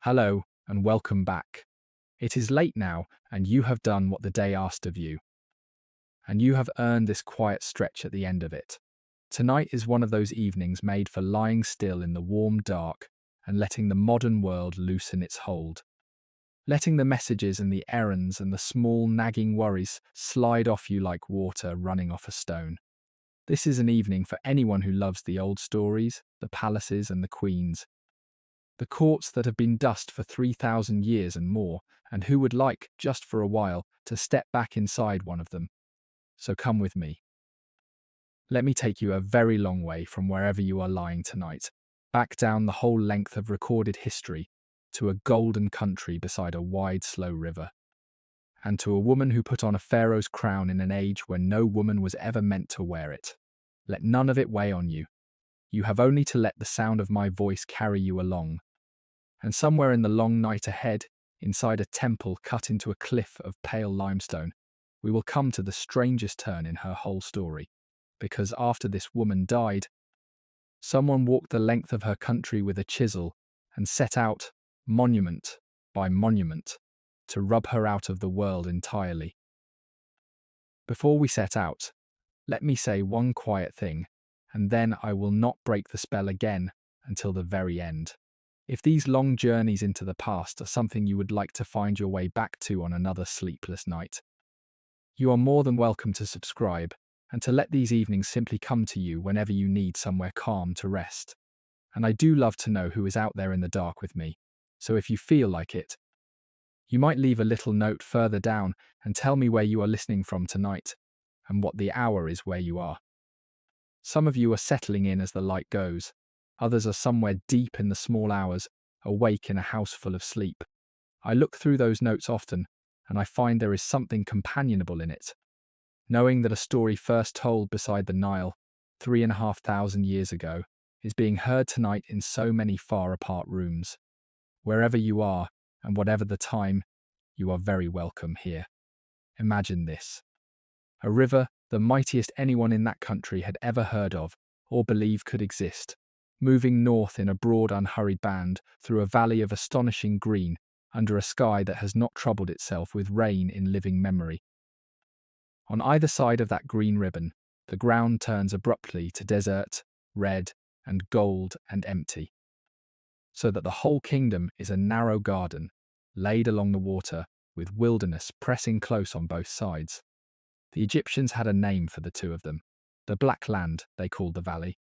Hello, and welcome back. It is late now, and you have done what the day asked of you, and you have earned this quiet stretch at the end of it. Tonight is one of those evenings made for lying still in the warm dark and letting the modern world loosen its hold. Letting the messages and the errands and the small nagging worries slide off you like water running off a stone. This is an evening for anyone who loves the old stories, the palaces and the queens, the courts that have been dust for 3,000 years and more, and who would like, just for a while, to step back inside one of them. So come with me. Let me take you a very long way from wherever you are lying tonight, back down the whole length of recorded history, to a golden country beside a wide, slow river, and to a woman who put on a pharaoh's crown in an age when no woman was ever meant to wear it. Let none of it weigh on you. You have only to let the sound of my voice carry you along. And somewhere in the long night ahead, inside a temple cut into a cliff of pale limestone, we will come to the strangest turn in her whole story. Because after this woman died, someone walked the length of her country with a chisel and set out, monument by monument, to rub her out of the world entirely. Before we set out, let me say one quiet thing, and then I will not break the spell again until the very end. If these long journeys into the past are something you would like to find your way back to on another sleepless night, you are more than welcome to subscribe and to let these evenings simply come to you whenever you need somewhere calm to rest. And I do love to know who is out there in the dark with me, so if you feel like it, you might leave a little note further down and tell me where you are listening from tonight and what the hour is where you are. Some of you are settling in as the light goes. Others are somewhere deep in the small hours, awake in a house full of sleep. I look through those notes often, and I find there is something companionable in it. Knowing that a story first told beside the Nile, 3,500 years ago, is being heard tonight in so many far-apart rooms. Wherever you are, and whatever the time, you are very welcome here. Imagine this. A river, the mightiest anyone in that country had ever heard of, or believed could exist, moving north in a broad, unhurried band through a valley of astonishing green, under a sky that has not troubled itself with rain in living memory. On either side of that green ribbon, the ground turns abruptly to desert, red, and gold and empty, so that the whole kingdom is a narrow garden, laid along the water, with wilderness pressing close on both sides. The Egyptians had a name for the two of them. The Black Land, they called the valley.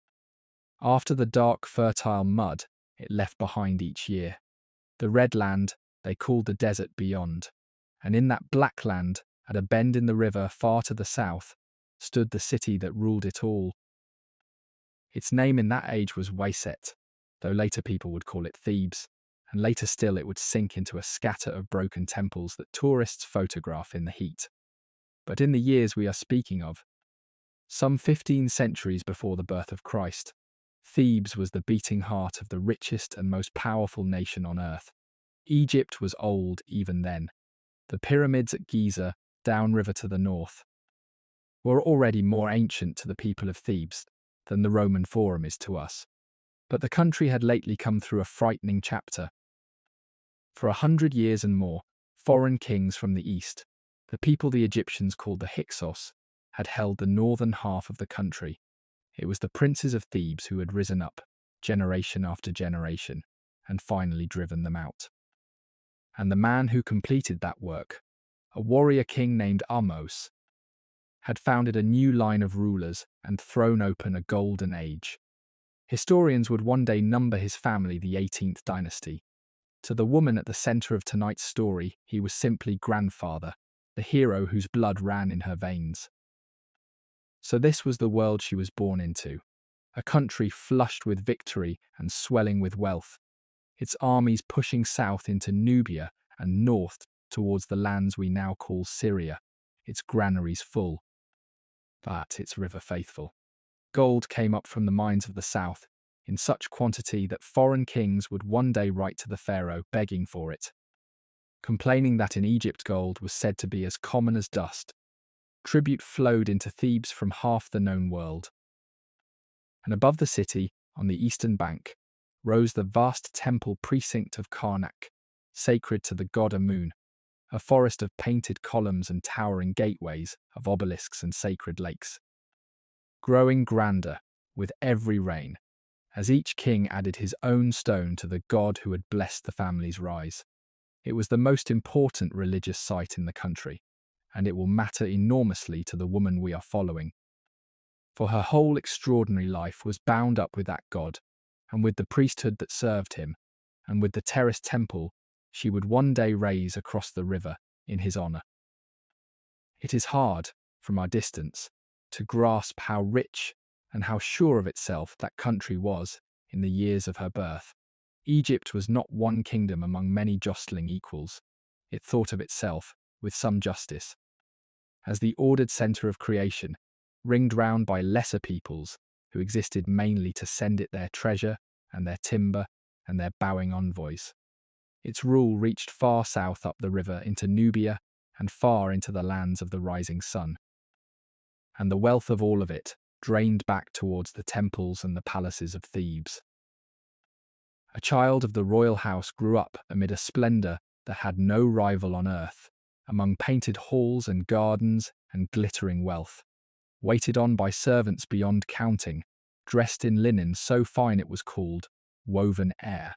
After the dark, fertile mud it left behind each year. The Red Land they called the desert beyond. And in that Black Land, at a bend in the river far to the south, stood the city that ruled it all. Its name in that age was Wayset, though later people would call it Thebes, and later still it would sink into a scatter of broken temples that tourists photograph in the heat. But in the years we are speaking of, some 15 centuries before the birth of Christ, Thebes was the beating heart of the richest and most powerful nation on earth. Egypt was old even then. The pyramids at Giza, downriver to the north, were already more ancient to the people of Thebes than the Roman Forum is to us. But the country had lately come through a frightening chapter. For 100 years and more, foreign kings from the east, the people the Egyptians called the Hyksos, had held the northern half of the country. It was the princes of Thebes who had risen up, generation after generation, and finally driven them out. And the man who completed that work, a warrior king named Ahmose, had founded a new line of rulers and thrown open a golden age. Historians would one day number his family the 18th Dynasty. To the woman at the centre of tonight's story, he was simply grandfather, the hero whose blood ran in her veins. So this was the world she was born into, a country flushed with victory and swelling with wealth, its armies pushing south into Nubia and north towards the lands we now call Syria, its granaries full, but its river faithful. Gold came up from the mines of the south in such quantity that foreign kings would one day write to the pharaoh begging for it, complaining that in Egypt gold was said to be as common as dust. Tribute flowed into Thebes from half the known world. And above the city, on the eastern bank, rose the vast temple precinct of Karnak, sacred to the god Amun, a forest of painted columns and towering gateways, of obelisks and sacred lakes. Growing grander with every reign, as each king added his own stone to the god who had blessed the family's rise. It was the most important religious site in the country, and it will matter enormously to the woman we are following. For her whole extraordinary life was bound up with that god, and with the priesthood that served him, and with the terraced temple she would one day raise across the river in his honor. It is hard, from our distance, to grasp how rich and how sure of itself that country was in the years of her birth. Egypt was not one kingdom among many jostling equals. It thought of itself, with some justice, as the ordered center of creation, ringed round by lesser peoples who existed mainly to send it their treasure and their timber and their bowing envoys. Its rule reached far south up the river into Nubia and far into the lands of the rising sun. And the wealth of all of it drained back towards the temples and the palaces of Thebes. A child of the royal house grew up amid a splendor that had no rival on earth, among painted halls and gardens and glittering wealth, waited on by servants beyond counting, dressed in linen so fine it was called woven air,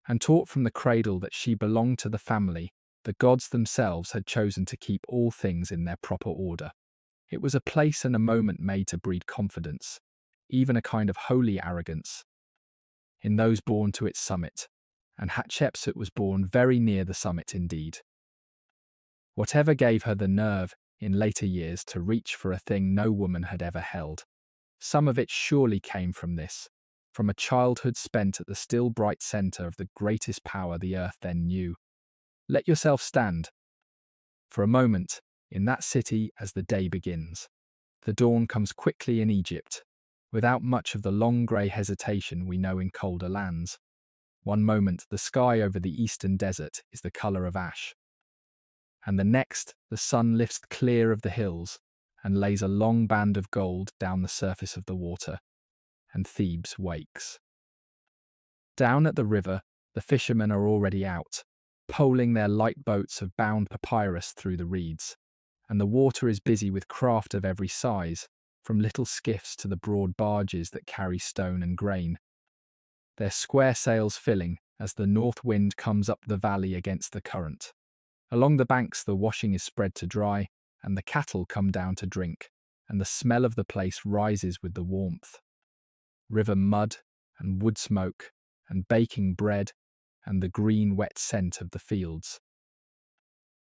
and taught from the cradle that she belonged to the family the gods themselves had chosen to keep all things in their proper order. It was a place and a moment made to breed confidence, even a kind of holy arrogance, in those born to its summit, and Hatshepsut was born very near the summit indeed. Whatever gave her the nerve in later years to reach for a thing no woman had ever held, some of it surely came from this, from a childhood spent at the still bright center of the greatest power the earth then knew. Let yourself stand for a moment in that city as the day begins. The dawn comes quickly in Egypt, without much of the long grey hesitation we know in colder lands. One moment the sky over the eastern desert is the colour of ash, and the next the sun lifts clear of the hills and lays a long band of gold down the surface of the water, and Thebes wakes. Down at the river, the fishermen are already out, poling their light boats of bound papyrus through the reeds, and the water is busy with craft of every size, from little skiffs to the broad barges that carry stone and grain, their square sails filling as the north wind comes up the valley against the current. Along the banks the washing is spread to dry, and the cattle come down to drink, and the smell of the place rises with the warmth. River mud and wood smoke and baking bread and the green wet scent of the fields.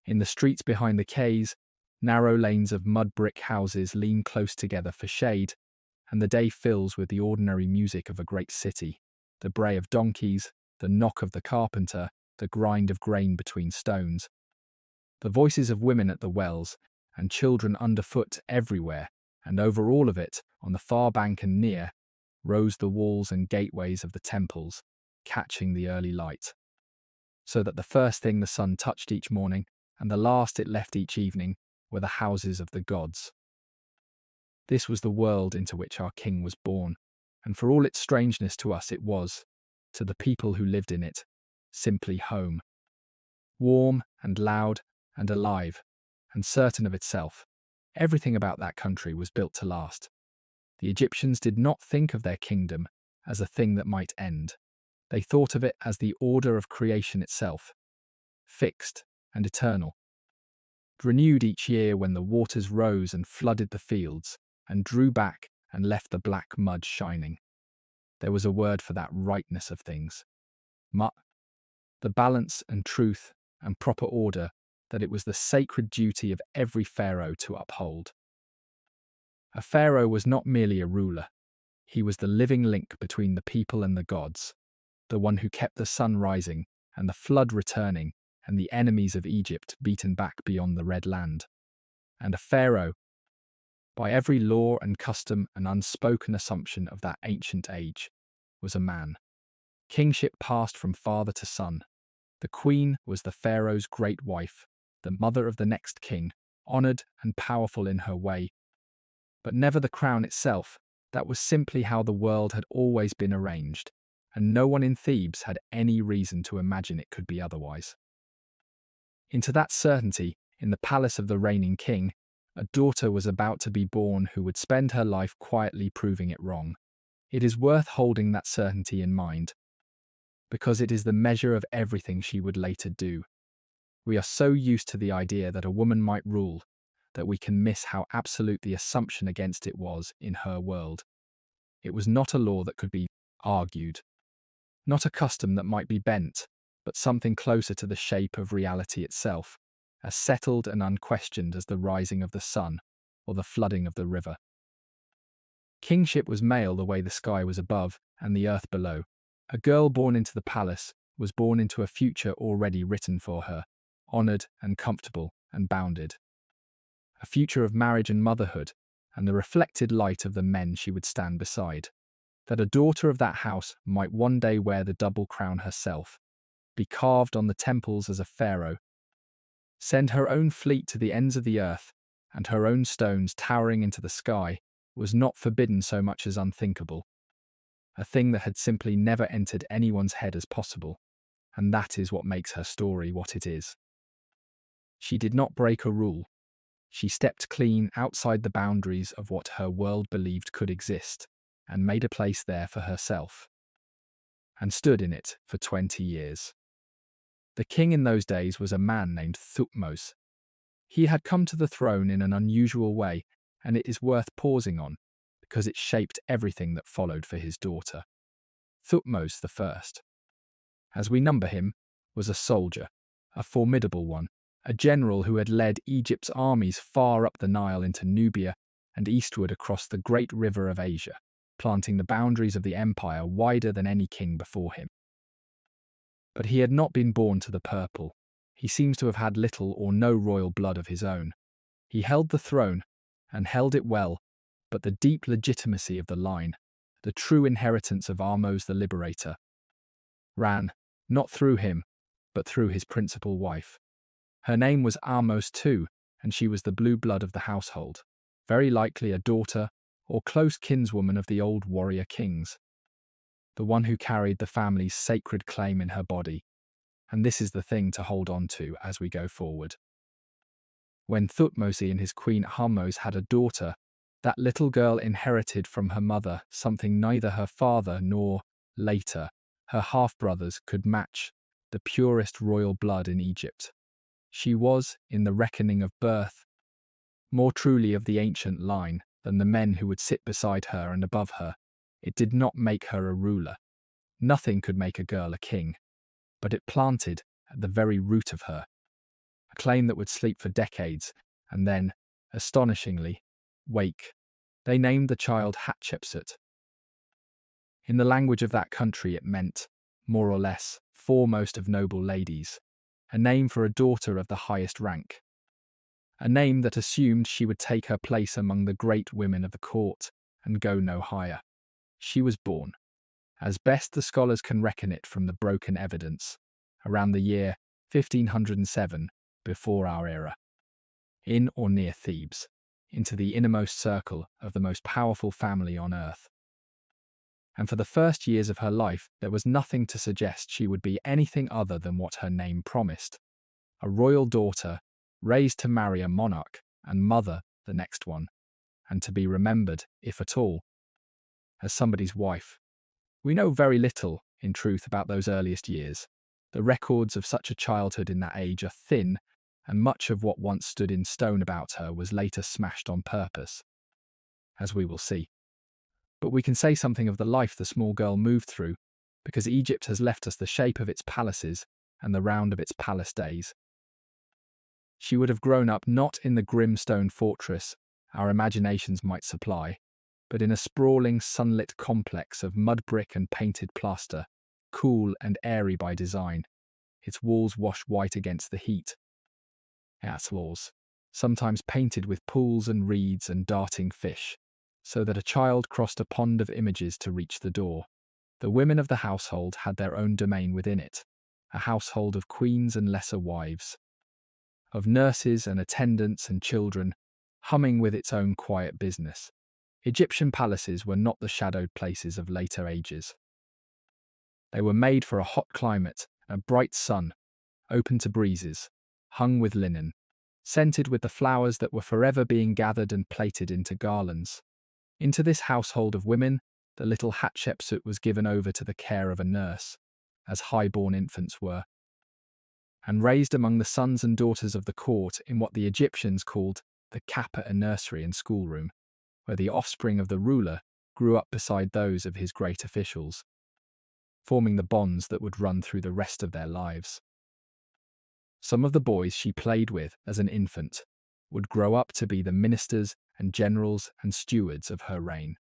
In the streets behind the quays, narrow lanes of mud brick houses lean close together for shade, and the day fills with the ordinary music of a great city, the bray of donkeys, the knock of the carpenter, the grind of grain between stones, the voices of women at the wells, and children underfoot everywhere, and over all of it, on the far bank and near, rose the walls and gateways of the temples, catching the early light, so that the first thing the sun touched each morning, and the last it left each evening, were the houses of the gods. This was the world into which our king was born, and for all its strangeness to us it was, to the people who lived in it, simply home. Warm and loud and alive, and certain of itself, everything about that country was built to last. The Egyptians did not think of their kingdom as a thing that might end. They thought of it as the order of creation itself, fixed and eternal, renewed each year when the waters rose and flooded the fields, and drew back and left the black mud shining. There was a word for that rightness of things. The balance and truth and proper order that it was the sacred duty of every pharaoh to uphold. A pharaoh was not merely a ruler. He was the living link between the people and the gods, the one who kept the sun rising and the flood returning and the enemies of Egypt beaten back beyond the Red Land. And a pharaoh, by every law and custom and unspoken assumption of that ancient age, was a man. Kingship passed from father to son. The queen was the pharaoh's great wife, the mother of the next king, honoured and powerful in her way, but never the crown itself. That was simply how the world had always been arranged, and no one in Thebes had any reason to imagine it could be otherwise. Into that certainty, in the palace of the reigning king, a daughter was about to be born who would spend her life quietly proving it wrong. It is worth holding that certainty in mind, because it is the measure of everything she would later do. We are so used to the idea that a woman might rule that we can miss how absolute the assumption against it was in her world. It was not a law that could be argued, not a custom that might be bent, but something closer to the shape of reality itself, as settled and unquestioned as the rising of the sun or the flooding of the river. Kingship was male the way the sky was above and the earth below. A girl born into the palace was born into a future already written for her, honoured and comfortable and bounded. A future of marriage and motherhood, and the reflected light of the men she would stand beside. That a daughter of that house might one day wear the double crown herself, be carved on the temples as a pharaoh, send her own fleet to the ends of the earth, and her own stones towering into the sky, was not forbidden so much as unthinkable. A thing that had simply never entered anyone's head as possible, and that is what makes her story what it is. She did not break a rule. She stepped clean outside the boundaries of what her world believed could exist, and made a place there for herself, and stood in it for 20 years. The king in those days was a man named Thutmose. He had come to the throne in an unusual way, and it is worth pausing on, because it shaped everything that followed for his daughter. Thutmose I, as we number him, was a soldier, a formidable one, a general who had led Egypt's armies far up the Nile into Nubia and eastward across the great river of Asia, planting the boundaries of the empire wider than any king before him. But he had not been born to the purple. He seems to have had little or no royal blood of his own. He held the throne, and held it well, but the deep legitimacy of the line, the true inheritance of Ahmose the Liberator, ran, not through him, but through his principal wife. Her name was Ahmose too, and she was the blue blood of the household, very likely a daughter or close kinswoman of the old warrior kings, the one who carried the family's sacred claim in her body, and this is the thing to hold on to as we go forward. When Thutmose and his queen Ahmose had a daughter, that little girl inherited from her mother something neither her father nor, later, her half-brothers could match, the purest royal blood in Egypt. She was, in the reckoning of birth, more truly of the ancient line than the men who would sit beside her and above her. It did not make her a ruler. Nothing could make a girl a king, but it planted, at the very root of her, a claim that would sleep for decades, and then, astonishingly, wake. They named the child Hatshepsut. In the language of that country it meant, more or less, foremost of noble ladies, a name for a daughter of the highest rank. A name that assumed she would take her place among the great women of the court and go no higher. She was born, as best the scholars can reckon it from the broken evidence, around the year 1507 before our era, in or near Thebes, into the innermost circle of the most powerful family on earth. And for the first years of her life, there was nothing to suggest she would be anything other than what her name promised, a royal daughter, raised to marry a monarch and mother the next one, and to be remembered, if at all, as somebody's wife. We know very little, in truth, about those earliest years. The records of such a childhood in that age are thin, and much of what once stood in stone about her was later smashed on purpose, as we will see. But we can say something of the life the small girl moved through, because Egypt has left us the shape of its palaces and the round of its palace days. She would have grown up not in the grim stone fortress our imaginations might supply, but in a sprawling sunlit complex of mud brick and painted plaster, cool and airy by design, its walls washed white against the heat. Its walls, sometimes painted with pools and reeds and darting fish, so that a child crossed a pond of images to reach the door. The women of the household had their own domain within it, a household of queens and lesser wives, of nurses and attendants and children, humming with its own quiet business. Egyptian palaces were not the shadowed places of later ages. They were made for a hot climate, a bright sun, open to breezes, hung with linen, scented with the flowers that were forever being gathered and plaited into garlands. Into this household of women, the little Hatshepsut was given over to the care of a nurse, as high-born infants were, and raised among the sons and daughters of the court in what the Egyptians called the kappa nursery and schoolroom, where the offspring of the ruler grew up beside those of his great officials, forming the bonds that would run through the rest of their lives. Some of the boys she played with as an infant would grow up to be the ministers and generals and stewards of her reign.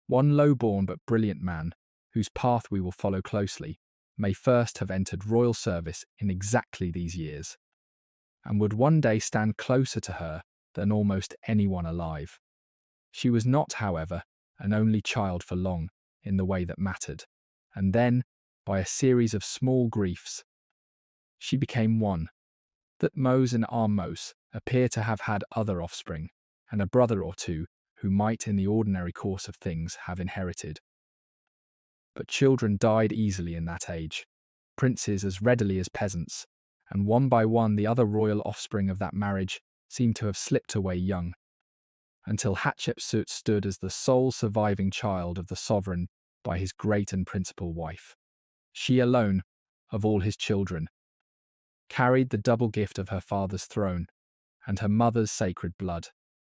One low-born but brilliant man, whose path we will follow closely, may first have entered royal service in exactly these years, and would one day stand closer to her than almost anyone alive. She was not, however, an only child for long in the way that mattered, and then, by a series of small griefs, she became one. Thutmose and Ahmose appear to have had other offspring, and a brother or two who might in the ordinary course of things have inherited. But children died easily in that age, princes as readily as peasants, and one by one the other royal offspring of that marriage seemed to have slipped away young, until Hatshepsut stood as the sole surviving child of the sovereign by his great and principal wife. She alone, of all his children, carried the double gift of her father's throne and her mother's sacred blood.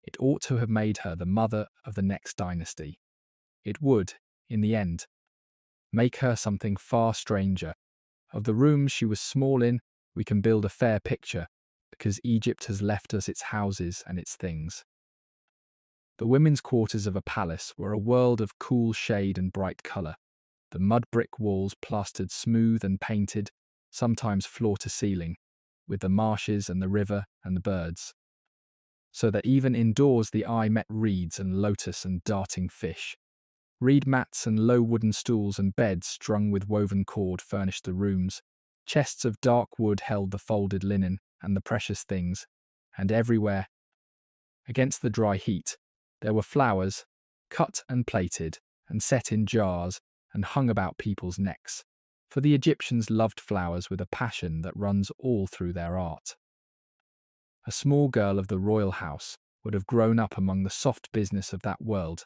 It ought to have made her the mother of the next dynasty. It would, in the end, make her something far stranger. Of the rooms she was small in, we can build a fair picture, because Egypt has left us its houses and its things. The women's quarters of a palace were a world of cool shade and bright colour, the mud brick walls plastered smooth and painted, sometimes floor to ceiling, with the marshes and the river and the birds, so that even indoors the eye met reeds and lotus and darting fish. Reed mats and low wooden stools and beds strung with woven cord furnished the rooms. Chests of dark wood held the folded linen and the precious things, and everywhere, against the dry heat, there were flowers, cut and plaited, and set in jars, and hung about people's necks, for the Egyptians loved flowers with a passion that runs all through their art. A small girl of the royal house would have grown up among the soft business of that world,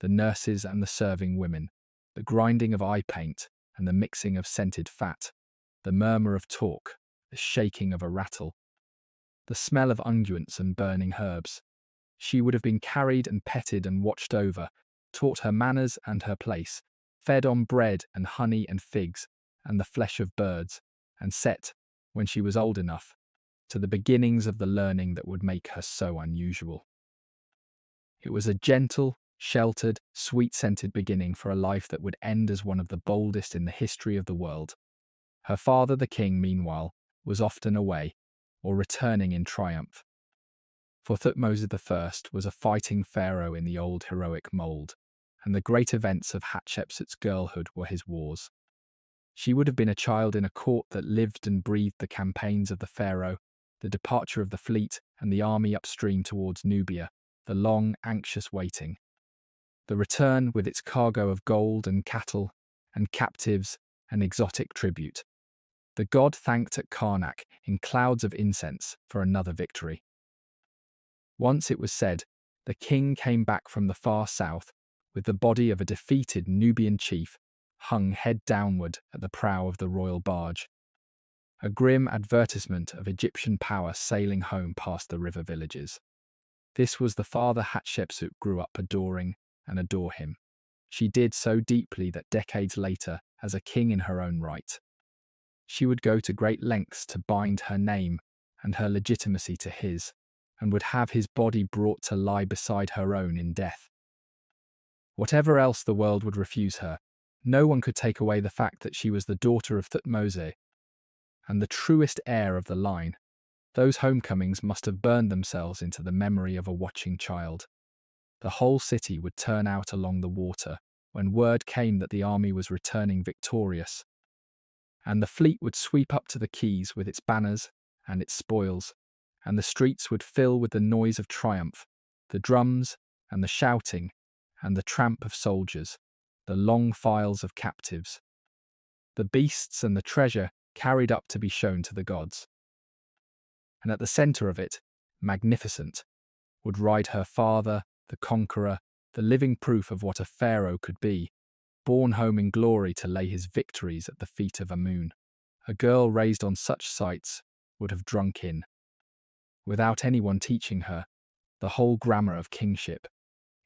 the nurses and the serving women, the grinding of eye paint and the mixing of scented fat, the murmur of talk, the shaking of a rattle, the smell of unguents and burning herbs. She would have been carried and petted and watched over, taught her manners and her place, fed on bread and honey and figs and the flesh of birds, and set, when she was old enough, to the beginnings of the learning that would make her so unusual. It was a gentle, sheltered, sweet-scented beginning for a life that would end as one of the boldest in the history of the world. Her father, the king, meanwhile, was often away, or returning in triumph. For Thutmose I was a fighting pharaoh in the old heroic mould, and the great events of Hatshepsut's girlhood were his wars. She would have been a child in a court that lived and breathed the campaigns of the pharaoh, the departure of the fleet and the army upstream towards Nubia, the long, anxious waiting, the return with its cargo of gold and cattle and captives and exotic tribute. The god thanked at Karnak in clouds of incense for another victory. Once it was said, the king came back from the far south with the body of a defeated Nubian chief hung head downward at the prow of the royal barge, a grim advertisement of Egyptian power sailing home past the river villages. This was the father Hatshepsut grew up adoring and adore him. She did so deeply that decades later, as a king in her own right, she would go to great lengths to bind her name and her legitimacy to his, and would have his body brought to lie beside her own in death. Whatever else the world would refuse her, no one could take away the fact that she was the daughter of Thutmose and the truest heir of the line. Those homecomings must have burned themselves into the memory of a watching child. The whole city would turn out along the water when word came that the army was returning victorious, and the fleet would sweep up to the quays with its banners and its spoils, and the streets would fill with the noise of triumph, the drums and the shouting and the tramp of soldiers, the long files of captives. the beasts and the treasure carried up to be shown to the gods. And at the center of it, magnificent, would ride her father, the conqueror, the living proof of what a pharaoh could be, borne home in glory to lay his victories at the feet of Amun. A girl raised on such sights would have drunk in, without anyone teaching her, the whole grammar of kingship,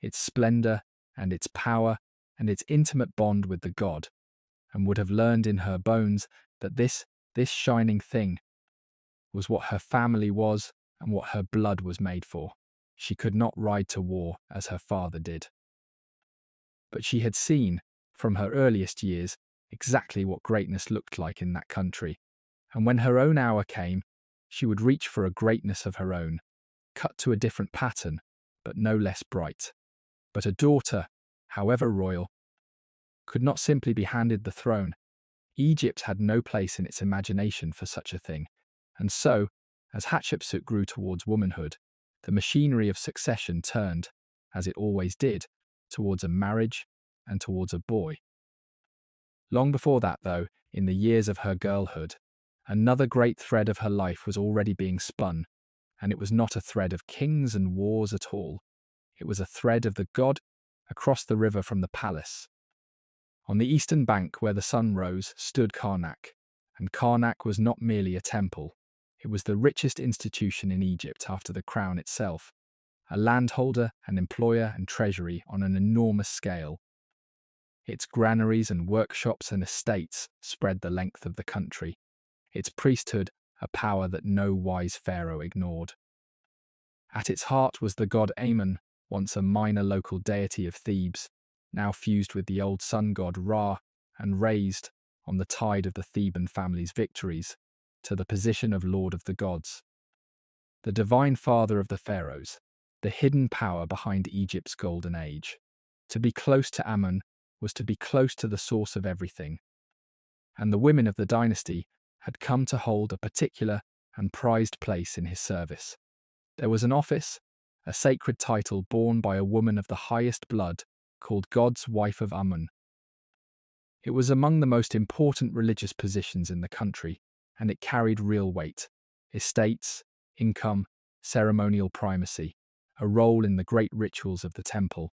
its splendor and its power and its intimate bond with the god, and would have learned in her bones that this shining thing was what her family was and what her blood was made for. She could not ride to war as her father did. But she had seen, from her earliest years, exactly what greatness looked like in that country, and when her own hour came, she would reach for a greatness of her own, cut to a different pattern, but no less bright. But a daughter, however royal, could not simply be handed the throne. Egypt had no place in its imagination for such a thing, and so, as Hatshepsut grew towards womanhood, the machinery of succession turned, as it always did, towards a marriage and towards a boy. Long before that, though, in the years of her girlhood, another great thread of her life was already being spun, and it was not a thread of kings and wars at all. It was a thread of the god across the river from the palace. On the eastern bank where the sun rose stood Karnak, and Karnak was not merely a temple. It was the richest institution in Egypt after the crown itself, a landholder and employer and treasury on an enormous scale. Its granaries and workshops and estates spread the length of the country, its priesthood a power that no wise pharaoh ignored. At its heart was the god Amun, once a minor local deity of Thebes, now fused with the old sun god Ra and raised, on the tide of the Theban family's victories, to the position of lord of the gods. The divine father of the pharaohs, the hidden power behind Egypt's golden age. To be close to Amun was to be close to the source of everything, and the women of the dynasty had come to hold a particular and prized place in his service. There was an office, a sacred title borne by a woman of the highest blood, called God's wife of Amun. It was among the most important religious positions in the country, and it carried real weight: estates, income, ceremonial primacy, a role in the great rituals of the temple.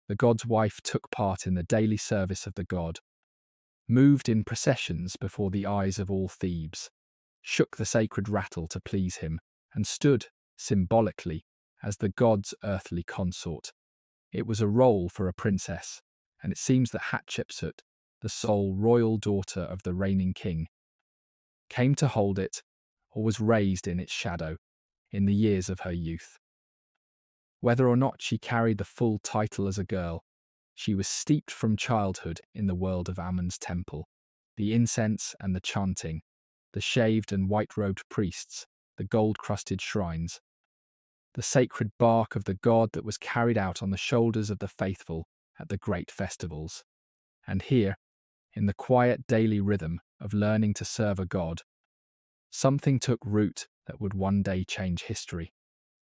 The god's wife took part in the daily service of the god, moved in processions before the eyes of all Thebes, shook the sacred rattle to please him, and stood, symbolically, as the god's earthly consort. It was a role for a princess, and it seems that Hatshepsut, the sole royal daughter of the reigning king, came to hold it, or was raised in its shadow, in the years of her youth. Whether or not she carried the full title as a girl, she was steeped from childhood in the world of Amun's temple, the incense and the chanting, the shaved and white-robed priests, the gold-crusted shrines, the sacred bark of the god that was carried out on the shoulders of the faithful at the great festivals. And here, in the quiet daily rhythm of learning to serve a god, something took root that would one day change history.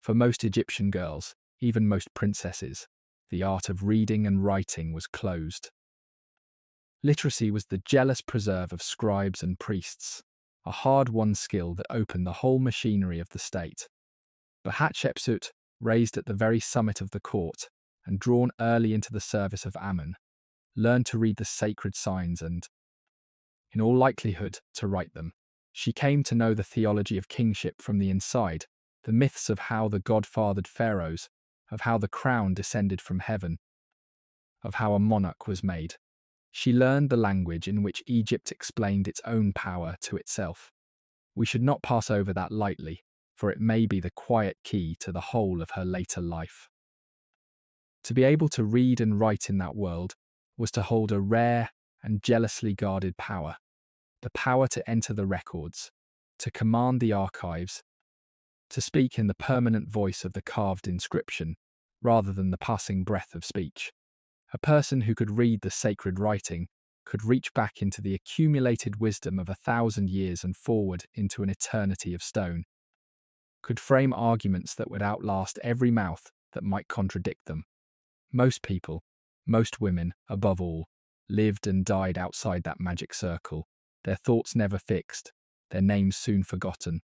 For most Egyptian girls, even most princesses, the art of reading and writing was closed. Literacy was the jealous preserve of scribes and priests, a hard-won skill that opened the whole machinery of the state. But Hatshepsut, raised at the very summit of the court and drawn early into the service of Amun, learned to read the sacred signs and, in all likelihood, to write them. She came to know the theology of kingship from the inside, the myths of how the god-fathered pharaohs, of how the crown descended from heaven, of how a monarch was made. She learned the language in which Egypt explained its own power to itself. We should not pass over that lightly, for it may be the quiet key to the whole of her later life. To be able to read and write in that world was to hold a rare and jealously guarded power, the power to enter the records, to command the archives, to speak in the permanent voice of the carved inscription, rather than the passing breath of speech. A person who could read the sacred writing could reach back into the accumulated wisdom of 1,000 years and forward into an eternity of stone, could frame arguments that would outlast every mouth that might contradict them. Most people, most women, above all, lived and died outside that magic circle, their thoughts never fixed, their names soon forgotten.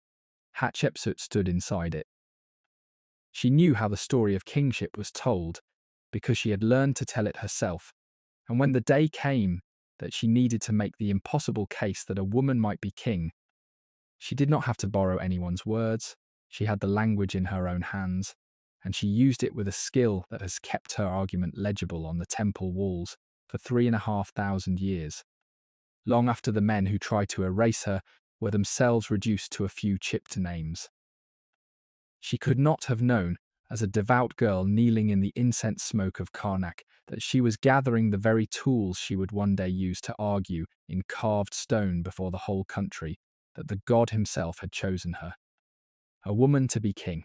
Hatshepsut stood inside it. She knew how the story of kingship was told because she had learned to tell it herself, and when the day came that she needed to make the impossible case that a woman might be king, she did not have to borrow anyone's words. She had the language in her own hands, and she used it with a skill that has kept her argument legible on the temple walls for 3,500 years, long after the men who tried to erase her were themselves reduced to a few chipped names. She could not have known, as a devout girl kneeling in the incense smoke of Karnak, that she was gathering the very tools she would one day use to argue in carved stone before the whole country that the god himself had chosen her. A woman to be king,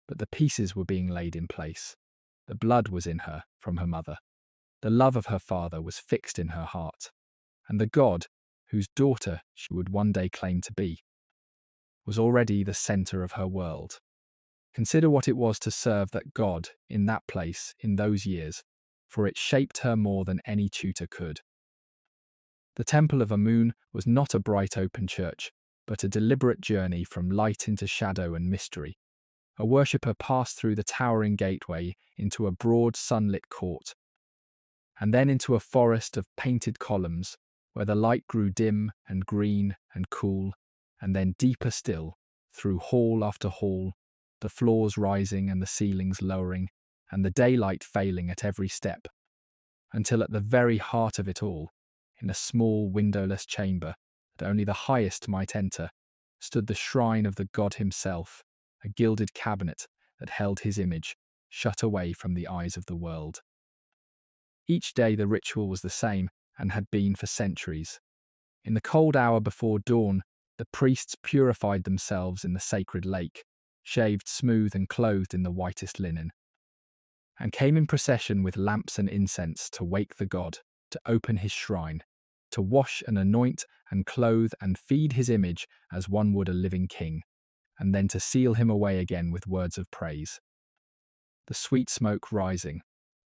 but the pieces were being laid in place. The blood was in her from her mother. The love of her father was fixed in her heart, and the god, whose daughter she would one day claim to be, was already the centre of her world. Consider what it was to serve that God in that place in those years, for it shaped her more than any tutor could. The Temple of Amun was not a bright open church, but a deliberate journey from light into shadow and mystery. A worshipper passed through the towering gateway into a broad sunlit court, and then into a forest of painted columns, where the light grew dim and green and cool, and then deeper still, through hall after hall, the floors rising and the ceilings lowering, and the daylight failing at every step, until at the very heart of it all, in a small windowless chamber that only the highest might enter, stood the shrine of the god himself, a gilded cabinet that held his image, shut away from the eyes of the world. Each day the ritual was the same, and had been for centuries. In the cold hour before dawn, the priests purified themselves in the sacred lake, shaved smooth and clothed in the whitest linen, and came in procession with lamps and incense to wake the god, to open his shrine, to wash and anoint and clothe and feed his image as one would a living king, and then to seal him away again with words of praise. The sweet smoke rising,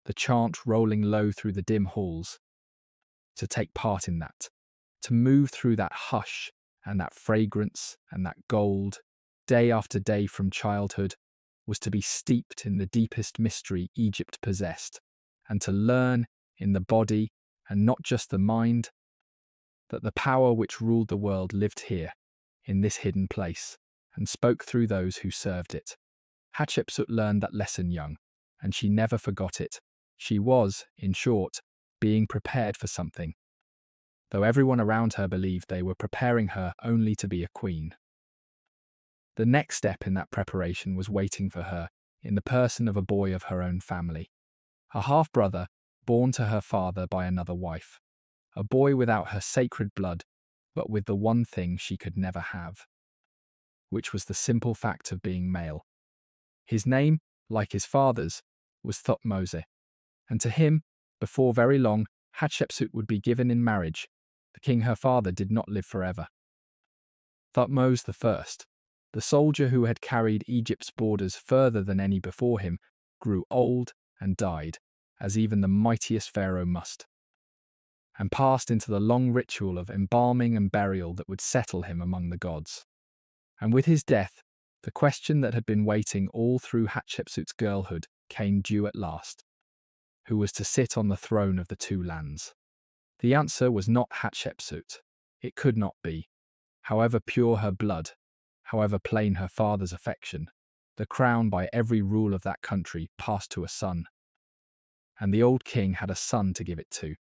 the chant rolling low through the dim halls, to take part in that, to move through that hush and that fragrance and that gold, day after day from childhood, was to be steeped in the deepest mystery Egypt possessed, and to learn in the body, and not just the mind, that the power which ruled the world lived here, in this hidden place, and spoke through those who served it. Hatshepsut learned that lesson young, and she never forgot it. She was, in short, being prepared for something, though everyone around her believed they were preparing her only to be a queen. The next step in that preparation was waiting for her in the person of a boy of her own family, a half-brother born to her father by another wife, a boy without her sacred blood, but with the one thing she could never have, which was the simple fact of being male. His name, like his father's, was Thutmose, and to him, before very long, Hatshepsut would be given in marriage. The king her father did not live forever. Thutmose I, the soldier who had carried Egypt's borders further than any before him, grew old and died, as even the mightiest pharaoh must, and passed into the long ritual of embalming and burial that would settle him among the gods. And with his death, the question that had been waiting all through Hatshepsut's girlhood came due at last: who was to sit on the throne of the two lands? The answer was not Hatshepsut. It could not be. However pure her blood, however plain her father's affection, the crown by every rule of that country passed to a son, and the old king had a son to give it to,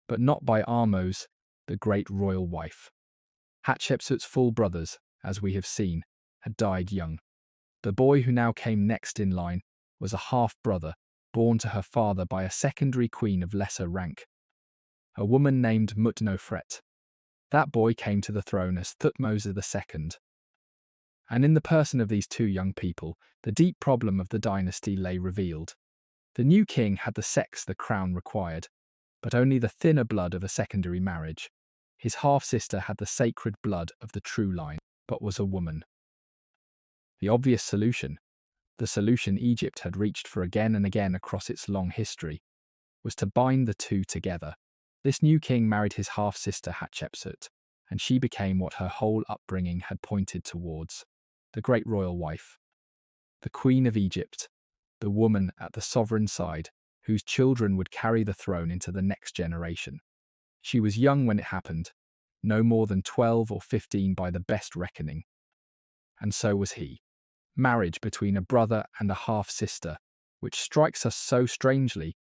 but not by Ahmose, the great royal wife. Hatshepsut's full brothers, as we have seen, had died young. The boy who now came next in line was a half-brother born to her father by a secondary queen of lesser rank, a woman named Mutnofret. That boy came to the throne as Thutmose II. And in the person of these two young people, the deep problem of the dynasty lay revealed. The new king had the sex the crown required, but only the thinner blood of a secondary marriage. His half-sister had the sacred blood of the true line, but was a woman. The obvious solution, the solution Egypt had reached for again and again across its long history, was to bind the two together, This new king married his half-sister Hatshepsut, and she became what her whole upbringing had pointed towards, the great royal wife, the Queen of Egypt, the woman at the sovereign's side, whose children would carry the throne into the next generation. She was young when it happened, no more than 12 or 15 by the best reckoning. And so was he. Marriage between a brother and a half-sister, which strikes us so strangely,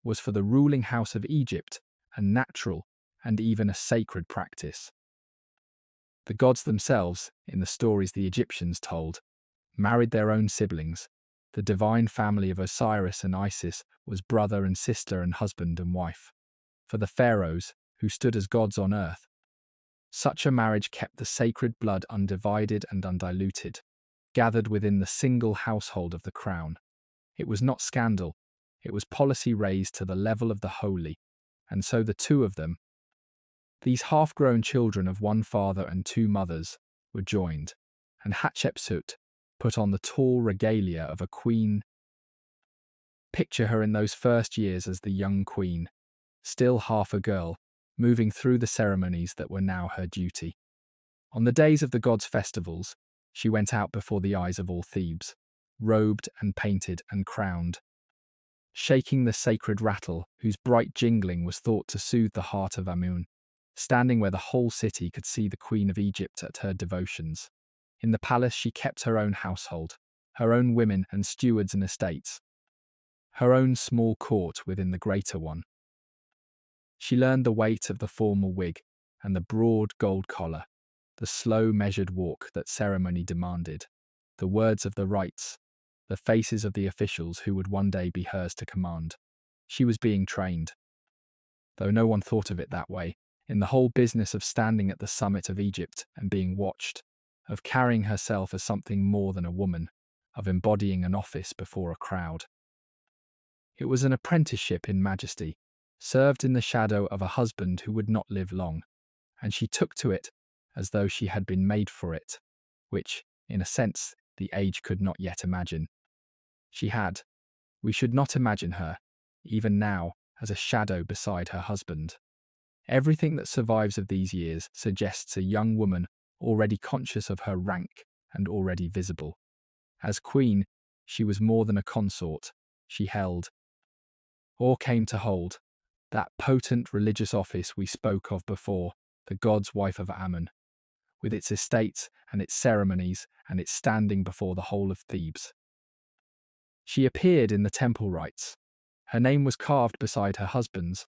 was for the ruling house of Egypt a natural and even a sacred practice. The gods themselves, in the stories the Egyptians told, married their own siblings. The divine family of Osiris and Isis was brother and sister and husband and wife. For the pharaohs, who stood as gods on earth, such a marriage kept the sacred blood undivided and undiluted, gathered within the single household of the crown. It was not scandal, it was policy raised to the level of the holy, and so the two of them, these half-grown children of one father and two mothers, were joined, and Hatshepsut put on the tall regalia of a queen. Picture her in those first years as the young queen, still half a girl, moving through the ceremonies that were now her duty. On the days of the gods' festivals, she went out before the eyes of all Thebes, robed and painted and crowned, shaking the sacred rattle whose bright jingling was thought to soothe the heart of Amun, standing where the whole city could see the Queen of Egypt at her devotions. In the palace she kept her own household, her own women and stewards and estates, her own small court within the greater one. She learned the weight of the formal wig and the broad gold collar, the slow measured walk that ceremony demanded, the words of the rites, the faces of the officials who would one day be hers to command. She was being trained, though no one thought of it that way, in the whole business of standing at the summit of Egypt and being watched, of carrying herself as something more than a woman, of embodying an office before a crowd. It was an apprenticeship in majesty, served in the shadow of a husband who would not live long, and she took to it as though she had been made for it, which, in a sense, the age could not yet imagine. She had. We should not imagine her, even now, as a shadow beside her husband. Everything that survives of these years suggests a young woman already conscious of her rank and already visible. As queen, she was more than a consort. She held, or came to hold, that potent religious office we spoke of before, the god's wife of Amun, with its estates and its ceremonies and its standing before the whole of Thebes. She appeared in the temple rites. Her name was carved beside her husband's.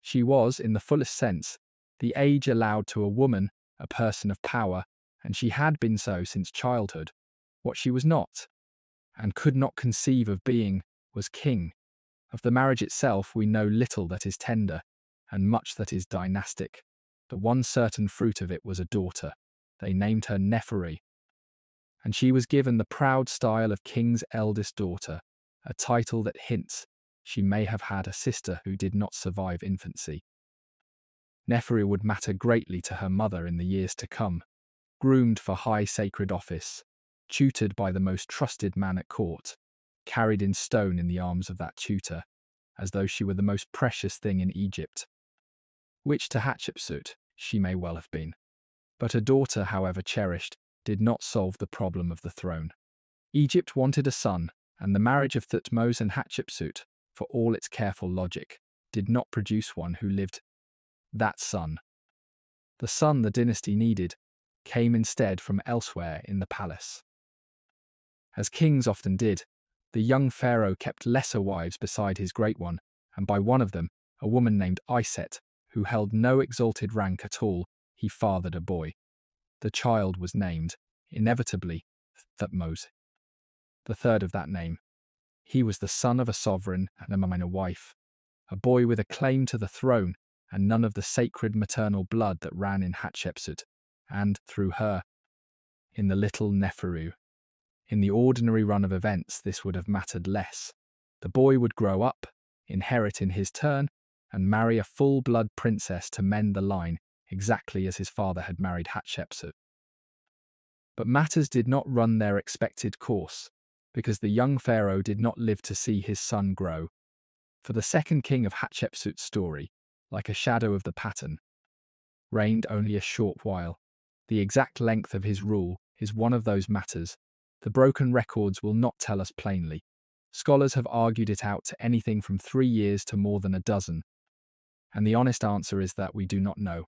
She was, in the fullest sense, the age allowed to a woman, a person of power, and she had been so since childhood. What she was not, and could not conceive of being, was king. Of the marriage itself we know little that is tender, and much that is dynastic. The one certain fruit of it was a daughter. They named her Nepheri, and she was given the proud style of king's eldest daughter, a title that hints she may have had a sister who did not survive infancy. Nepheri would matter greatly to her mother in the years to come, groomed for high sacred office, tutored by the most trusted man at court, carried in stone in the arms of that tutor, as though she were the most precious thing in Egypt, which to Hatshepsut she may well have been. But a daughter, however cherished, did not solve the problem of the throne. Egypt wanted a son, and the marriage of Thutmose and Hatshepsut, for all its careful logic, did not produce one who lived. That son, the son the dynasty needed, came instead from elsewhere in the palace. As kings often did, the young pharaoh kept lesser wives beside his great one, and by one of them, a woman named Iset, who held no exalted rank at all, he fathered a boy. The child was named, inevitably, Thutmose, the third of that name. He was the son of a sovereign and a minor wife, a boy with a claim to the throne and none of the sacred maternal blood that ran in Hatshepsut, and, through her, in the little Neferu. In the ordinary run of events this would have mattered less. The boy would grow up, inherit in his turn, and marry a full-blood princess to mend the line, exactly as his father had married Hatshepsut. But matters did not run their expected course, because the young pharaoh did not live to see his son grow. For the second king of Hatshepsut's story, like a shadow of the pattern, reigned only a short while. The exact length of his rule is one of those matters the broken records will not tell us plainly. Scholars have argued it out to anything from 3 years to more than a dozen, and the honest answer is that we do not know.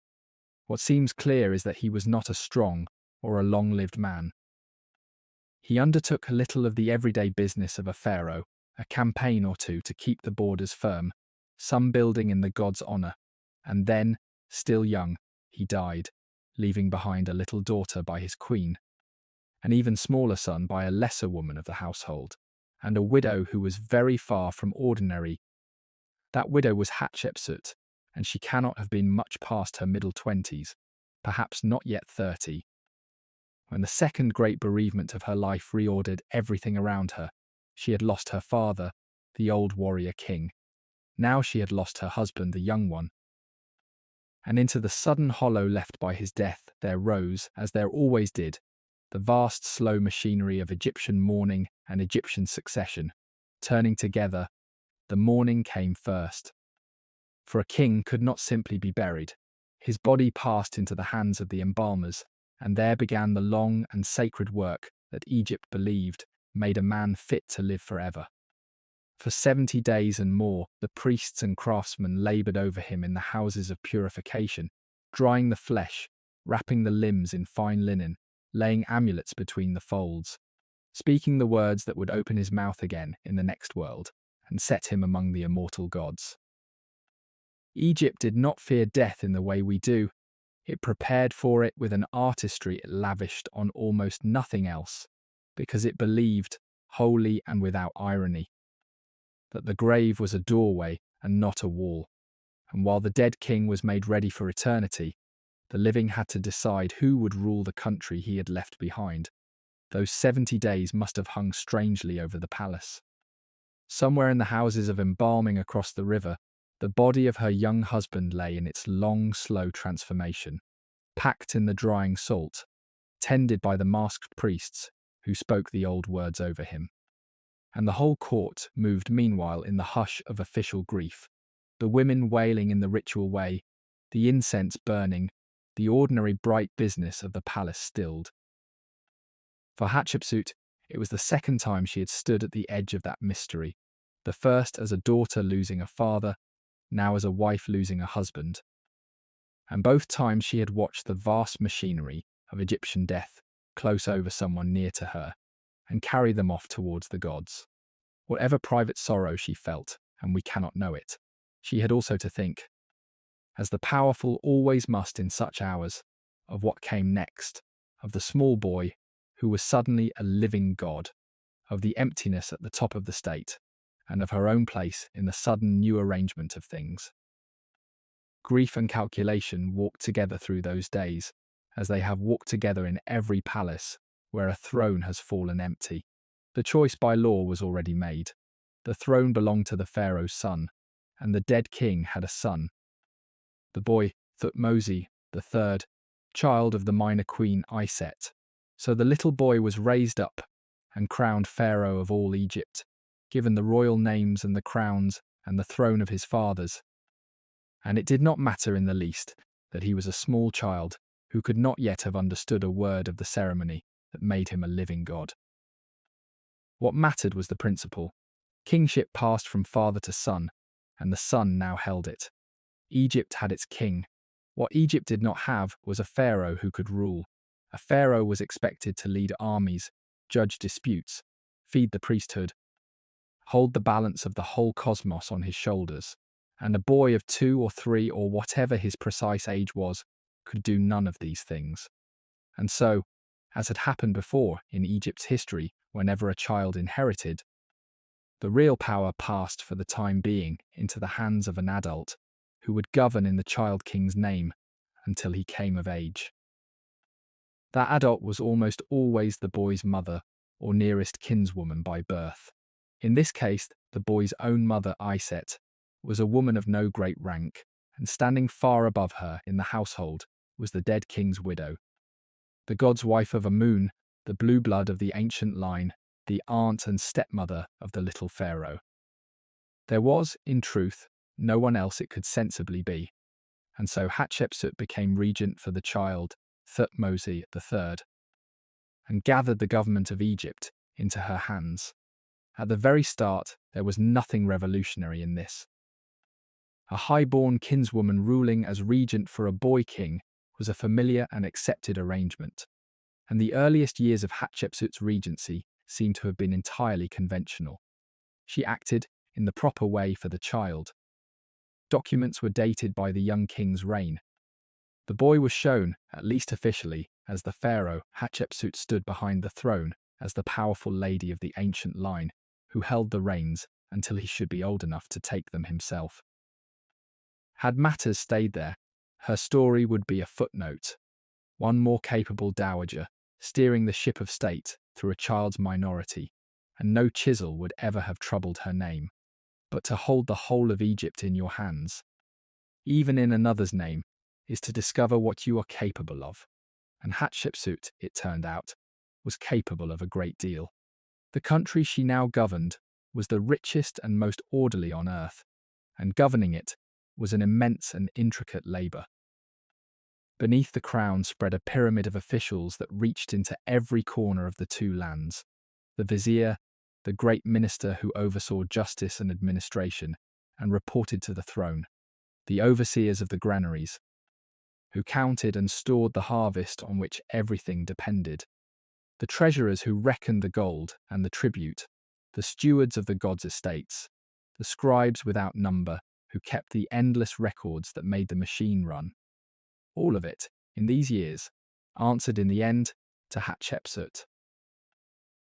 What seems clear is that he was not a strong or a long-lived man. He undertook a little of the everyday business of a pharaoh, a campaign or two to keep the borders firm, some building in the god's honor, and then, still young, he died, leaving behind a little daughter by his queen, an even smaller son by a lesser woman of the household, and a widow who was very far from ordinary. That widow was Hatshepsut, and she cannot have been much past her middle 20s, perhaps not yet 30. When the second great bereavement of her life reordered everything around her, she had lost her father, the old warrior king. Now she had lost her husband, the young one. And into the sudden hollow left by his death there rose, as there always did, the vast slow machinery of Egyptian mourning and Egyptian succession. Turning together, the mourning came first. For a king could not simply be buried. His body passed into the hands of the embalmers, and there began the long and sacred work that Egypt believed made a man fit to live forever. For 70 days and more, the priests and craftsmen laboured over him in the houses of purification, drying the flesh, wrapping the limbs in fine linen, laying amulets between the folds, speaking the words that would open his mouth again in the next world and set him among the immortal gods. Egypt did not fear death in the way we do. It prepared for it with an artistry it lavished on almost nothing else, because it believed, wholly and without irony, that the grave was a doorway and not a wall, and while the dead king was made ready for eternity, the living had to decide who would rule the country he had left behind. Those 70 days must have hung strangely over the palace. Somewhere in the houses of embalming across the river, the body of her young husband lay in its long, slow transformation, packed in the drying salt, tended by the masked priests who spoke the old words over him. And the whole court moved meanwhile in the hush of official grief, the women wailing in the ritual way, the incense burning, the ordinary bright business of the palace stilled. For Hatshepsut, it was the second time she had stood at the edge of that mystery, the first as a daughter losing a father, now as a wife losing a husband. And both times she had watched the vast machinery of Egyptian death close over someone near to her and carry them off towards the gods. Whatever private sorrow she felt, and we cannot know it, she had also to think, as the powerful always must in such hours, of what came next, of the small boy who was suddenly a living god, of the emptiness at the top of the state, and of her own place in the sudden new arrangement of things. Grief and calculation walked together through those days, as they have walked together in every palace where a throne has fallen empty. The choice by law was already made. The throne belonged to the pharaoh's son, and the dead king had a son. The boy, Thutmose III, child of the minor queen Iset. So the little boy was raised up and crowned pharaoh of all Egypt, given the royal names and the crowns and the throne of his fathers. And it did not matter in the least that he was a small child who could not yet have understood a word of the ceremony that made him a living god. What mattered was the principle. Kingship passed from father to son, and the son now held it. Egypt had its king. What Egypt did not have was a pharaoh who could rule. A pharaoh was expected to lead armies, judge disputes, feed the priesthood, hold the balance of the whole cosmos on his shoulders, and a boy of 2 or 3 or whatever his precise age was, could do none of these things. And so, as had happened before in Egypt's history whenever a child inherited, the real power passed for the time being into the hands of an adult who would govern in the child king's name until he came of age. That adult was almost always the boy's mother or nearest kinswoman by birth. In this case, the boy's own mother, Iset, was a woman of no great rank, and standing far above her in the household was the dead king's widow, the god's wife of Amun, the blue blood of the ancient line, the aunt and stepmother of the little pharaoh. There was, in truth, no one else it could sensibly be. And so Hatshepsut became regent for the child, Thutmose III, and gathered the government of Egypt into her hands. At the very start, there was nothing revolutionary in this. A high-born kinswoman ruling as regent for a boy king was a familiar and accepted arrangement, and the earliest years of Hatshepsut's regency seem to have been entirely conventional. She acted in the proper way for the child. Documents were dated by the young king's reign. The boy was shown, at least officially, as the pharaoh. Hatshepsut stood behind the throne as the powerful lady of the ancient line, who held the reins until he should be old enough to take them himself. Had matters stayed there, her story would be a footnote, one more capable dowager, steering the ship of state through a child's minority, and no chisel would ever have troubled her name. But to hold the whole of Egypt in your hands, even in another's name, is to discover what you are capable of. And Hatshepsut, it turned out, was capable of a great deal. The country she now governed was the richest and most orderly on earth, and governing it was an immense and intricate labour. Beneath the crown spread a pyramid of officials that reached into every corner of the two lands. The vizier, the great minister who oversaw justice and administration and reported to the throne, the overseers of the granaries, who counted and stored the harvest on which everything depended, the treasurers who reckoned the gold and the tribute, the stewards of the gods' estates, the scribes without number who kept the endless records that made the machine run. All of it, in these years, answered in the end to Hatshepsut.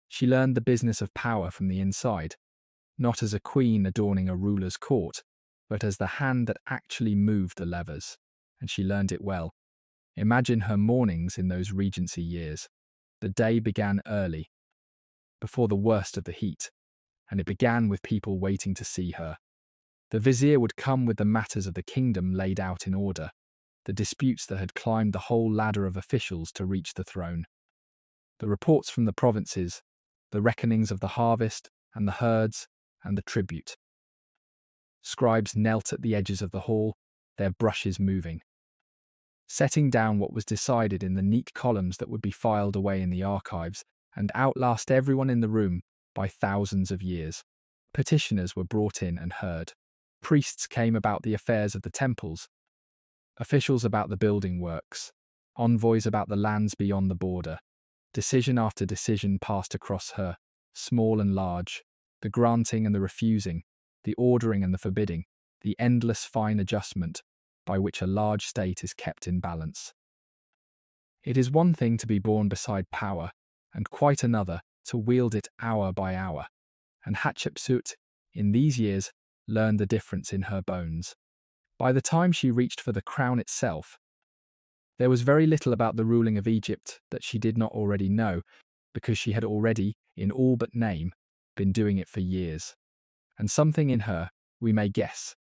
She learned the business of power from the inside, not as a queen adorning a ruler's court, but as the hand that actually moved the levers, and she learned it well. Imagine her mornings in those regency years. The day began early, before the worst of the heat, and it began with people waiting to see her. The vizier would come with the matters of the kingdom laid out in order, the disputes that had climbed the whole ladder of officials to reach the throne, the reports from the provinces, the reckonings of the harvest and the herds and the tribute. Scribes knelt at the edges of the hall, their brushes moving, setting down what was decided in the neat columns that would be filed away in the archives and outlast everyone in the room by thousands of years. Petitioners were brought in and heard. Priests came about the affairs of the temples, officials about the building works, envoys about the lands beyond the border. Decision after decision passed across her, small and large, the granting and the refusing, the ordering and the forbidding, the endless fine adjustment by which a large state is kept in balance. It is one thing to be born beside power, and quite another to wield it hour by hour, and Hatshepsut, in these years, learned the difference in her bones. By the time she reached for the crown itself, there was very little about the ruling of Egypt that she did not already know, because she had already, in all but name, been doing it for years. And something in her, we may guess,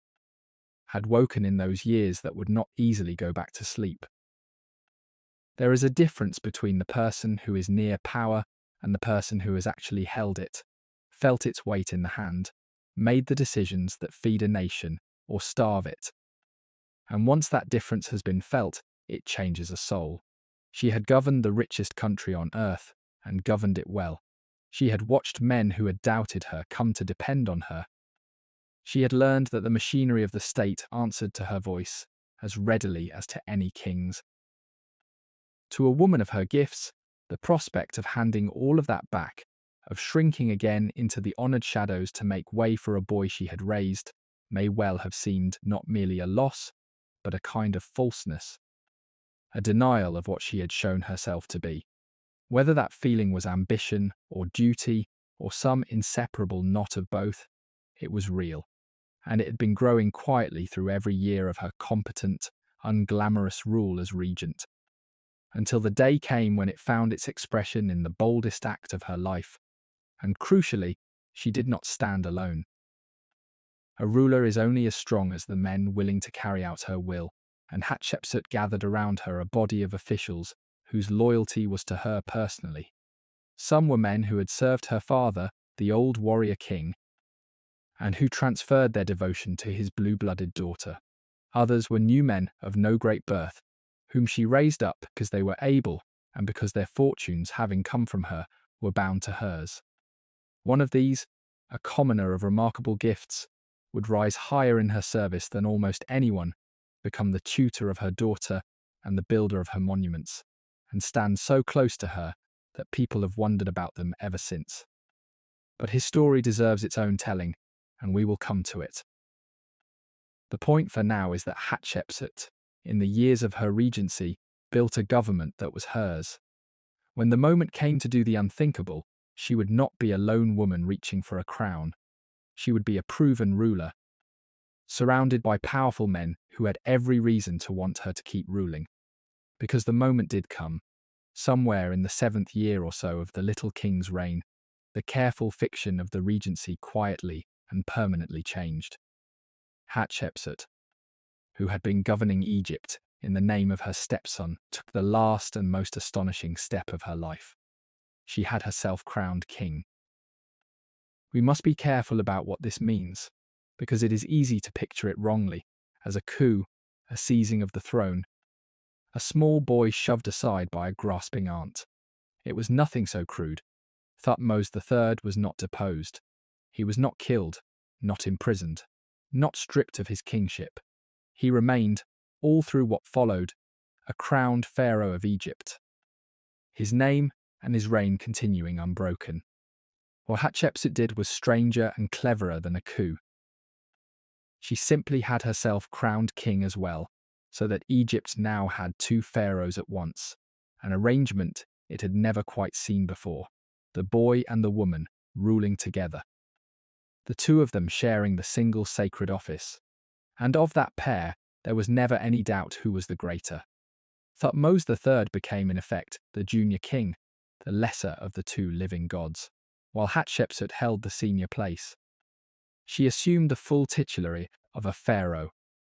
had woken in those years that would not easily go back to sleep. There is a difference between the person who is near power and the person who has actually held it, felt its weight in the hand, made the decisions that feed a nation or starve it. And once that difference has been felt, it changes a soul. She had governed the richest country on earth, and governed it well. She had watched men who had doubted her come to depend on her. She had learned that the machinery of the state answered to her voice as readily as to any king's. To a woman of her gifts, the prospect of handing all of that back, of shrinking again into the honoured shadows to make way for a boy she had raised, may well have seemed not merely a loss, but a kind of falseness, a denial of what she had shown herself to be. Whether that feeling was ambition or duty or some inseparable knot of both, it was real, and it had been growing quietly through every year of her competent, unglamorous rule as regent, until the day came when it found its expression in the boldest act of her life. And crucially, she did not stand alone. A ruler is only as strong as the men willing to carry out her will, and Hatshepsut gathered around her a body of officials whose loyalty was to her personally. Some were men who had served her father, the old warrior king, and who transferred their devotion to his blue-blooded daughter. Others were new men of no great birth, whom she raised up because they were able and because their fortunes, having come from her, were bound to hers. One of these, a commoner of remarkable gifts, would rise higher in her service than almost anyone, become the tutor of her daughter and the builder of her monuments, and stand so close to her that people have wondered about them ever since. But his story deserves its own telling, and we will come to it. The point for now is that Hatshepsut, in the years of her regency, built a government that was hers. When the moment came to do the unthinkable, she would not be a lone woman reaching for a crown. She would be a proven ruler, surrounded by powerful men who had every reason to want her to keep ruling. Because the moment did come, somewhere in the 7th year or so of the little king's reign, the careful fiction of the regency quietly and permanently changed. Hatshepsut, who had been governing Egypt in the name of her stepson, took the last and most astonishing step of her life. She had herself crowned king. We must be careful about what this means, because it is easy to picture it wrongly, as a coup, a seizing of the throne, a small boy shoved aside by a grasping aunt. It was nothing so crude. Thutmose III was not deposed. He was not killed, not imprisoned, not stripped of his kingship. He remained, all through what followed, a crowned pharaoh of Egypt, his name and his reign continuing unbroken. What Hatshepsut did was stranger and cleverer than a coup. She simply had herself crowned king as well, so that Egypt now had 2 pharaohs at once, an arrangement it had never quite seen before, the boy and the woman ruling together, the 2 of them sharing the single sacred office. And of that pair, there was never any doubt who was the greater. Thutmose III became in effect the junior king, the lesser of the 2 living gods, while Hatshepsut held the senior place. She assumed the full titulary of a pharaoh,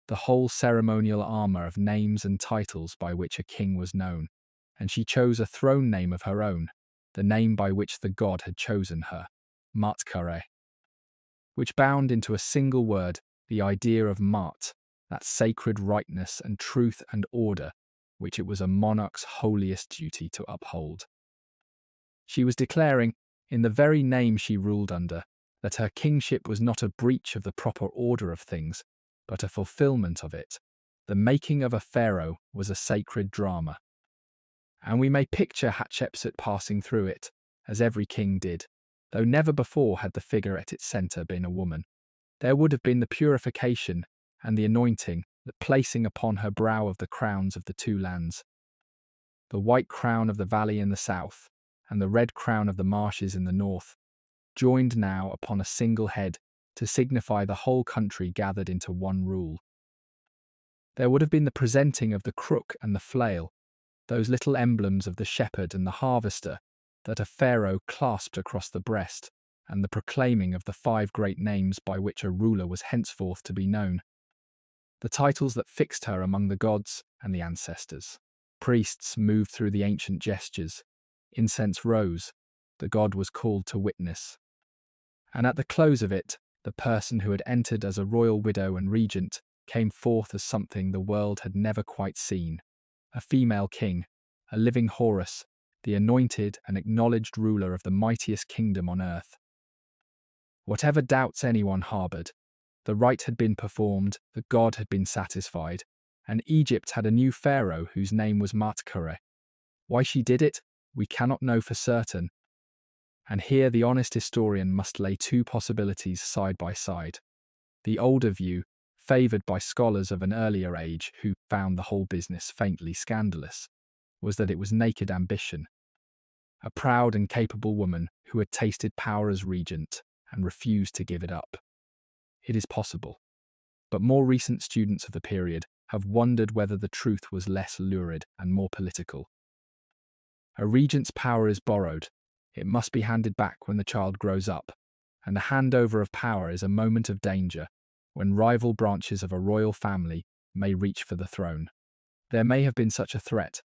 the whole ceremonial armour of names and titles by which a king was known, and she chose a throne name of her own, the name by which the god had chosen her, Matkare, which bound into a single word the idea of Mat, that sacred rightness and truth and order which it was a monarch's holiest duty to uphold. She was declaring, in the very name she ruled under, that her kingship was not a breach of the proper order of things, but a fulfillment of it. The making of a pharaoh was a sacred drama. And we may picture Hatshepsut passing through it, as every king did, though never before had the figure at its centre been a woman. There would have been the purification and the anointing, the placing upon her brow of the crowns of the 2 lands, the white crown of the valley in the south, and the red crown of the marshes in the north, joined now upon a single head to signify the whole country gathered into one rule. There would have been the presenting of the crook and the flail, those little emblems of the shepherd and the harvester that a pharaoh clasped across the breast, and the proclaiming of the 5 great names by which a ruler was henceforth to be known, the titles that fixed her among the gods and the ancestors. Priests moved through the ancient gestures, incense rose, the god was called to witness. And at the close of it, the person who had entered as a royal widow and regent came forth as something the world had never quite seen, a female king, a living Horus, the anointed and acknowledged ruler of the mightiest kingdom on earth. Whatever doubts anyone harboured, the rite had been performed, the god had been satisfied, and Egypt had a new pharaoh whose name was Matkare. Why she did it, we cannot know for certain, and here the honest historian must lay 2 possibilities side by side. The older view, favoured by scholars of an earlier age who found the whole business faintly scandalous, was that it was naked ambition. A proud and capable woman who had tasted power as regent and refused to give it up. It is possible, but more recent students of the period have wondered whether the truth was less lurid and more political. A regent's power is borrowed. It must be handed back when the child grows up, and the handover of power is a moment of danger when rival branches of a royal family may reach for the throne. There may have been such a threat.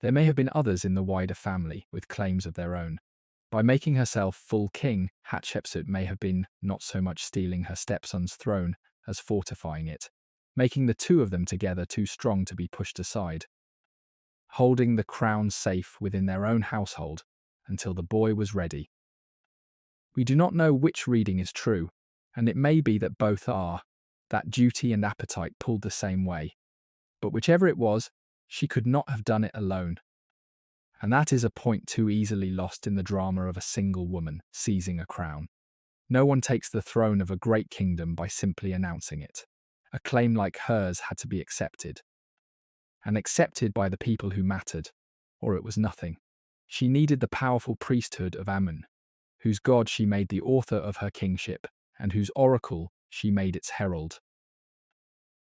There may have been others in the wider family with claims of their own. By making herself full king, Hatshepsut may have been not so much stealing her stepson's throne as fortifying it, making the two of them together too strong to be pushed aside, holding the crown safe within their own household until the boy was ready. We do not know which reading is true, and it may be that both are, that duty and appetite pulled the same way. But whichever it was, she could not have done it alone. And that is a point too easily lost in the drama of a single woman seizing a crown. No one takes the throne of a great kingdom by simply announcing it. A claim like hers had to be accepted. And accepted by the people who mattered, or it was nothing. She needed the powerful priesthood of Amun, whose god she made the author of her kingship, and whose oracle she made its herald.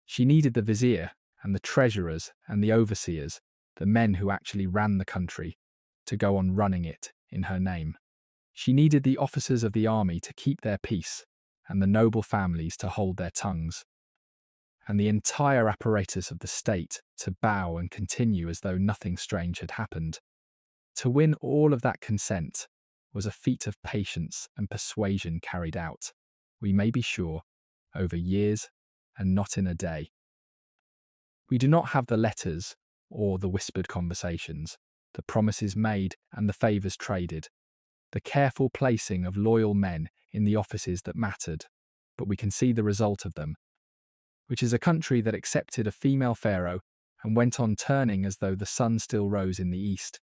She needed the vizier, and the treasurers, and the overseers, the men who actually ran the country, to go on running it in her name. She needed the officers of the army to keep their peace, and the noble families to hold their tongues, and the entire apparatus of the state to bow and continue as though nothing strange had happened. To win all of that consent was a feat of patience and persuasion carried out, we may be sure, over years and not in a day. We do not have the letters or the whispered conversations, the promises made and the favours traded, the careful placing of loyal men in the offices that mattered, but we can see the result of them, which is a country that accepted a female pharaoh and went on turning as though the sun still rose in the east,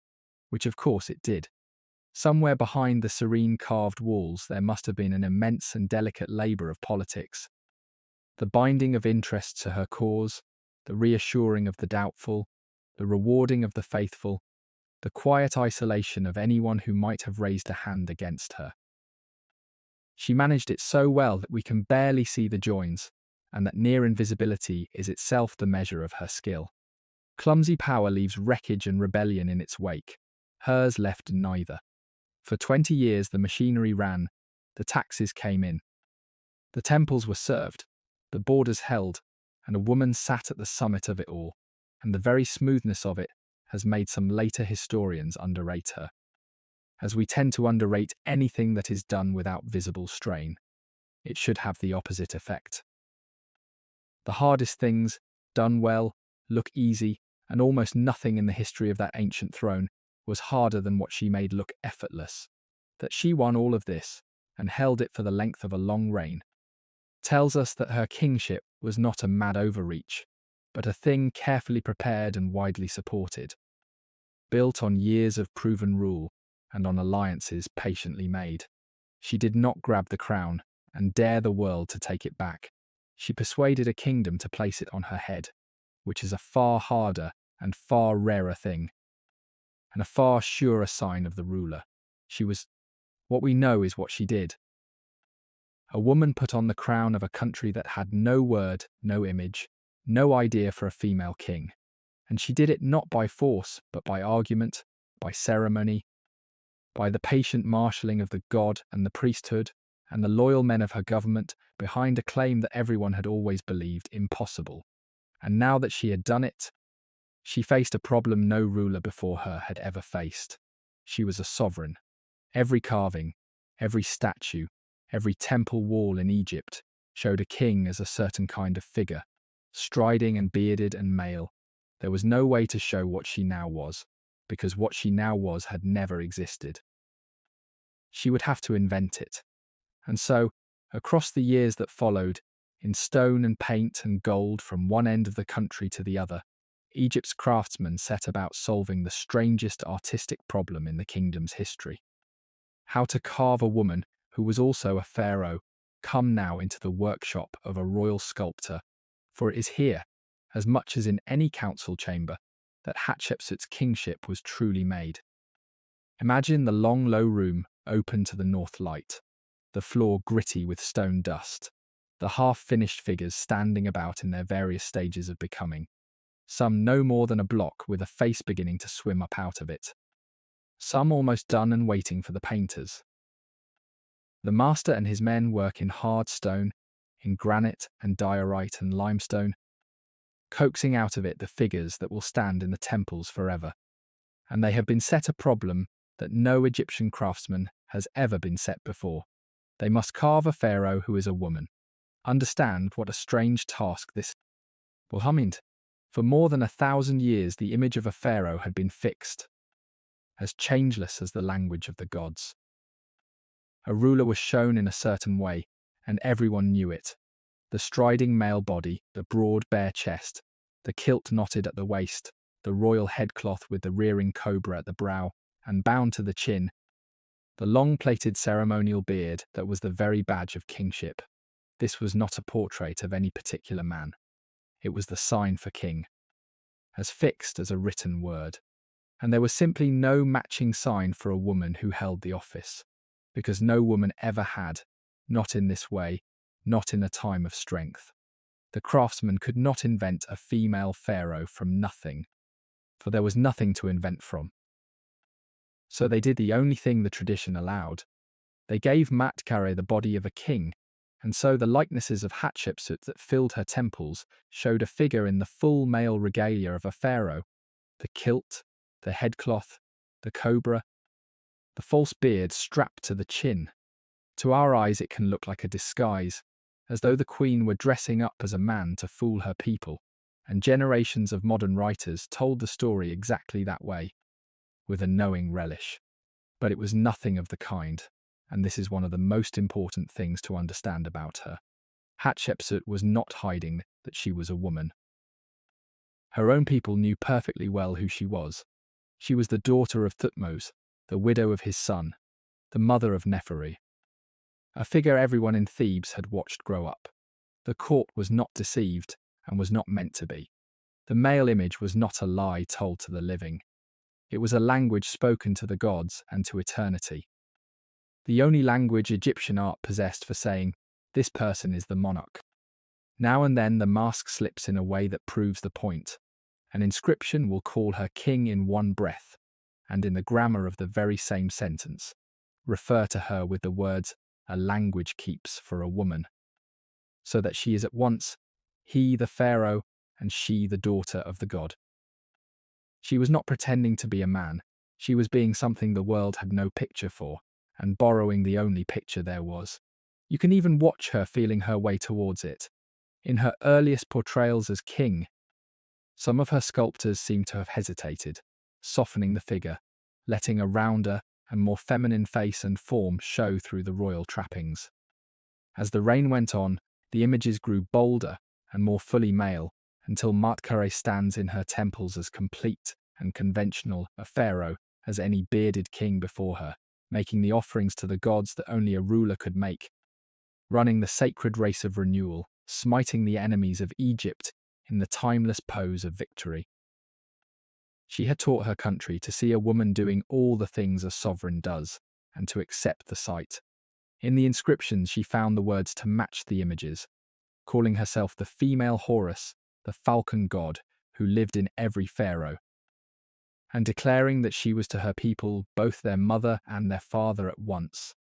which of course it did. Somewhere behind the serene carved walls there must have been an immense and delicate labour of politics, the binding of interests to her cause, the reassuring of the doubtful, the rewarding of the faithful, the quiet isolation of anyone who might have raised a hand against her. She managed it so well that we can barely see the joins, and that near invisibility is itself the measure of her skill. Clumsy power leaves wreckage and rebellion in its wake. Hers left neither. For 20 years the machinery ran, the taxes came in. The temples were served, the borders held, and a woman sat at the summit of it all, and the very smoothness of it has made some later historians underrate her, as we tend to underrate anything that is done without visible strain. It should have the opposite effect. The hardest things, done well, look easy, and almost nothing in the history of that ancient throne was harder than what she made look effortless. That she won all of this, and held it for the length of a long reign, tells us that her kingship was not a mad overreach, but a thing carefully prepared and widely supported, built on years of proven rule and on alliances patiently made. She did not grab the crown and dare the world to take it back. She persuaded a kingdom to place it on her head, which is a far harder and far rarer thing, and a far surer sign of the ruler. What we know is what she did. A woman put on the crown of a country that had no word, no image, no idea for a female king. And she did it not by force, but by argument, by ceremony, by the patient marshalling of the god and the priesthood, and the loyal men of her government behind a claim that everyone had always believed impossible. And now that she had done it, she faced a problem no ruler before her had ever faced. She was a sovereign. Every carving, every statue, every temple wall in Egypt showed a king as a certain kind of figure, striding and bearded and male. There was no way to show what she now was, because what she now was had never existed. She would have to invent it. And so, across the years that followed, in stone and paint and gold from one end of the country to the other, Egypt's craftsmen set about solving the strangest artistic problem in the kingdom's history. How to carve a woman who was also a pharaoh come now into the workshop of a royal sculptor, for it is here, as much as in any council chamber, that Hatshepsut's kingship was truly made. Imagine the long, low room open to the north light, the floor gritty with stone dust, the half-finished figures standing about in their various stages of becoming, some no more than a block with a face beginning to swim up out of it, some almost done and waiting for the painters. The master and his men work in hard stone, in granite and diorite and limestone, coaxing out of it the figures that will stand in the temples forever. And they have been set a problem that no Egyptian craftsman has ever been set before. They must carve a pharaoh who is a woman. Understand what a strange task this will hummed. For more than 1,000 years, the image of a pharaoh had been fixed, as changeless as the language of the gods. A ruler was shown in a certain way, and everyone knew it. The striding male body, the broad bare chest, the kilt knotted at the waist, the royal headcloth with the rearing cobra at the brow and bound to the chin, the long-plaited ceremonial beard that was the very badge of kingship. This was not a portrait of any particular man. It was the sign for king, as fixed as a written word. And there was simply no matching sign for a woman who held the office, because no woman ever had, not in this way, not in a time of strength. The craftsman could not invent a female pharaoh from nothing, for there was nothing to invent from. So they did the only thing the tradition allowed. They gave Matkare the body of a king, and so the likenesses of Hatshepsut that filled her temples showed a figure in the full male regalia of a pharaoh: the kilt, the headcloth, the cobra, the false beard strapped to the chin. To our eyes it can look like a disguise, as though the queen were dressing up as a man to fool her people, and generations of modern writers told the story exactly that way, with a knowing relish. But it was nothing of the kind, and this is one of the most important things to understand about her. Hatshepsut was not hiding that she was a woman. Her own people knew perfectly well who she was. She was the daughter of Thutmose, the widow of his son, the mother of Nepheri, a figure everyone in Thebes had watched grow up. The court was not deceived and was not meant to be. The male image was not a lie told to the living. It was a language spoken to the gods and to eternity. The only language Egyptian art possessed for saying, "This person is the monarch." Now and then the mask slips in a way that proves the point. An inscription will call her king in one breath, and in the grammar of the very same sentence, refer to her with the words "a language keeps for a woman," so that she is at once he the pharaoh and she the daughter of the god. She was not pretending to be a man. She was being something the world had no picture for, and borrowing the only picture there was. You can even watch her feeling her way towards it. In her earliest portrayals as king, some of her sculptors seem to have hesitated, softening the figure, letting a rounder and more feminine face and form show through the royal trappings. As the reign went on, the images grew bolder and more fully male, until Matkare stands in her temples as complete and conventional a pharaoh as any bearded king before her, making the offerings to the gods that only a ruler could make, running the sacred race of renewal, smiting the enemies of Egypt in the timeless pose of victory. She had taught her country to see a woman doing all the things a sovereign does, and to accept the sight. In the inscriptions she found the words to match the images, calling herself the female Horus, the falcon god who lived in every pharaoh, and declaring that she was to her people both their mother and their father at once,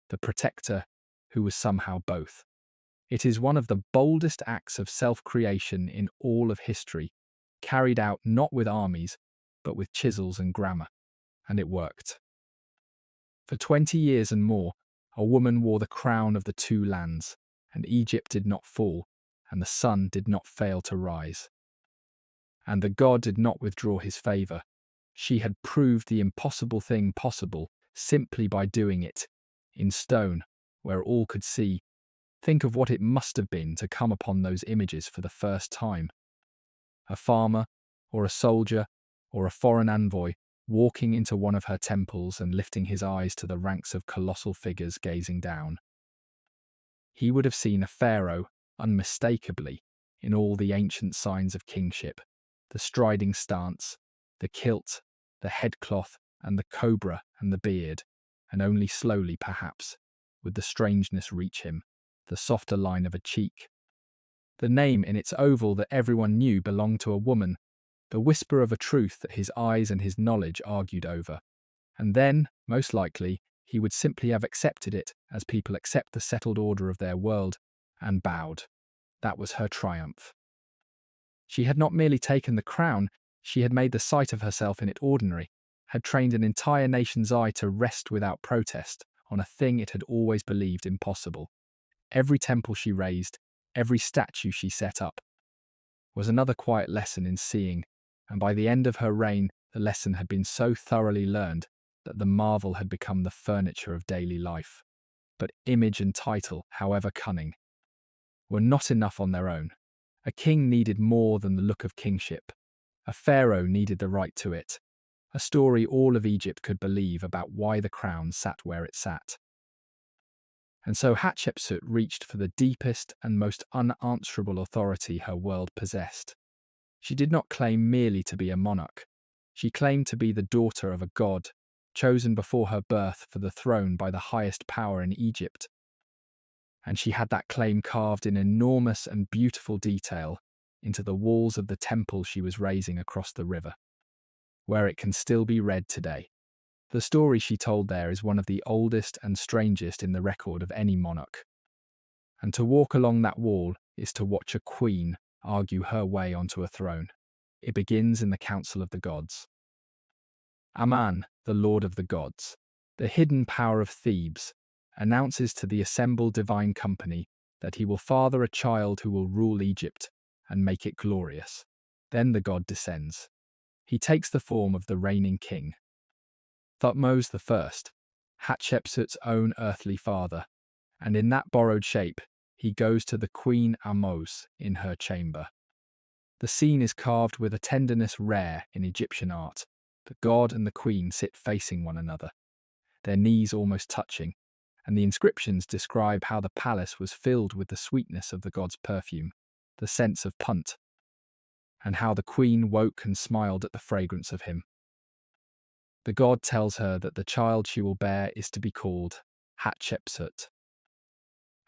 the protector who was somehow both. It is one of the boldest acts of self-creation in all of history, carried out not with armies, but with chisels and grammar. And it worked. For 20 years and more, a woman wore the crown of the two lands, and Egypt did not fall, and the sun did not fail to rise. And the god did not withdraw his favour. She had proved the impossible thing possible simply by doing it, in stone, where all could see. Think of what it must have been to come upon those images for the first time. A farmer, or a soldier, or a foreign envoy, walking into one of her temples and lifting his eyes to the ranks of colossal figures gazing down. He would have seen a pharaoh, unmistakably, in all the ancient signs of kingship: the striding stance, the kilt, the headcloth, and the cobra and the beard, and only slowly, perhaps, would the strangeness reach him, the softer line of a cheek. The name in its oval that everyone knew belonged to a woman, the whisper of a truth that his eyes and his knowledge argued over. And then, most likely, he would simply have accepted it as people accept the settled order of their world, and bowed. That was her triumph. She had not merely taken the crown, she had made the sight of herself in it ordinary, had trained an entire nation's eye to rest without protest on a thing it had always believed impossible. Every temple she raised, every statue she set up, was another quiet lesson in seeing, and by the end of her reign, the lesson had been so thoroughly learned that the marvel had become the furniture of daily life. But image and title, however cunning, were not enough on their own. A king needed more than the look of kingship. A pharaoh needed the right to it. A story all of Egypt could believe about why the crown sat where it sat. And so Hatshepsut reached for the deepest and most unanswerable authority her world possessed. She did not claim merely to be a monarch. She claimed to be the daughter of a god, chosen before her birth for the throne by the highest power in Egypt. And she had that claim carved in enormous and beautiful detail into the walls of the temple she was raising across the river, where it can still be read today. The story she told there is one of the oldest and strangest in the record of any monarch. And to walk along that wall is to watch a queen argue her way onto a throne. It begins in the Council of the Gods. Amun, the Lord of the Gods, the hidden power of Thebes, announces to the assembled divine company that he will father a child who will rule Egypt and make it glorious. Then the god descends. He takes the form of the reigning king, Thutmose I, Hatshepsut's own earthly father, and in that borrowed shape, he goes to the Queen Ahmose in her chamber. The scene is carved with a tenderness rare in Egyptian art. The god and the queen sit facing one another, their knees almost touching, and the inscriptions describe how the palace was filled with the sweetness of the god's perfume, the scents of punt, and how the queen woke and smiled at the fragrance of him. The god tells her that the child she will bear is to be called Hatshepsut,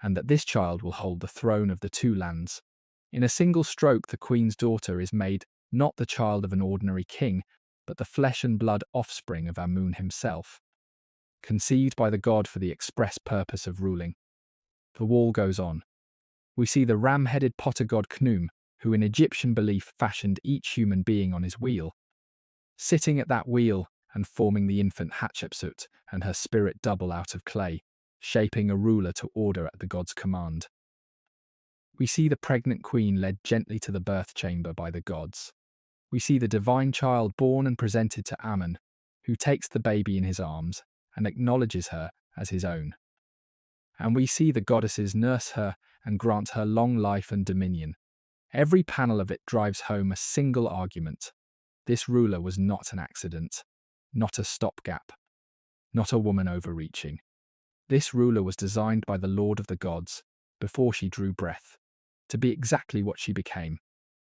and that this child will hold the throne of the two lands. In a single stroke, the queen's daughter is made not the child of an ordinary king, but the flesh and blood offspring of Amun himself, conceived by the god for the express purpose of ruling. The wall goes on. We see the ram-headed potter god Khnum, who in Egyptian belief fashioned each human being on his wheel, sitting at that wheel and forming the infant Hatshepsut and her spirit double out of clay, shaping a ruler to order at the god's command. We see the pregnant queen led gently to the birth chamber by the gods. We see the divine child born and presented to Amun, who takes the baby in his arms and acknowledges her as his own. And we see the goddesses nurse her and grant her long life and dominion. Every panel of it drives home a single argument. This ruler was not an accident, not a stopgap, not a woman overreaching. This ruler was designed by the Lord of the gods before she drew breath, to be exactly what she became.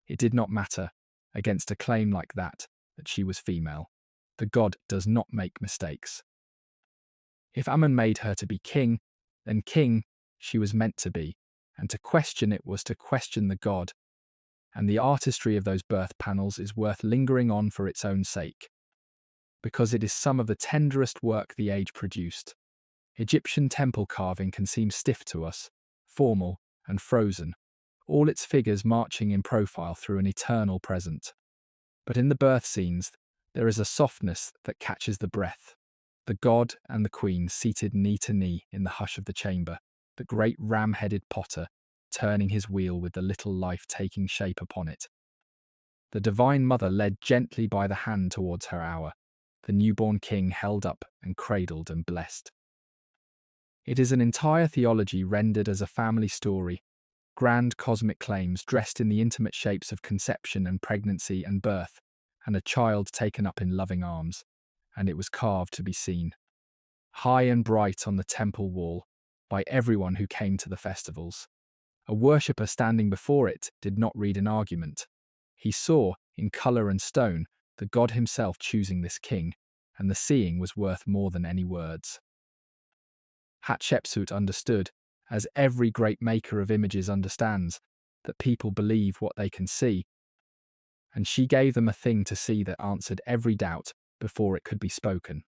It did not matter, against a claim like that she was female. The god does not make mistakes. If Amun made her to be king, then king she was meant to be, and to question it was to question the god. And the artistry of those birth panels is worth lingering on for its own sake, because it is some of the tenderest work the age produced. Egyptian temple carving can seem stiff to us, formal and frozen, all its figures marching in profile through an eternal present. But in the birth scenes, there is a softness that catches the breath. The god and the queen seated knee to knee in the hush of the chamber, the great ram-headed potter turning his wheel with the little life taking shape upon it. The divine mother led gently by the hand towards her hour, the newborn king held up and cradled and blessed. It is an entire theology rendered as a family story, grand cosmic claims dressed in the intimate shapes of conception and pregnancy and birth, and a child taken up in loving arms, and it was carved to be seen, high and bright on the temple wall, by everyone who came to the festivals. A worshipper standing before it did not read an argument. He saw, in colour and stone, the god himself choosing this king, and the seeing was worth more than any words. Hatshepsut understood, as every great maker of images understands, that people believe what they can see, and she gave them a thing to see that answered every doubt before it could be spoken.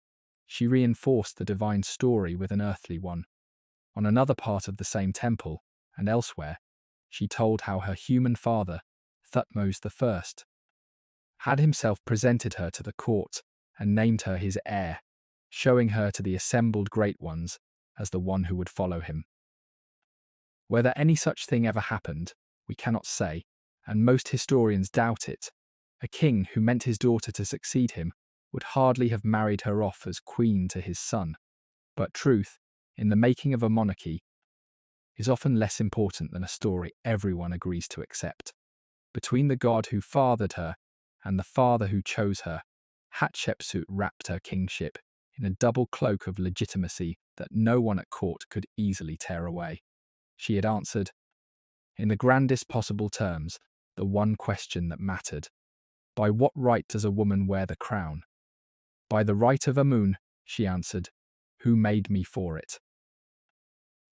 She reinforced the divine story with an earthly one. On another part of the same temple, and elsewhere, she told how her human father, Thutmose I, had himself presented her to the court and named her his heir, showing her to the assembled great ones as the one who would follow him. Whether any such thing ever happened, we cannot say, and most historians doubt it. A king who meant his daughter to succeed him would hardly have married her off as queen to his son. But truth, in the making of a monarchy, is often less important than a story everyone agrees to accept. Between the god who fathered her and the father who chose her, Hatshepsut wrapped her kingship in a double cloak of legitimacy that no one at court could easily tear away. She had answered, in the grandest possible terms, the one question that mattered. By what right does a woman wear the crown? By the right of Amun, she answered, who made me for it.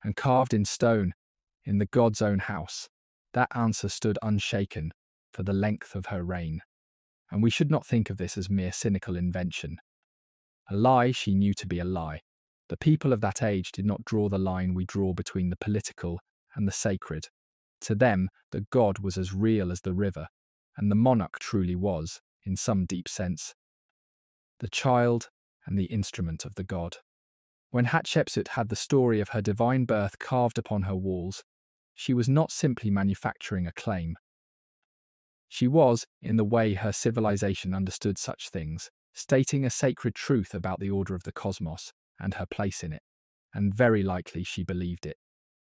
And carved in stone, in the god's own house, that answer stood unshaken for the length of her reign. And we should not think of this as mere cynical invention. A lie she knew to be a lie. The people of that age did not draw the line we draw between the political and the sacred. To them, the god was as real as the river, and the monarch truly was, in some deep sense, the child and the instrument of the god. When Hatshepsut had the story of her divine birth carved upon her walls, she was not simply manufacturing a claim. She was, in the way her civilization understood such things, stating a sacred truth about the order of the cosmos and her place in it, and very likely she believed it,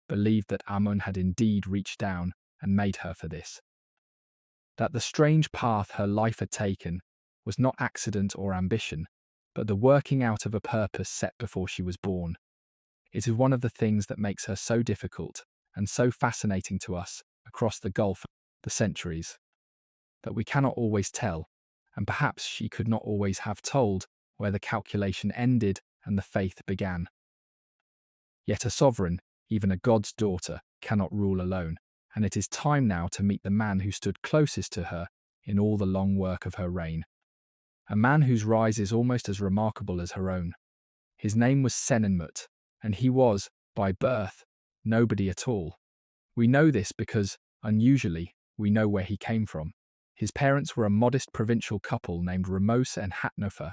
believed that Amun had indeed reached down and made her for this. That the strange path her life had taken was not accident or ambition, but the working out of a purpose set before she was born. It is one of the things that makes her so difficult and so fascinating to us across the gulf, the centuries, that we cannot always tell, and perhaps she could not always have told, where the calculation ended and the faith began. Yet a sovereign, even a god's daughter, cannot rule alone, and it is time now to meet the man who stood closest to her in all the long work of her reign. A man whose rise is almost as remarkable as her own. His name was Senenmut, and he was, by birth, nobody at all. We know this because, unusually, we know where he came from. His parents were a modest provincial couple named Ramos and Hatnofa,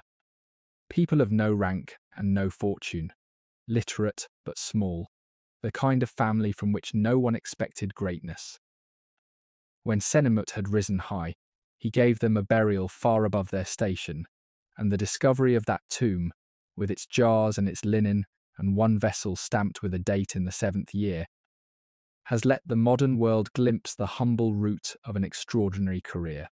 people of no rank and no fortune, literate but small, the kind of family from which no one expected greatness. When Senenmut had risen high, he gave them a burial far above their station, and the discovery of that tomb, with its jars and its linen, and one vessel stamped with a date in the 7th year, has let the modern world glimpse the humble root of an extraordinary career.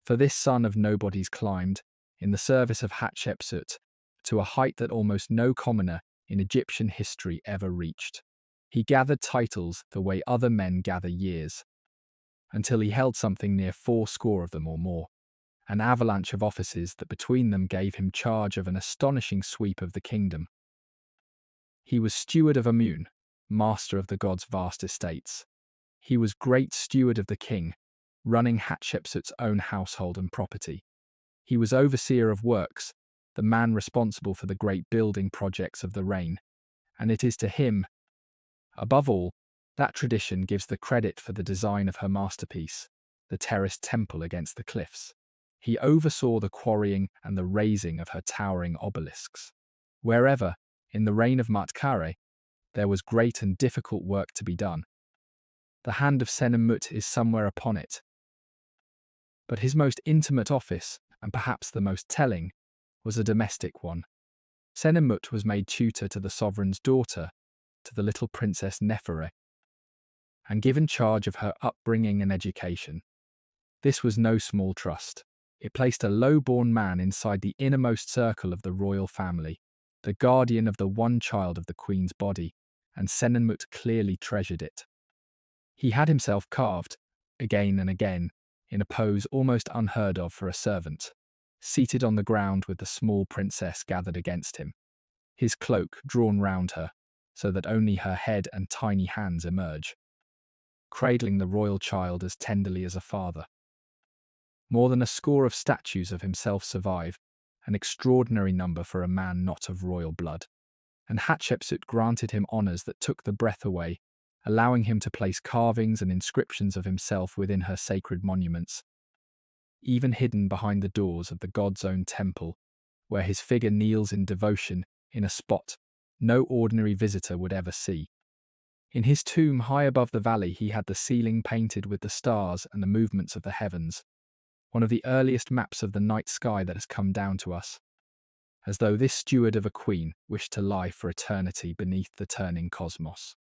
For this son of nobodies climbed, in the service of Hatshepsut, to a height that almost no commoner in Egyptian history ever reached. He gathered titles the way other men gather years, until he held something near 80 of them or more, an avalanche of offices that between them gave him charge of an astonishing sweep of the kingdom. He was steward of Amun, master of the god's vast estates. He was great steward of the king, running Hatshepsut's own household and property. He was overseer of works, the man responsible for the great building projects of the reign, and it is to him, above all, that tradition gives the credit for the design of her masterpiece, the terraced temple against the cliffs. He oversaw the quarrying and the raising of her towering obelisks. Wherever, in the reign of Matkare, there was great and difficult work to be done, the hand of Senenmut is somewhere upon it. But his most intimate office, and perhaps the most telling, was a domestic one. Senenmut was made tutor to the sovereign's daughter, to the little princess Neferre, and given charge of her upbringing and education. This was no small trust. It placed a low-born man inside the innermost circle of the royal family, the guardian of the one child of the queen's body, and Senenmut clearly treasured it. He had himself carved, again and again, in a pose almost unheard of for a servant, seated on the ground with the small princess gathered against him, his cloak drawn round her, so that only her head and tiny hands emerge, cradling the royal child as tenderly as a father. More than a score of statues of himself survive, an extraordinary number for a man not of royal blood, and Hatshepsut granted him honours that took the breath away, allowing him to place carvings and inscriptions of himself within her sacred monuments, even hidden behind the doors of the god's own temple, where his figure kneels in devotion in a spot no ordinary visitor would ever see. In his tomb high above the valley, he had the ceiling painted with the stars and the movements of the heavens, one of the earliest maps of the night sky that has come down to us, as though this steward of a queen wished to lie for eternity beneath the turning cosmos.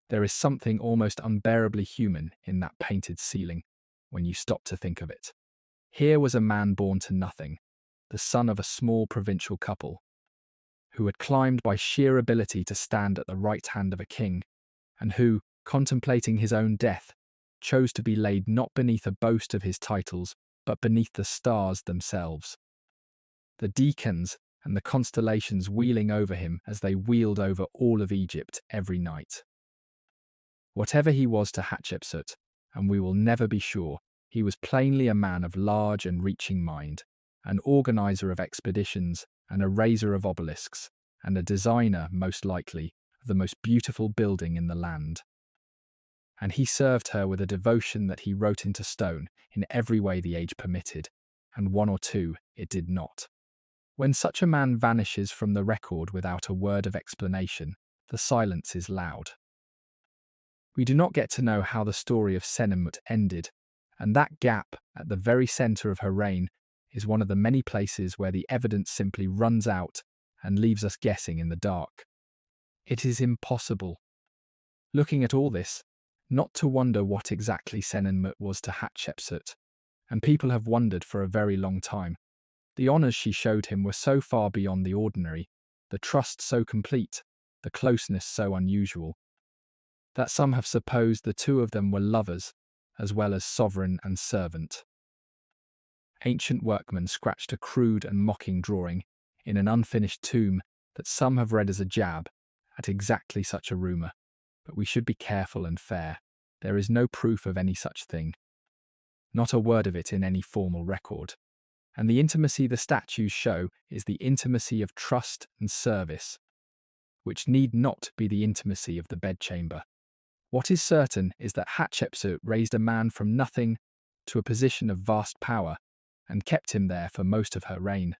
There is something almost unbearably human in that painted ceiling when you stop to think of it. Here was a man born to nothing, the son of a small provincial couple, who had climbed by sheer ability to stand at the right hand of a king, and who, contemplating his own death, chose to be laid not beneath a boast of his titles, but beneath the stars themselves. The deacons and the constellations wheeling over him as they wheeled over all of Egypt every night. Whatever he was to Hatshepsut, and we will never be sure, he was plainly a man of large and reaching mind, an organizer of expeditions, and a raiser of obelisks, and a designer, most likely, of the most beautiful building in the land. And he served her with a devotion that he wrote into stone in every way the age permitted, and one or two it did not. When such a man vanishes from the record without a word of explanation, the silence is loud. We do not get to know how the story of Senenmut ended, and that gap at the very centre of her reign is one of the many places where the evidence simply runs out and leaves us guessing in the dark. It is impossible, looking at all this, not to wonder what exactly Senenmut was to Hatshepsut, and people have wondered for a very long time. The honours she showed him were so far beyond the ordinary, the trust so complete, the closeness so unusual, that some have supposed the two of them were lovers, as well as sovereign and servant. Ancient workmen scratched a crude and mocking drawing in an unfinished tomb that some have read as a jab at exactly such a rumour, but we should be careful and fair. There is no proof of any such thing, not a word of it in any formal record. And the intimacy the statues show is the intimacy of trust and service, which need not be the intimacy of the bedchamber. What is certain is that Hatshepsut raised a man from nothing to a position of vast power and kept him there for most of her reign,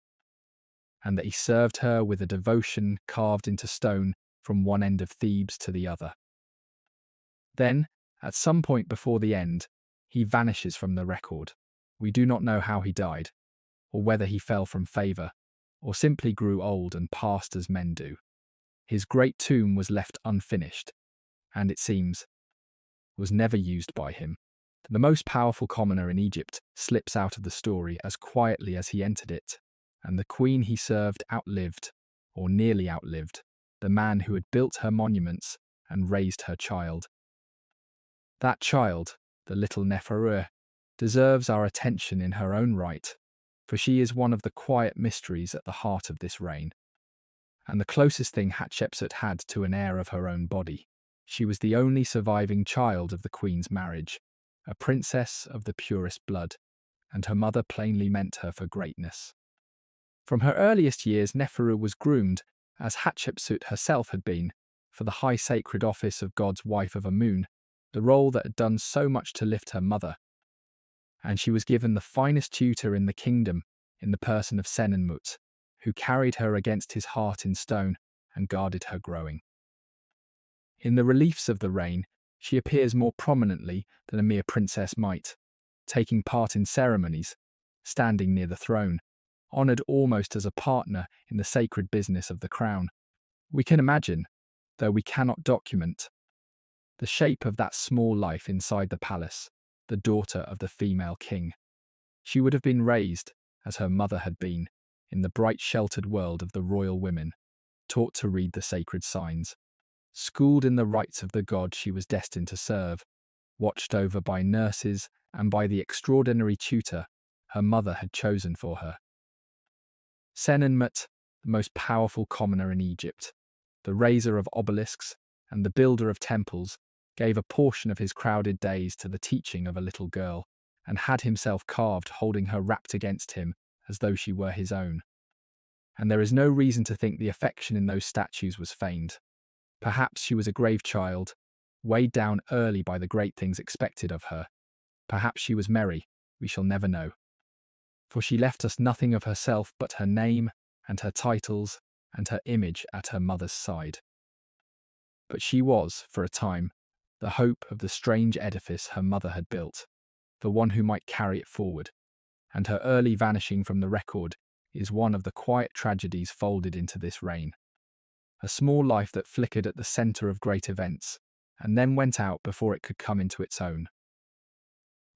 and that he served her with a devotion carved into stone from one end of Thebes to the other. Then, at some point before the end, he vanishes from the record. We do not know how he died, or whether he fell from favour, or simply grew old and passed as men do. His great tomb was left unfinished, and it seems, was never used by him. The most powerful commoner in Egypt slips out of the story as quietly as he entered it, and the queen he served outlived, or nearly outlived, the man who had built her monuments and raised her child. That child, the little Neferu, deserves our attention in her own right, for she is one of the quiet mysteries at the heart of this reign, and the closest thing Hatshepsut had to an heir of her own body. She was the only surviving child of the queen's marriage, a princess of the purest blood, and her mother plainly meant her for greatness. From her earliest years, Neferu was groomed, as Hatshepsut herself had been, for the high sacred office of God's wife of Amun, the role that had done so much to lift her mother, and she was given the finest tutor in the kingdom in the person of Senenmut, who carried her against his heart in stone and guarded her growing. In the reliefs of the reign, she appears more prominently than a mere princess might, taking part in ceremonies, standing near the throne, honoured almost as a partner in the sacred business of the crown. We can imagine, though we cannot document, the shape of that small life inside the palace, the daughter of the female king. She would have been raised, as her mother had been, in the bright sheltered world of the royal women, taught to read the sacred signs, schooled in the rites of the god she was destined to serve, watched over by nurses and by the extraordinary tutor her mother had chosen for her. Senenmut, the most powerful commoner in Egypt, the raiser of obelisks and the builder of temples, gave a portion of his crowded days to the teaching of a little girl, and had himself carved holding her wrapped against him as though she were his own. And there is no reason to think the affection in those statues was feigned. Perhaps she was a grave child, weighed down early by the great things expected of her. Perhaps she was merry, we shall never know. for she left us nothing of herself but her name and her titles and her image at her mother's side. But she was, for a time, the hope of the strange edifice her mother had built, the one who might carry it forward, and her early vanishing from the record is one of the quiet tragedies folded into this reign. A small life that flickered at the centre of great events, and then went out before it could come into its own.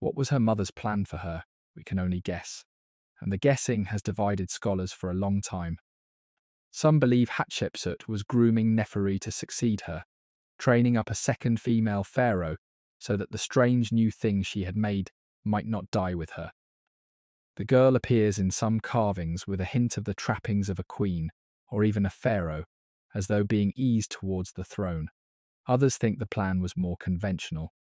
What was her mother's plan for her? We can only guess, and the guessing has divided scholars for a long time. Some believe Hatshepsut was grooming Nefertari to succeed her, training up a second female pharaoh so that the strange new thing she had made might not die with her. The girl appears in some carvings with a hint of the trappings of a queen, or even a pharaoh, as though being eased towards the throne. Others think the plan was more conventional.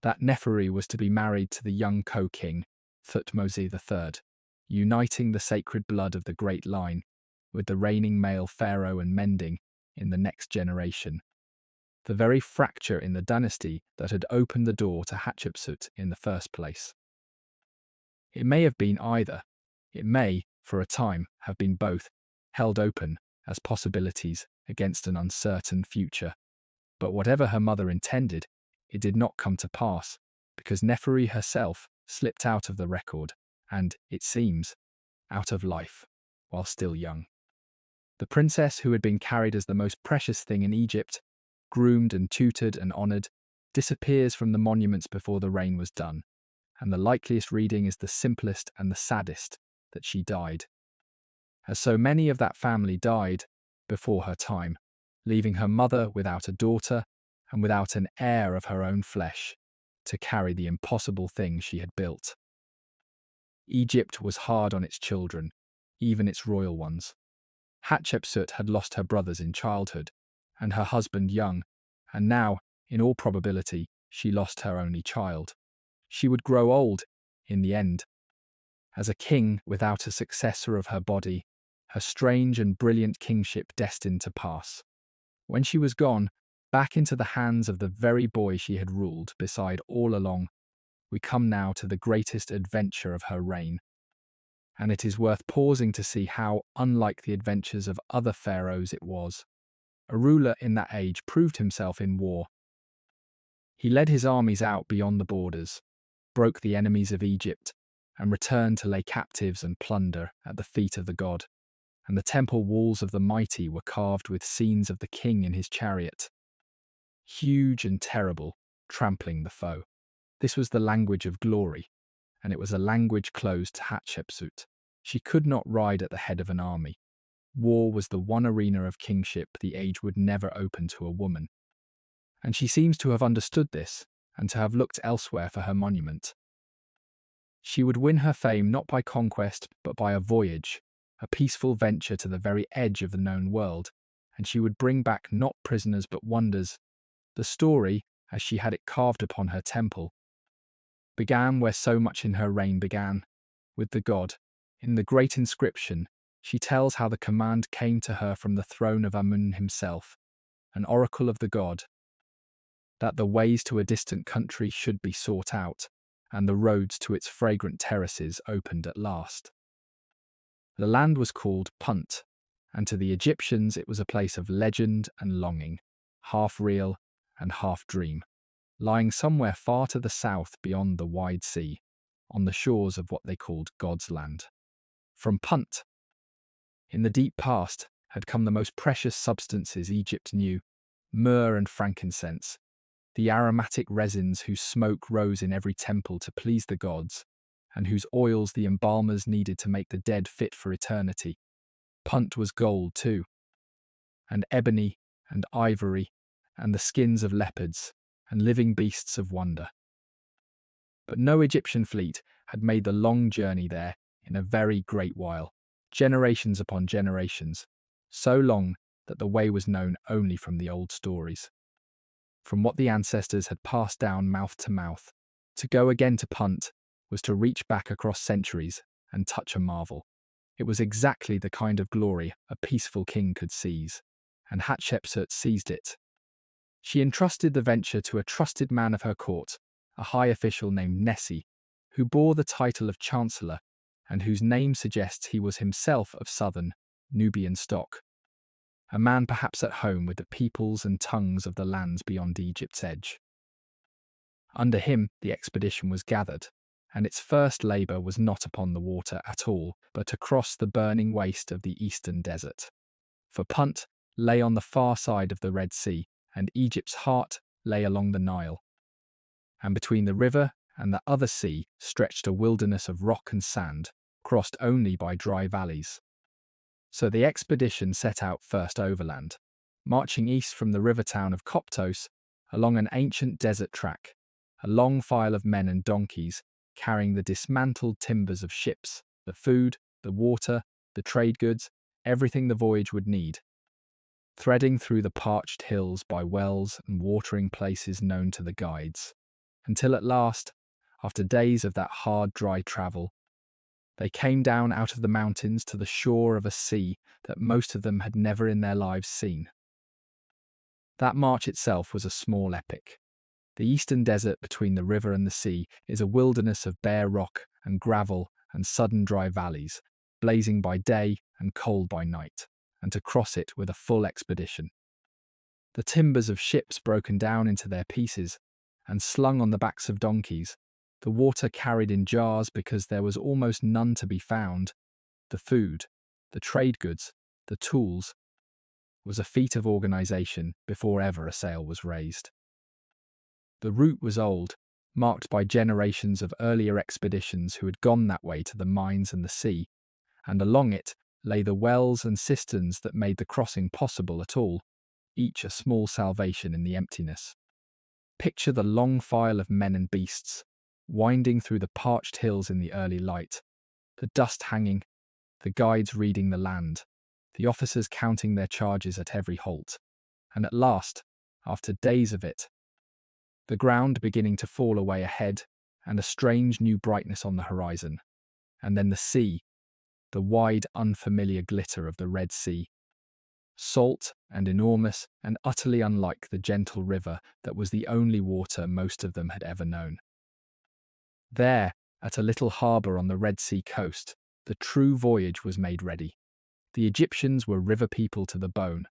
That Nefertari was to be married to the young co-king, Thutmose III, uniting the sacred blood of the great line with the reigning male pharaoh and mending in the next generation. The very fracture in the dynasty that had opened the door to Hatshepsut in the first place. It may have been either. It may, for a time, have been both, held open as possibilities against an uncertain future. But whatever her mother intended, it did not come to pass, because Nefertari herself slipped out of the record and, it seems, out of life, while still young. The princess who had been carried as the most precious thing in Egypt, groomed and tutored and honoured, disappears from the monuments before the reign was done, and the likeliest reading is the simplest and the saddest, that she died. As so many of that family died before her time, leaving her mother without a daughter and without an heir of her own flesh to carry the impossible thing she had built. Egypt was hard on its children, even its royal ones. Hatshepsut had lost her brothers in childhood, and her husband young, and now, in all probability, she lost her only child. She would grow old, in the end. As a king without a successor of her body, her strange and brilliant kingship destined to pass. When she was gone, back into the hands of the very boy she had ruled beside all along, we come now to the greatest adventure of her reign. And it is worth pausing to see how unlike the adventures of other pharaohs it was. A ruler in that age proved himself in war. He led his armies out beyond the borders, broke the enemies of Egypt, and returned to lay captives and plunder at the feet of the god. And the temple walls of the mighty were carved with scenes of the king in his chariot, huge and terrible, trampling the foe. This was the language of glory, and it was a language closed to Hatshepsut. She could not ride at the head of an army. War was the one arena of kingship the age would never open to a woman. And she seems to have understood this, and to have looked elsewhere for her monument. She would win her fame not by conquest, but by a voyage, a peaceful venture to the very edge of the known world, and she would bring back not prisoners but wonders. The story, as she had it carved upon her temple, began where so much in her reign began, with the god. In the great inscription, she tells how the command came to her from the throne of Amun himself, an oracle of the god, that the ways to a distant country should be sought out, and the roads to its fragrant terraces opened at last. The land was called Punt, and to the Egyptians it was a place of legend and longing, half real and half dream, lying somewhere far to the south beyond the wide sea, on the shores of what they called God's land. From Punt, in the deep past, had come the most precious substances Egypt knew, myrrh and frankincense, the aromatic resins whose smoke rose in every temple to please the gods, and whose oils the embalmers needed to make the dead fit for eternity. Punt was gold too, and ebony and ivory, and the skins of leopards, and living beasts of wonder. But no Egyptian fleet had made the long journey there in a very great while, generations upon generations, so long that the way was known only from the old stories, from what the ancestors had passed down mouth to mouth. To go again to Punt was to reach back across centuries and touch a marvel. It was exactly the kind of glory a peaceful king could seize, and Hatshepsut seized it. She entrusted the venture to a trusted man of her court, a high official named Nessi, who bore the title of Chancellor and whose name suggests he was himself of southern Nubian stock, a man perhaps at home with the peoples and tongues of the lands beyond Egypt's edge. Under him the expedition was gathered, and its first labour was not upon the water at all, but across the burning waste of the eastern desert. For Punt lay on the far side of the Red Sea, and Egypt's heart lay along the Nile. And between the river and the other sea stretched a wilderness of rock and sand, crossed only by dry valleys. So the expedition set out first overland, marching east from the river town of Koptos along an ancient desert track, a long file of men and donkeys carrying the dismantled timbers of ships, the food, the water, the trade goods, everything the voyage would need. Threading through the parched hills by wells and watering places known to the guides, until at last, after days of that hard, dry travel, they came down out of the mountains to the shore of a sea that most of them had never in their lives seen. That march itself was a small epic. The eastern desert between the river and the sea is a wilderness of bare rock and gravel and sudden dry valleys, blazing by day and cold by night, and to cross it with a full expedition. The timbers of ships broken down into their pieces and slung on the backs of donkeys, the water carried in jars because there was almost none to be found, the food, the trade goods, the tools, was a feat of organisation before ever a sail was raised. The route was old, marked by generations of earlier expeditions who had gone that way to the mines and the sea, and along it lay the wells and cisterns that made the crossing possible at all, each a small salvation in the emptiness. Picture the long file of men and beasts, winding through the parched hills in the early light, the dust hanging, the guides reading the land, the officers counting their charges at every halt, and at last, after days of it, the ground beginning to fall away ahead and a strange new brightness on the horizon, and then the sea, the wide, unfamiliar glitter of the Red Sea, salt and enormous and utterly unlike the gentle river that was the only water most of them had ever known. There, at a little harbour on the Red Sea coast, the true voyage was made ready. The Egyptians were river people to the bone.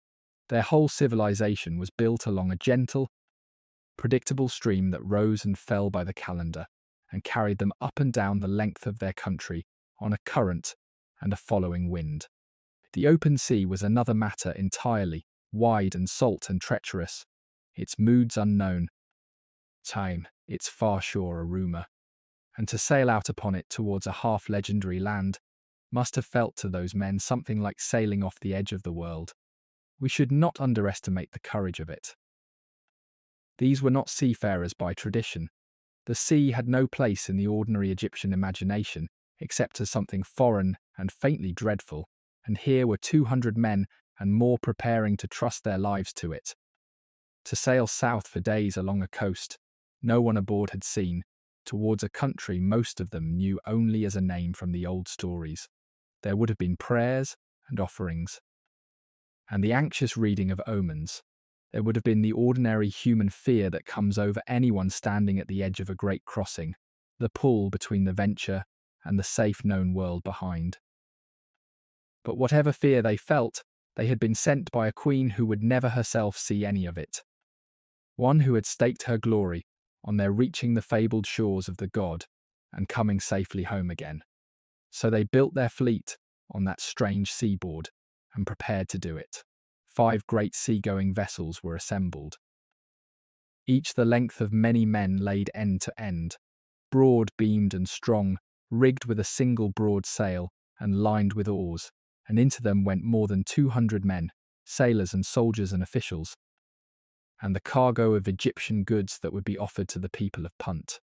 Their whole civilization was built along a gentle, predictable stream that rose and fell by the calendar and carried them up and down the length of their country on a current and a following wind. The open sea was another matter entirely, wide and salt and treacherous, its moods unknown, time, its far shore a rumour, and to sail out upon it towards a half-legendary land must have felt to those men something like sailing off the edge of the world. We should not underestimate the courage of it. These were not seafarers by tradition. The sea had no place in the ordinary Egyptian imagination except as something foreign and faintly dreadful, and here were 200 men and more preparing to trust their lives to it. To sail south for days along a coast no one aboard had seen, towards a country most of them knew only as a name from the old stories. There would have been prayers and offerings, and the anxious reading of omens. There would have been the ordinary human fear that comes over anyone standing at the edge of a great crossing, the pull between the venture and the safe known world behind. But whatever fear they felt, they had been sent by a queen who would never herself see any of it. One who had staked her glory on their reaching the fabled shores of the god and coming safely home again. So they built their fleet on that strange seaboard and prepared to do it. 5 great seagoing vessels were assembled, each the length of many men laid end to end, broad-beamed and strong, rigged with a single broad sail and lined with oars, and into them went more than 200 men, sailors and soldiers and officials, and the cargo of Egyptian goods that would be offered to the people of Punt.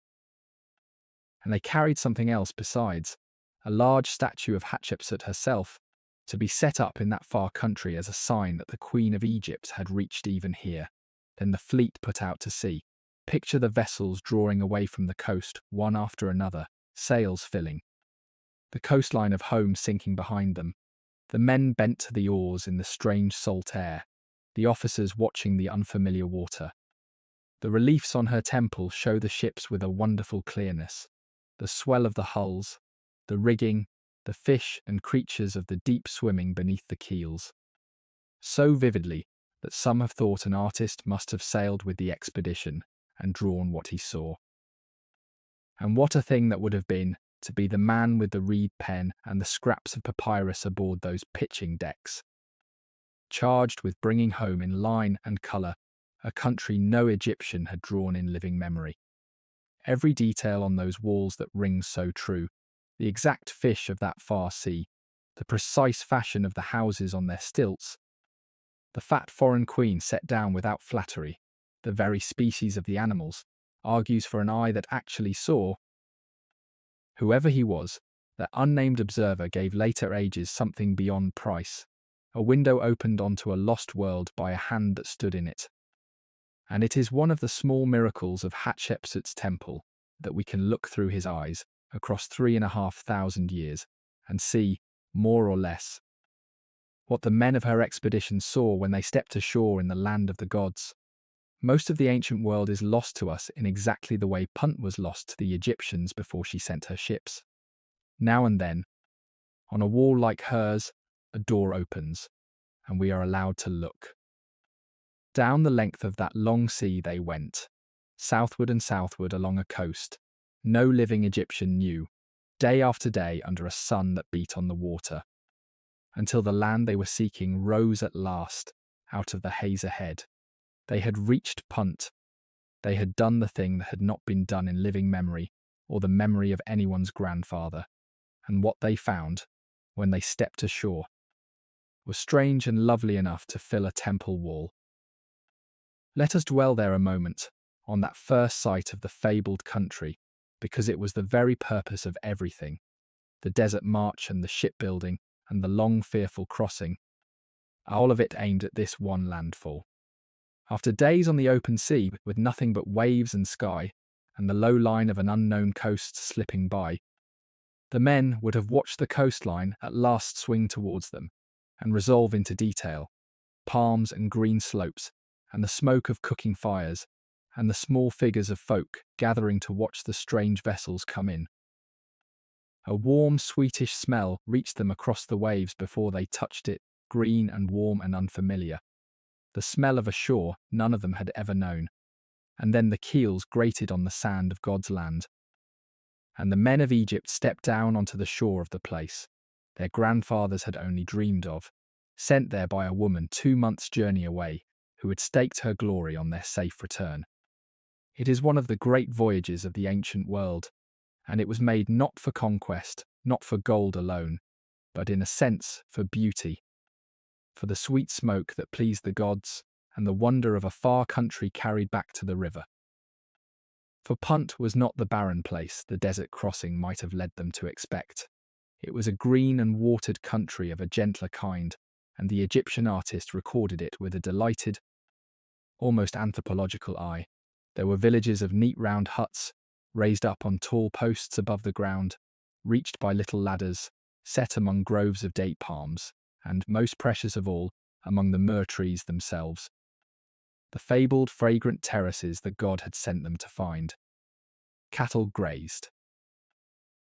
And they carried something else besides, a large statue of Hatshepsut herself, to be set up in that far country as a sign that the Queen of Egypt had reached even here. Then the fleet put out to sea. Picture the vessels drawing away from the coast, one after another, sails filling. The coastline of home sinking behind them. The men bent to the oars in the strange salt air, the officers watching the unfamiliar water. The reliefs on her temple show the ships with a wonderful clearness. The swell of the hulls, the rigging, the fish and creatures of the deep swimming beneath the keels. So vividly that some have thought an artist must have sailed with the expedition and drawn what he saw. And what a thing that would have been to be the man with the reed pen and the scraps of papyrus aboard those pitching decks, charged with bringing home in line and colour a country no Egyptian had drawn in living memory. Every detail on those walls that rings so true, the exact fish of that far sea, the precise fashion of the houses on their stilts, the fat foreign queen set down without flattery, the very species of the animals, argues for an eye that actually saw. Whoever he was, that unnamed observer gave later ages something beyond price, a window opened onto a lost world by a hand that stood in it. And it is one of the small miracles of Hatshepsut's temple that we can look through his eyes across 3,500 years and see, more or less, what the men of her expedition saw when they stepped ashore in the land of the gods. Most of the ancient world is lost to us in exactly the way Punt was lost to the Egyptians before she sent her ships. Now and then, on a wall like hers, a door opens, and we are allowed to look. Down the length of that long sea they went, southward and southward along a coast no living Egyptian knew, day after day under a sun that beat on the water, until the land they were seeking rose at last out of the haze ahead. They had reached Punt. They had done the thing that had not been done in living memory or the memory of anyone's grandfather, and what they found, when they stepped ashore, was strange and lovely enough to fill a temple wall. Let us dwell there a moment, on that first sight of the fabled country, because it was the very purpose of everything, the desert march and the shipbuilding and the long fearful crossing, all of it aimed at this one landfall. After days on the open sea with nothing but waves and sky, and the low line of an unknown coast slipping by, the men would have watched the coastline at last swing towards them, and resolve into detail, palms and green slopes, and the smoke of cooking fires, and the small figures of folk gathering to watch the strange vessels come in. A warm, sweetish smell reached them across the waves before they touched it, green and warm and unfamiliar. The smell of a shore none of them had ever known. And then the keels grated on the sand of God's land. And the men of Egypt stepped down onto the shore of the place their grandfathers had only dreamed of, sent there by a woman 2 months' journey away, who had staked her glory on their safe return. It is one of the great voyages of the ancient world, and it was made not for conquest, not for gold alone, but in a sense for beauty, for the sweet smoke that pleased the gods, and the wonder of a far country carried back to the river. For Punt was not the barren place the desert crossing might have led them to expect. It was a green and watered country of a gentler kind, and the Egyptian artist recorded it with a delighted, almost anthropological eye. There were villages of neat round huts, raised up on tall posts above the ground, reached by little ladders, set among groves of date palms, and, most precious of all, among the myrrh trees themselves. The fabled, fragrant terraces that God had sent them to find. Cattle grazed.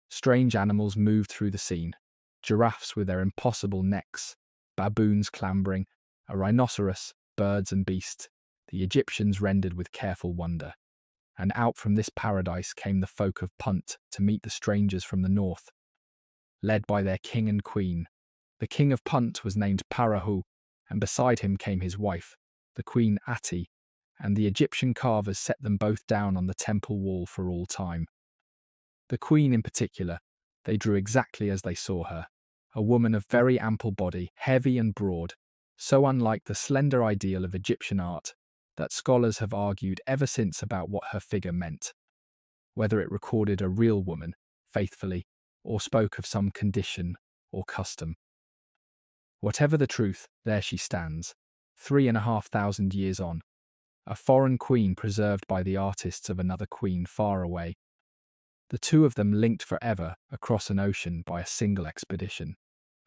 Strange animals moved through the scene, giraffes with their impossible necks, baboons clambering, a rhinoceros, birds and beasts, the Egyptians rendered with careful wonder. And out from this paradise came the folk of Punt to meet the strangers from the north, led by their king and queen. The king of Punt was named Pharaoh, and beside him came his wife, the queen Ati, and the Egyptian carvers set them both down on the temple wall for all time. The queen in particular, they drew exactly as they saw her, a woman of very ample body, heavy and broad, so unlike the slender ideal of Egyptian art that scholars have argued ever since about what her figure meant, whether it recorded a real woman, faithfully, or spoke of some condition or custom. Whatever the truth, there she stands, 3,500 years on, a foreign queen preserved by the artists of another queen far away. The two of them linked forever across an ocean by a single expedition.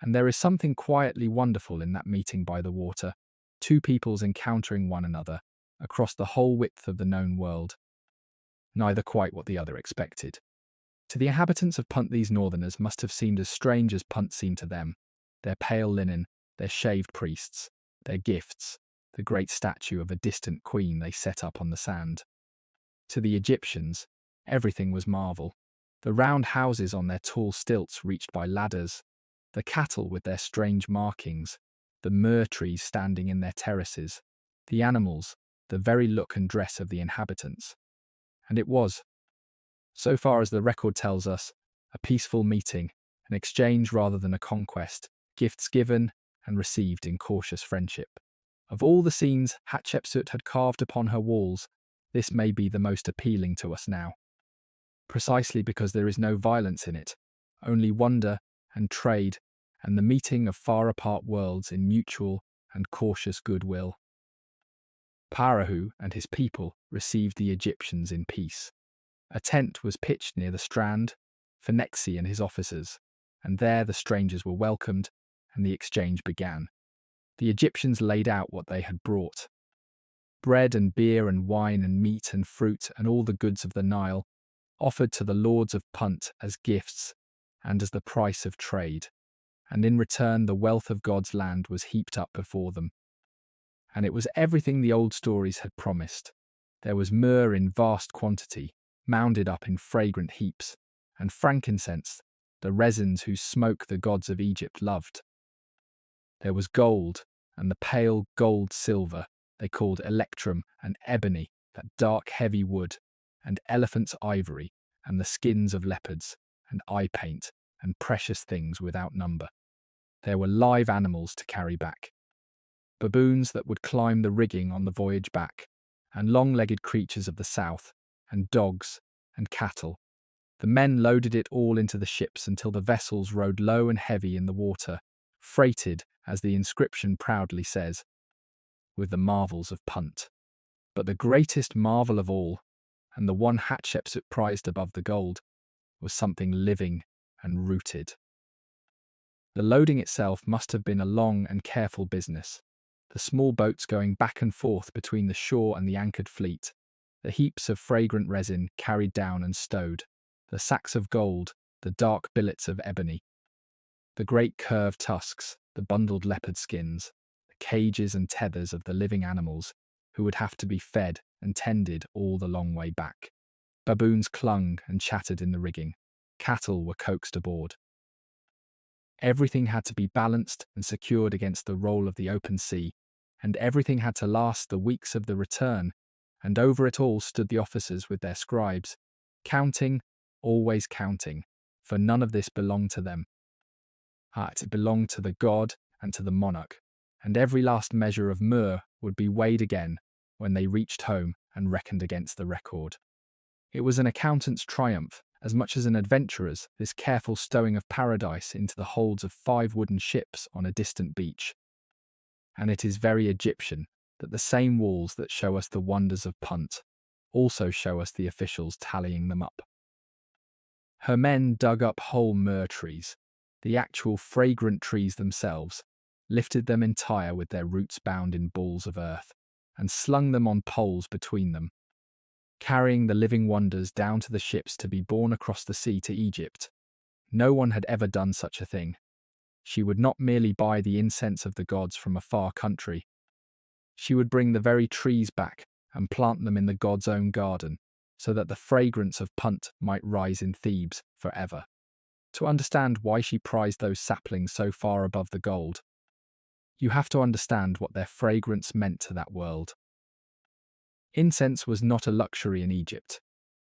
And there is something quietly wonderful in that meeting by the water, two peoples encountering one another across the whole width of the known world, neither quite what the other expected. To the inhabitants of Punt, these northerners must have seemed as strange as Punt seemed to them. Their pale linen, their shaved priests, their gifts, the great statue of a distant queen they set up on the sand. To the Egyptians, everything was marvel. The round houses on their tall stilts reached by ladders, the cattle with their strange markings, the myrrh trees standing in their terraces, the animals, the very look and dress of the inhabitants. And it was, so far as the record tells us, a peaceful meeting, an exchange rather than a conquest, gifts given and received in cautious friendship. Of all the scenes Hatshepsut had carved upon her walls, this may be the most appealing to us now. Precisely because there is no violence in it, only wonder and trade and the meeting of far apart worlds in mutual and cautious goodwill. Pharaoh and his people received the Egyptians in peace. A tent was pitched near the strand for Nexi and his officers, and there the strangers were welcomed and the exchange began. The Egyptians laid out what they had brought: bread and beer and wine and meat and fruit and all the goods of the Nile, offered to the lords of Punt as gifts and as the price of trade, and in return the wealth of God's land was heaped up before them. And it was everything the old stories had promised. There was myrrh in vast quantity, mounded up in fragrant heaps, and frankincense, the resins whose smoke the gods of Egypt loved. There was gold, and the pale gold silver they called electrum, and ebony, that dark heavy wood, and elephant's ivory, and the skins of leopards, and eye paint, and precious things without number. There were live animals to carry back, baboons that would climb the rigging on the voyage back, and long-legged creatures of the south, and dogs, and cattle. The men loaded it all into the ships until the vessels rode low and heavy in the water, freighted, as the inscription proudly says, with the marvels of Punt. But the greatest marvel of all, and the one Hatshepsut prized above the gold, was something living and rooted. The loading itself must have been a long and careful business, the small boats going back and forth between the shore and the anchored fleet, the heaps of fragrant resin carried down and stowed, the sacks of gold, the dark billets of ebony, the great curved tusks, the bundled leopard skins, the cages and tethers of the living animals who would have to be fed and tended all the long way back. Baboons clung and chattered in the rigging. Cattle were coaxed aboard. Everything had to be balanced and secured against the roll of the open sea, and everything had to last the weeks of the return, and over it all stood the officers with their scribes, counting, always counting, for none of this belonged to them. It belonged to the god and to the monarch, and every last measure of myrrh would be weighed again when they reached home and reckoned against the record. It was an accountant's triumph, as much as an adventurer's, this careful stowing of paradise into the holds of 5 wooden ships on a distant beach. And it is very Egyptian that the same walls that show us the wonders of Punt also show us the officials tallying them up. Her men dug up whole myrrh trees, the actual fragrant trees themselves, lifted them entire with their roots bound in balls of earth, and slung them on poles between them, carrying the living wonders down to the ships to be borne across the sea to Egypt. No one had ever done such a thing. She would not merely buy the incense of the gods from a far country. She would bring the very trees back and plant them in the god's own garden, so that the fragrance of Punt might rise in Thebes forever. To understand why she prized those saplings so far above the gold, you have to understand what their fragrance meant to that world. Incense was not a luxury in Egypt.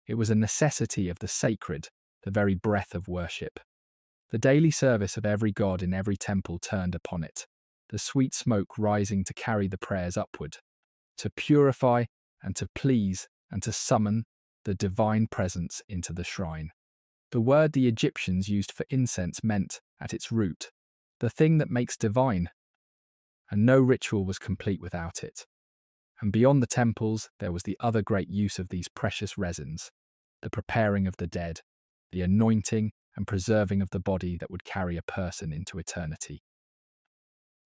It was a necessity of the sacred, the very breath of worship. The daily service of every god in every temple turned upon it, the sweet smoke rising to carry the prayers upward, to purify and to please and to summon the divine presence into the shrine. The word the Egyptians used for incense meant, at its root, the thing that makes divine, and no ritual was complete without it. And beyond the temples, there was the other great use of these precious resins, the preparing of the dead, the anointing and preserving of the body that would carry a person into eternity.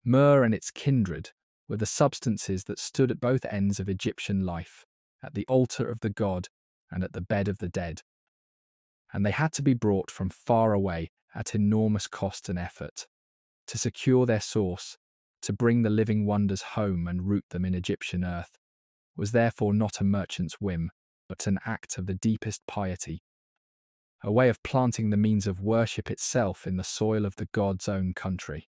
Myrrh and its kindred were the substances that stood at both ends of Egyptian life, at the altar of the god and at the bed of the dead. and they had to be brought from far away at enormous cost and effort. To secure their source, to bring the living wonders home and root them in Egyptian earth, was therefore not a merchant's whim, but an act of the deepest piety, a way of planting the means of worship itself in the soil of the god's own country.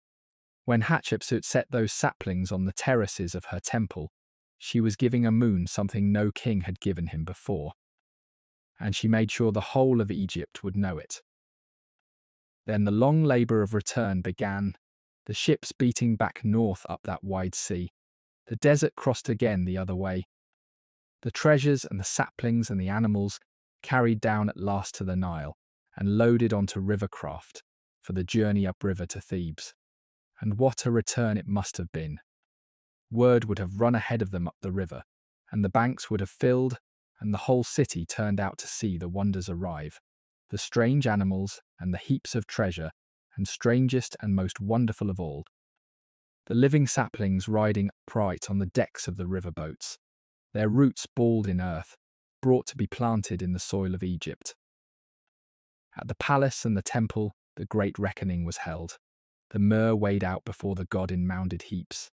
When Hatshepsut set those saplings on the terraces of her temple, she was giving Amun something no king had given him before, and she made sure the whole of Egypt would know it. Then the long labour of return began, the ships beating back north up that wide sea. The desert crossed again the other way. The treasures and the saplings and the animals carried down at last to the Nile and loaded onto river craft for the journey upriver to Thebes. And what a return it must have been! Word would have run ahead of them up the river, and the banks would have filled, and the whole city turned out to see the wonders arrive, the strange animals and the heaps of treasure, and strangest and most wonderful of all, the living saplings riding upright on the decks of the river boats, their roots balled in earth, brought to be planted in the soil of Egypt. At the palace and the temple, the great reckoning was held. The myrrh weighed out before the god in mounded heaps,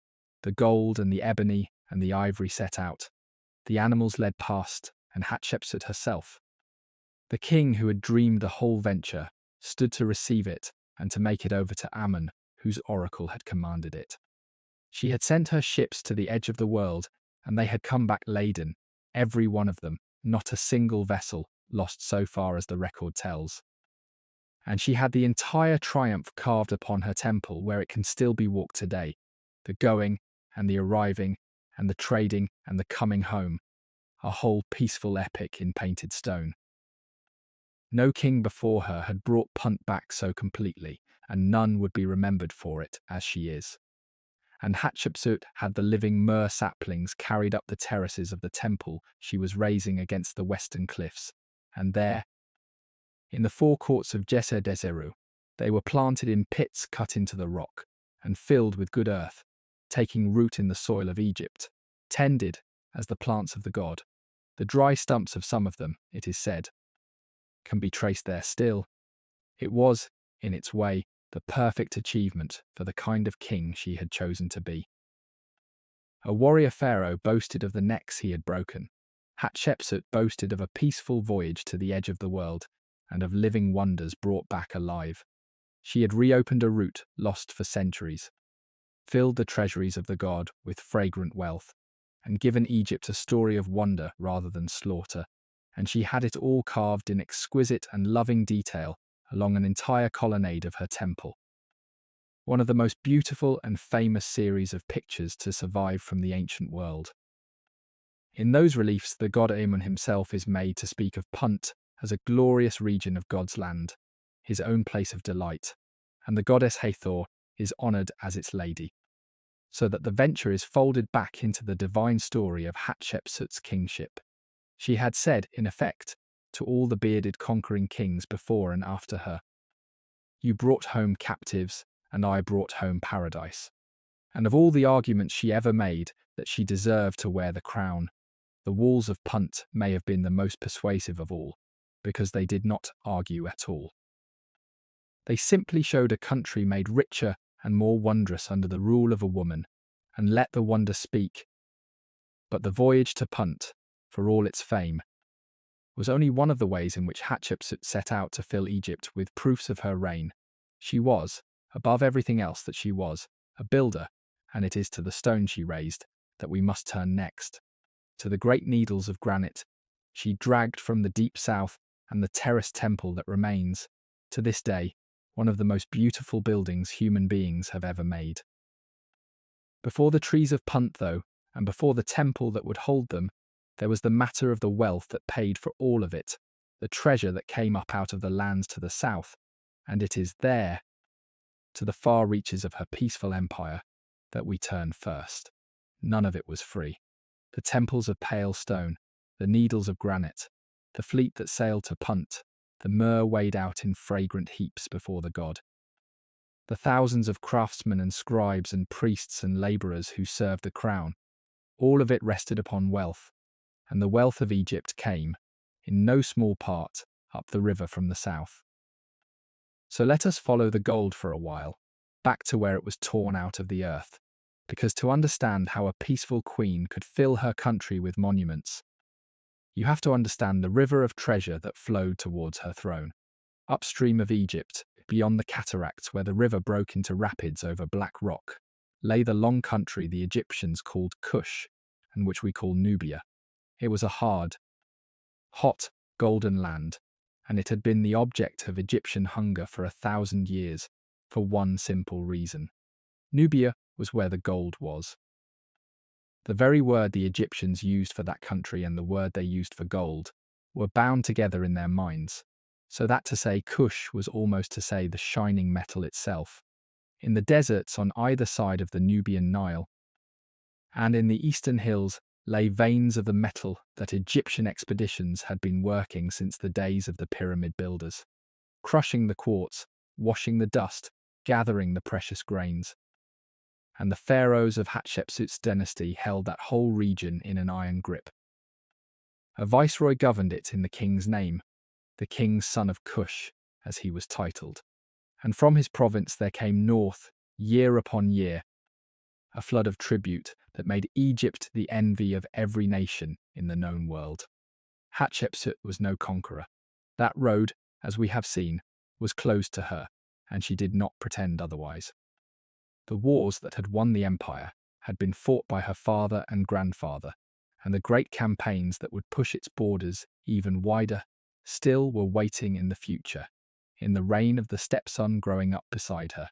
the gold and the ebony and the ivory set out, the animals led past, and Hatshepsut herself. The king who had dreamed the whole venture stood to receive it and to make it over to Amun, whose oracle had commanded it. She had sent her ships to the edge of the world, and they had come back laden, every one of them, not a single vessel lost so far as the record tells. And she had the entire triumph carved upon her temple where it can still be walked today, the going and the arriving and the trading and the coming home, a whole peaceful epic in painted stone. No king before her had brought Punt back so completely, and none would be remembered for it as she is. And Hatshepsut had the living myrrh saplings carried up the terraces of the temple she was raising against the western cliffs, and there, in the forecourts of Djeser, they were planted in pits cut into the rock, and filled with good earth, taking root in the soil of Egypt, tended as the plants of the god. The dry stumps of some of them, it is said, can be traced there still. It was, in its way, the perfect achievement for the kind of king she had chosen to be. A warrior pharaoh boasted of the necks he had broken. Hatshepsut boasted of a peaceful voyage to the edge of the world, and of living wonders brought back alive. She had reopened a route lost for centuries, filled the treasuries of the god with fragrant wealth, and given Egypt a story of wonder rather than slaughter, and she had it all carved in exquisite and loving detail along an entire colonnade of her temple. One of the most beautiful and famous series of pictures to survive from the ancient world. In those reliefs, the god Amun himself is made to speak of Punt as a glorious region of God's land, his own place of delight, and the goddess Hathor is honoured as its lady, so that the venture is folded back into the divine story of Hatshepsut's kingship. She had said, in effect, to all the bearded conquering kings before and after her, "You brought home captives, and I brought home paradise." And of all the arguments she ever made that she deserved to wear the crown, the walls of Punt may have been the most persuasive of all, because they did not argue at all. They simply showed a country made richer and more wondrous under the rule of a woman, and let the wonder speak. But the voyage to Punt, for all its fame, was only one of the ways in which Hatshepsut set out to fill Egypt with proofs of her reign. She was, above everything else that she was, a builder, and it is to the stone she raised that we must turn next. To the great needles of granite she dragged from the deep south, and the terraced temple that remains, to this day, one of the most beautiful buildings human beings have ever made. Before the trees of Punt, though, and before the temple that would hold them, there was the matter of the wealth that paid for all of it, the treasure that came up out of the lands to the south, and it is there, to the far reaches of her peaceful empire, that we turn first. None of it was free. The temples of pale stone, the needles of granite, the fleet that sailed to Punt, the myrrh weighed out in fragrant heaps before the god, the thousands of craftsmen and scribes and priests and labourers who served the crown, all of it rested upon wealth, and the wealth of Egypt came, in no small part, up the river from the south. So let us follow the gold for a while, back to where it was torn out of the earth, because to understand how a peaceful queen could fill her country with monuments, you have to understand the river of treasure that flowed towards her throne. Upstream of Egypt, beyond the cataracts where the river broke into rapids over black rock, lay the long country the Egyptians called Cush, and which we call Nubia. It was a hard, hot, golden land, and it had been the object of Egyptian hunger for 1,000 years, for one simple reason. Nubia was where the gold was. The very word the Egyptians used for that country and the word they used for gold were bound together in their minds, so that to say Cush was almost to say the shining metal itself. In the deserts on either side of the Nubian Nile, and in the eastern hills, lay veins of the metal that Egyptian expeditions had been working since the days of the pyramid builders, crushing the quartz, washing the dust, gathering the precious grains. And the pharaohs of Hatshepsut's dynasty held that whole region in an iron grip. A viceroy governed it in the king's name, the king's son of Cush, as he was titled. And from his province there came north, year upon year, a flood of tribute that made Egypt the envy of every nation in the known world. Hatshepsut was no conqueror. That road, as we have seen, was closed to her, and she did not pretend otherwise. The wars that had won the empire had been fought by her father and grandfather, and the great campaigns that would push its borders even wider still were waiting in the future, in the reign of the stepson growing up beside her.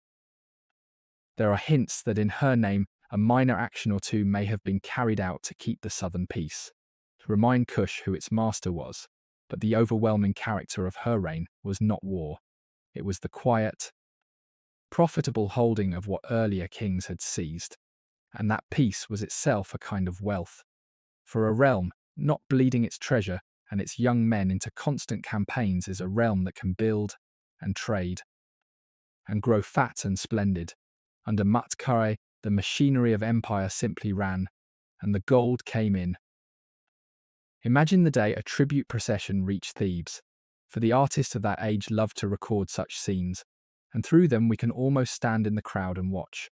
There are hints that in her name a minor action or two may have been carried out to keep the southern peace, to remind Cush who its master was, but the overwhelming character of her reign was not war. It was the quiet, profitable holding of what earlier kings had seized, and that peace was itself a kind of wealth. For a realm not bleeding its treasure and its young men into constant campaigns is a realm that can build and trade and grow fat and splendid. Under Matkare, the machinery of empire simply ran, and the gold came in. Imagine the day a tribute procession reached Thebes, for the artists of that age loved to record such scenes, and through them we can almost stand in the crowd and watch.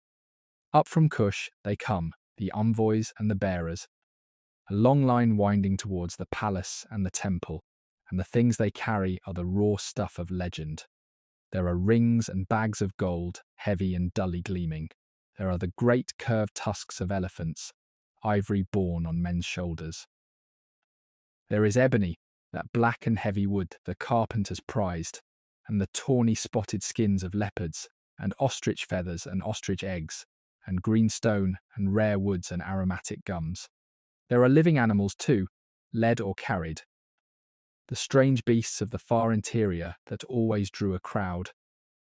Up from Cush they come, the envoys and the bearers, a long line winding towards the palace and the temple, and the things they carry are the raw stuff of legend. There are rings and bags of gold, heavy and dully gleaming. There are the great curved tusks of elephants, ivory borne on men's shoulders. There is ebony, that black and heavy wood the carpenters prized, and the tawny spotted skins of leopards, and ostrich feathers and ostrich eggs, and green stone and rare woods and aromatic gums. There are living animals too, led or carried. The strange beasts of the far interior that always drew a crowd,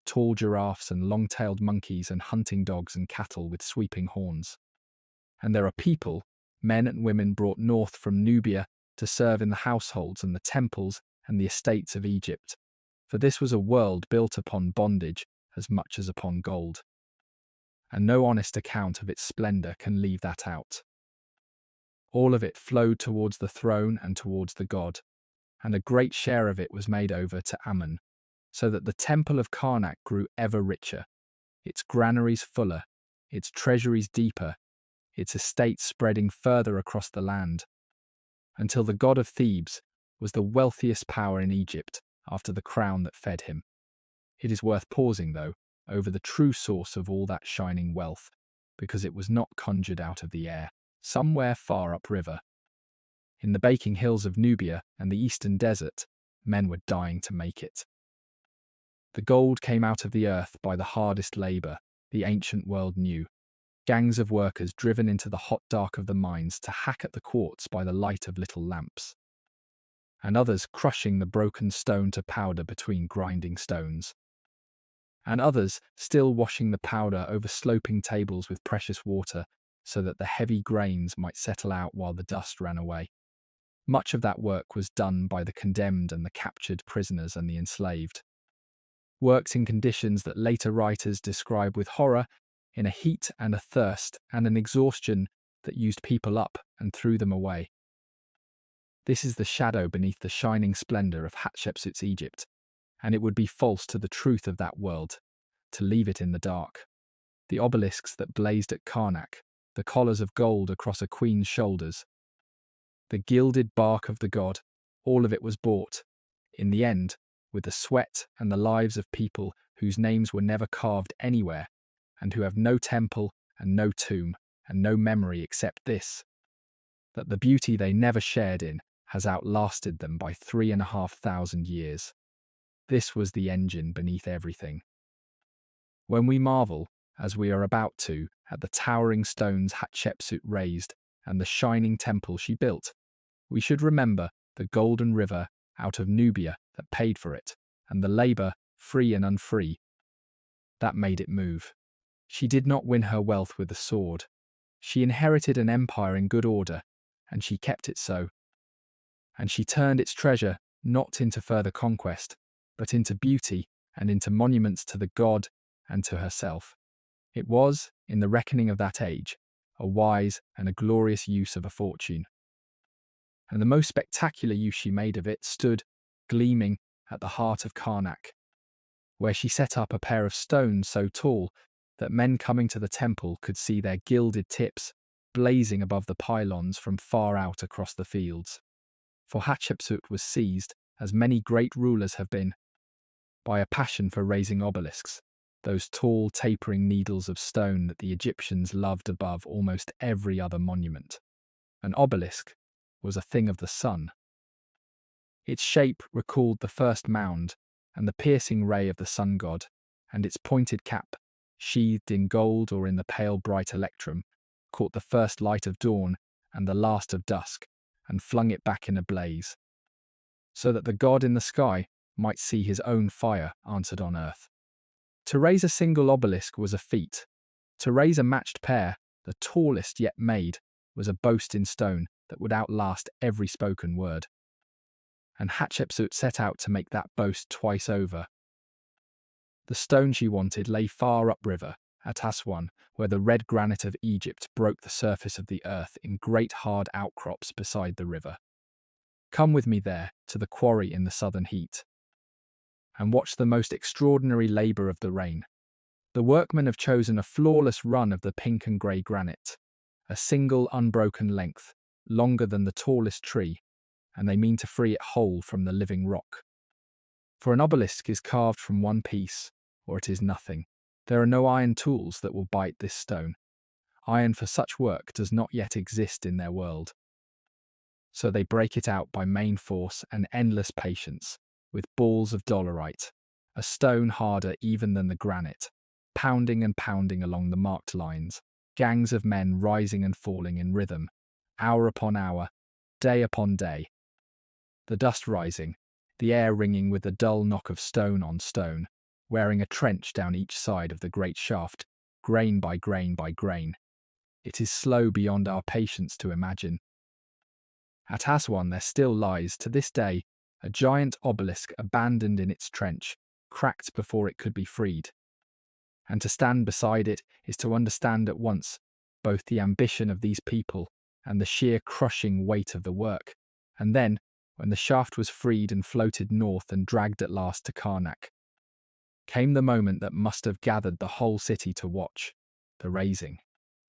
tall giraffes and long-tailed monkeys and hunting dogs and cattle with sweeping horns. And there are people, men and women brought north from Nubia to serve in the households and the temples and the estates of Egypt, for this was a world built upon bondage as much as upon gold. And no honest account of its splendour can leave that out. All of it flowed towards the throne and towards the god, and a great share of it was made over to Ammon, so that the temple of Karnak grew ever richer, its granaries fuller, its treasuries deeper, its estates spreading further across the land, until the god of Thebes was the wealthiest power in Egypt after the crown that fed him. It is worth pausing, though, over the true source of all that shining wealth, because it was not conjured out of the air, somewhere far upriver. In the baking hills of Nubia and the eastern desert, men were dying to make it. The gold came out of the earth by the hardest labour the ancient world knew, gangs of workers driven into the hot dark of the mines to hack at the quartz by the light of little lamps, and others crushing the broken stone to powder between grinding stones, and others still washing the powder over sloping tables with precious water so that the heavy grains might settle out while the dust ran away. Much of that work was done by the condemned and the captured prisoners and the enslaved. Worked in conditions that later writers describe with horror, in a heat and a thirst and an exhaustion that used people up and threw them away. This is the shadow beneath the shining splendor of Hatshepsut's Egypt, and it would be false to the truth of that world to leave it in the dark. The obelisks that blazed at Karnak, the collars of gold across a queen's shoulders, the gilded bark of the god, all of it was bought, in the end, with the sweat and the lives of people whose names were never carved anywhere, and who have no temple and no tomb and no memory except this, that the beauty they never shared in has outlasted them by 3,500 years. This was the engine beneath everything. When we marvel, as we are about to, at the towering stones Hatshepsut raised and the shining temple she built, we should remember the golden river out of Nubia that paid for it, and the labour, free and unfree, that made it move. She did not win her wealth with the sword. She inherited an empire in good order, and she kept it so. And she turned its treasure not into further conquest, but into beauty and into monuments to the god and to herself. It was, in the reckoning of that age, a wise and a glorious use of a fortune. And the most spectacular use she made of it stood, gleaming, at the heart of Karnak, where she set up a pair of stones so tall that men coming to the temple could see their gilded tips blazing above the pylons from far out across the fields. For Hatshepsut was seized, as many great rulers have been, by a passion for raising obelisks, those tall tapering needles of stone that the Egyptians loved above almost every other monument. An obelisk was a thing of the sun. Its shape recalled the first mound and the piercing ray of the sun god, and its pointed cap, sheathed in gold or in the pale bright electrum, caught the first light of dawn and the last of dusk, and flung it back in a blaze, so that the god in the sky might see his own fire answered on earth. To raise a single obelisk was a feat. To raise a matched pair, the tallest yet made, was a boast in stone that would outlast every spoken word. And Hatshepsut set out to make that boast twice over. The stone she wanted lay far upriver, at Aswan, where the red granite of Egypt broke the surface of the earth in great hard outcrops beside the river. Come with me there, to the quarry in the southern heat, and watch the most extraordinary labour of the rain. The workmen have chosen a flawless run of the pink and grey granite, a single unbroken length, longer than the tallest tree, and they mean to free it whole from the living rock. For an obelisk is carved from one piece, or it is nothing. There are no iron tools that will bite this stone. Iron for such work does not yet exist in their world. So they break it out by main force and endless patience, with balls of dolerite, a stone harder even than the granite, pounding and pounding along the marked lines, gangs of men rising and falling in rhythm, hour upon hour, day upon day. The dust rising, the air ringing with the dull knock of stone on stone, wearing a trench down each side of the great shaft, grain by grain by grain. It is slow beyond our patience to imagine. At Aswan there still lies, to this day, a giant obelisk abandoned in its trench, cracked before it could be freed. And to stand beside it is to understand at once both the ambition of these people and the sheer crushing weight of the work. And then, when the shaft was freed and floated north and dragged at last to Karnak, came the moment that must have gathered the whole city to watch, the raising,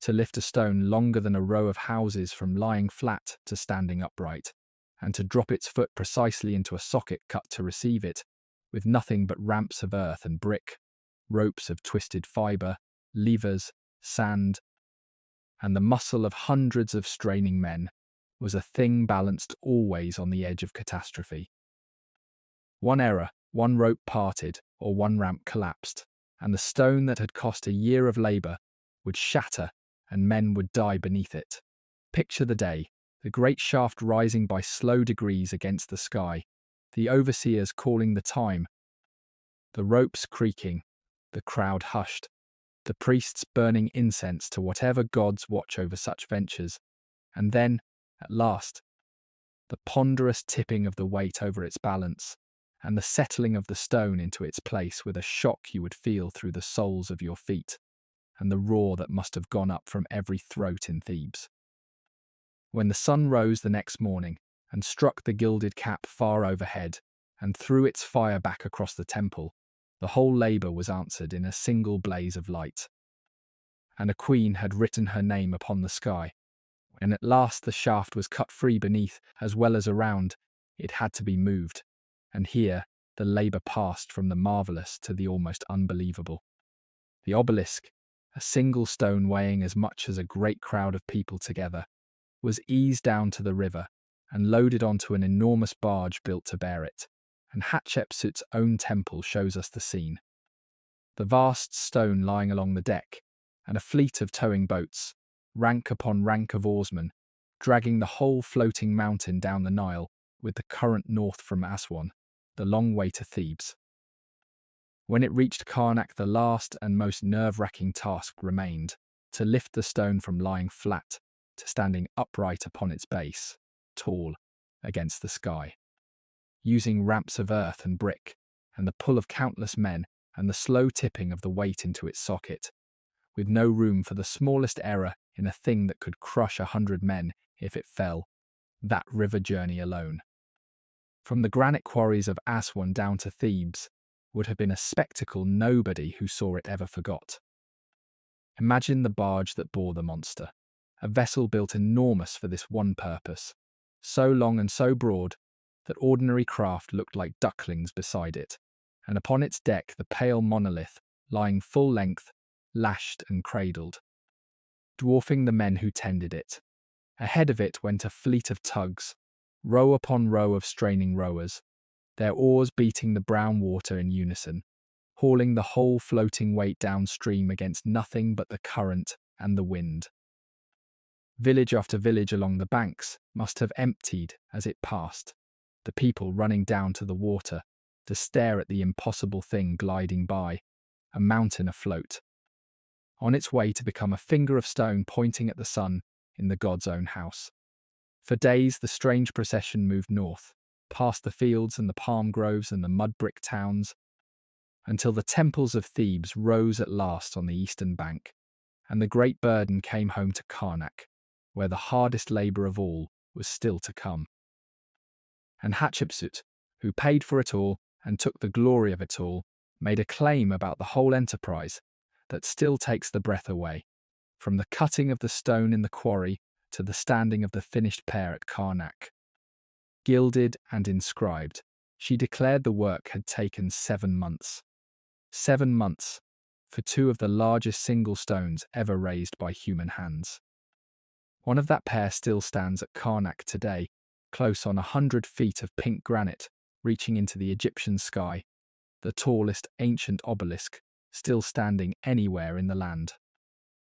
to lift a stone longer than a row of houses from lying flat to standing upright, and to drop its foot precisely into a socket cut to receive it, with nothing but ramps of earth and brick, ropes of twisted fibre, levers, sand, and the muscle of hundreds of straining men, was a thing balanced always on the edge of catastrophe. One error, one rope parted, or one ramp collapsed, and the stone that had cost a year of labour would shatter and men would die beneath it. Picture the day, the great shaft rising by slow degrees against the sky, the overseers calling the time, the ropes creaking, the crowd hushed, the priests burning incense to whatever gods watch over such ventures, and then, at last, the ponderous tipping of the weight over its balance, and the settling of the stone into its place with a shock you would feel through the soles of your feet, and the roar that must have gone up from every throat in Thebes. When the sun rose the next morning, and struck the gilded cap far overhead, and threw its fire back across the temple, the whole labour was answered in a single blaze of light. And a queen had written her name upon the sky. When at last the shaft was cut free beneath as well as around, it had to be moved, and here the labour passed from the marvellous to the almost unbelievable. The obelisk, a single stone weighing as much as a great crowd of people together, was eased down to the river and loaded onto an enormous barge built to bear it, and Hatshepsut's own temple shows us the scene. The vast stone lying along the deck, and a fleet of towing boats, rank upon rank of oarsmen, dragging the whole floating mountain down the Nile with the current north from Aswan, the long way to Thebes. When it reached Karnak, the last and most nerve-wracking task remained, to lift the stone from lying flat to standing upright upon its base, tall, against the sky. Using ramps of earth and brick, and the pull of countless men, and the slow tipping of the weight into its socket, with no room for the smallest error in a thing that could crush 100 men if it fell, that river journey alone. From the granite quarries of Aswan down to Thebes would have been a spectacle nobody who saw it ever forgot. Imagine the barge that bore the monster, a vessel built enormous for this one purpose, so long and so broad that ordinary craft looked like ducklings beside it, and upon its deck the pale monolith lying full length, lashed and cradled, dwarfing the men who tended it. Ahead of it went a fleet of tugs, row upon row of straining rowers, their oars beating the brown water in unison, hauling the whole floating weight downstream against nothing but the current and the wind. Village after village along the banks must have emptied as it passed, the people running down to the water to stare at the impossible thing gliding by, a mountain afloat, on its way to become a finger of stone pointing at the sun in the god's own house. For days the strange procession moved north, past the fields and the palm groves and the mud-brick towns, until the temples of Thebes rose at last on the eastern bank, and the great burden came home to Karnak, where the hardest labour of all was still to come. And Hatshepsut, who paid for it all and took the glory of it all, made a claim about the whole enterprise that still takes the breath away, from the cutting of the stone in the quarry to the standing of the finished pair at Karnak. Gilded and inscribed, she declared the work had taken 7 months. 7 months for 2 of the largest single stones ever raised by human hands. One of that pair still stands at Karnak today, close on 100 feet of pink granite reaching into the Egyptian sky, the tallest ancient obelisk still standing anywhere in the land.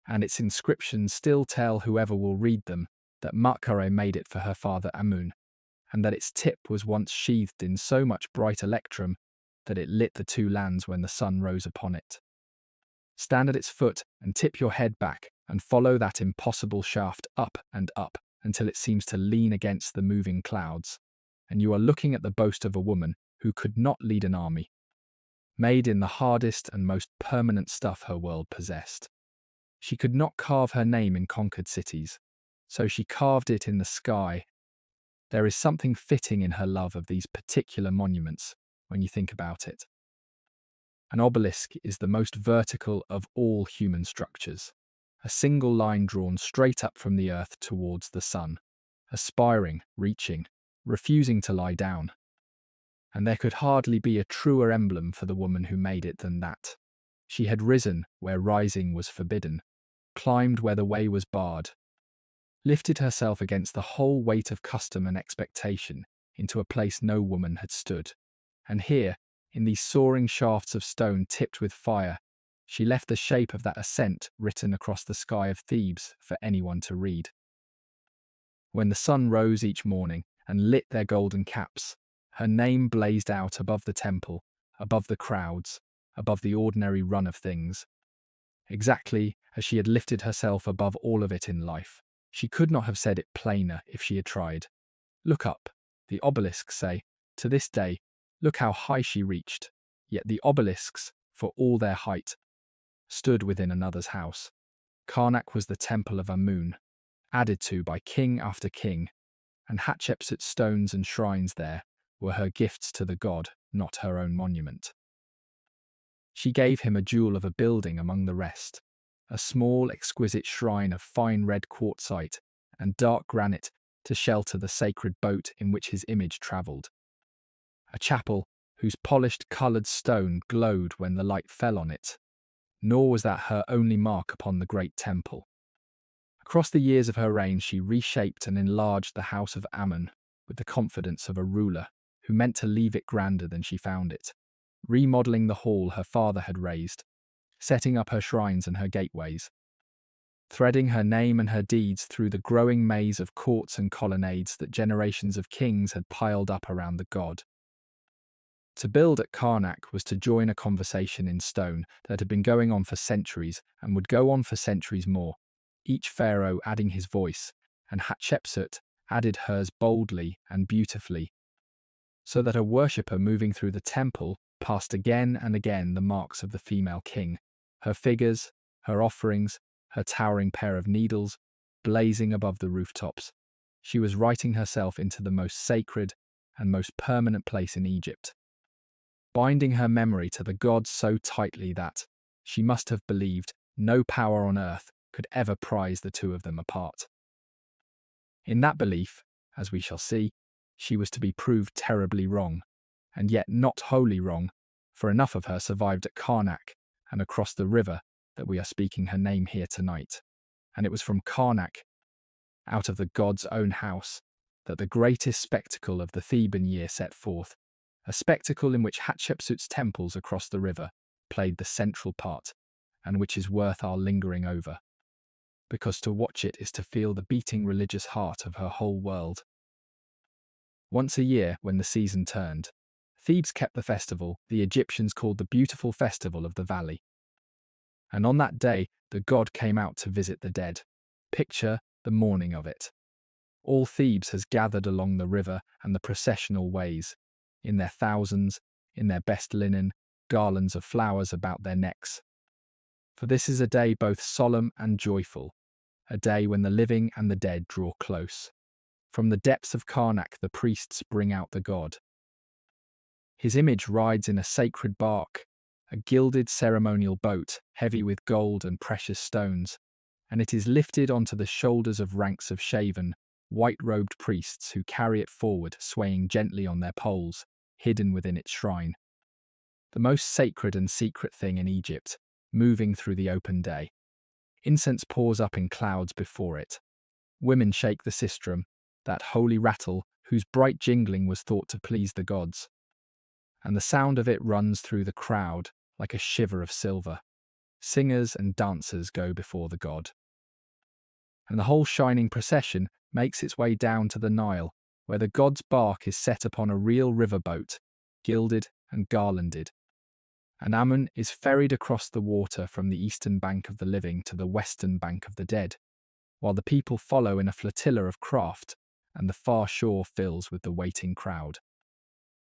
And its inscriptions still tell whoever will read them that Matkare made it for her father Amun, and that its tip was once sheathed in so much bright electrum that it lit the 2 lands when the sun rose upon it. Stand at its foot and tip your head back and follow that impossible shaft up and up until it seems to lean against the moving clouds, and you are looking at the boast of a woman who could not lead an army, made in the hardest and most permanent stuff her world possessed. She could not carve her name in conquered cities, so she carved it in the sky. There is something fitting in her love of these particular monuments when you think about it. An obelisk is the most vertical of all human structures, a single line drawn straight up from the earth towards the sun, aspiring, reaching, refusing to lie down. And there could hardly be a truer emblem for the woman who made it than that. She had risen where rising was forbidden, climbed where the way was barred, lifted herself against the whole weight of custom and expectation into a place no woman had stood. And here, in these soaring shafts of stone tipped with fire, she left the shape of that ascent written across the sky of Thebes for anyone to read. When the sun rose each morning and lit their golden caps, her name blazed out above the temple, above the crowds, above the ordinary run of things. Exactly as she had lifted herself above all of it in life. She could not have said it plainer if she had tried. Look up, the obelisks say, to this day, look how high she reached. Yet the obelisks, for all their height, stood within another's house. Karnak was the temple of Amun, added to by king after king, and Hatshepsut's stones and shrines there were her gifts to the god, not her own monument. She gave him a jewel of a building among the rest, a small, exquisite shrine of fine red quartzite and dark granite to shelter the sacred boat in which his image travelled. A chapel whose polished coloured stone glowed when the light fell on it. Nor was that her only mark upon the great temple. Across the years of her reign, she reshaped and enlarged the house of Ammon with the confidence of a ruler who meant to leave it grander than she found it, remodelling the hall her father had raised, setting up her shrines and her gateways, threading her name and her deeds through the growing maze of courts and colonnades that generations of kings had piled up around the god. To build at Karnak was to join a conversation in stone that had been going on for centuries and would go on for centuries more, each pharaoh adding his voice, and Hatshepsut added hers boldly and beautifully, so that a worshipper moving through the temple passed again and again the marks of the female king, her figures, her offerings, her towering pair of needles, blazing above the rooftops. She was writing herself into the most sacred and most permanent place in Egypt, binding her memory to the gods so tightly that, she must have believed, no power on earth could ever prise the two of them apart. In that belief, as we shall see, she was to be proved terribly wrong, and yet not wholly wrong, for enough of her survived at Karnak and across the river that we are speaking her name here tonight. And it was from Karnak, out of the god's own house, that the greatest spectacle of the Theban year set forth, a spectacle in which Hatshepsut's temples across the river played the central part, and which is worth our lingering over, because to watch it is to feel the beating religious heart of her whole world. Once a year, when the season turned, Thebes kept the festival the Egyptians called the Beautiful Festival of the Valley. And on that day, the god came out to visit the dead. Picture the mourning of it. All Thebes has gathered along the river and the processional ways, in their thousands, in their best linen, garlands of flowers about their necks. For this is a day both solemn and joyful, a day when the living and the dead draw close. From the depths of Karnak the priests bring out the god. His image rides in a sacred bark, a gilded ceremonial boat heavy with gold and precious stones, and it is lifted onto the shoulders of ranks of shaven, white-robed priests who carry it forward, swaying gently on their poles, hidden within its shrine. The most sacred and secret thing in Egypt, moving through the open day. Incense pours up in clouds before it. Women shake the sistrum, that holy rattle whose bright jingling was thought to please the gods. And the sound of it runs through the crowd like a shiver of silver. Singers and dancers go before the god. And the whole shining procession makes its way down to the Nile, where the god's bark is set upon a real riverboat, gilded and garlanded. And Ammon is ferried across the water from the eastern bank of the living to the western bank of the dead, while the people follow in a flotilla of craft, and the far shore fills with the waiting crowd.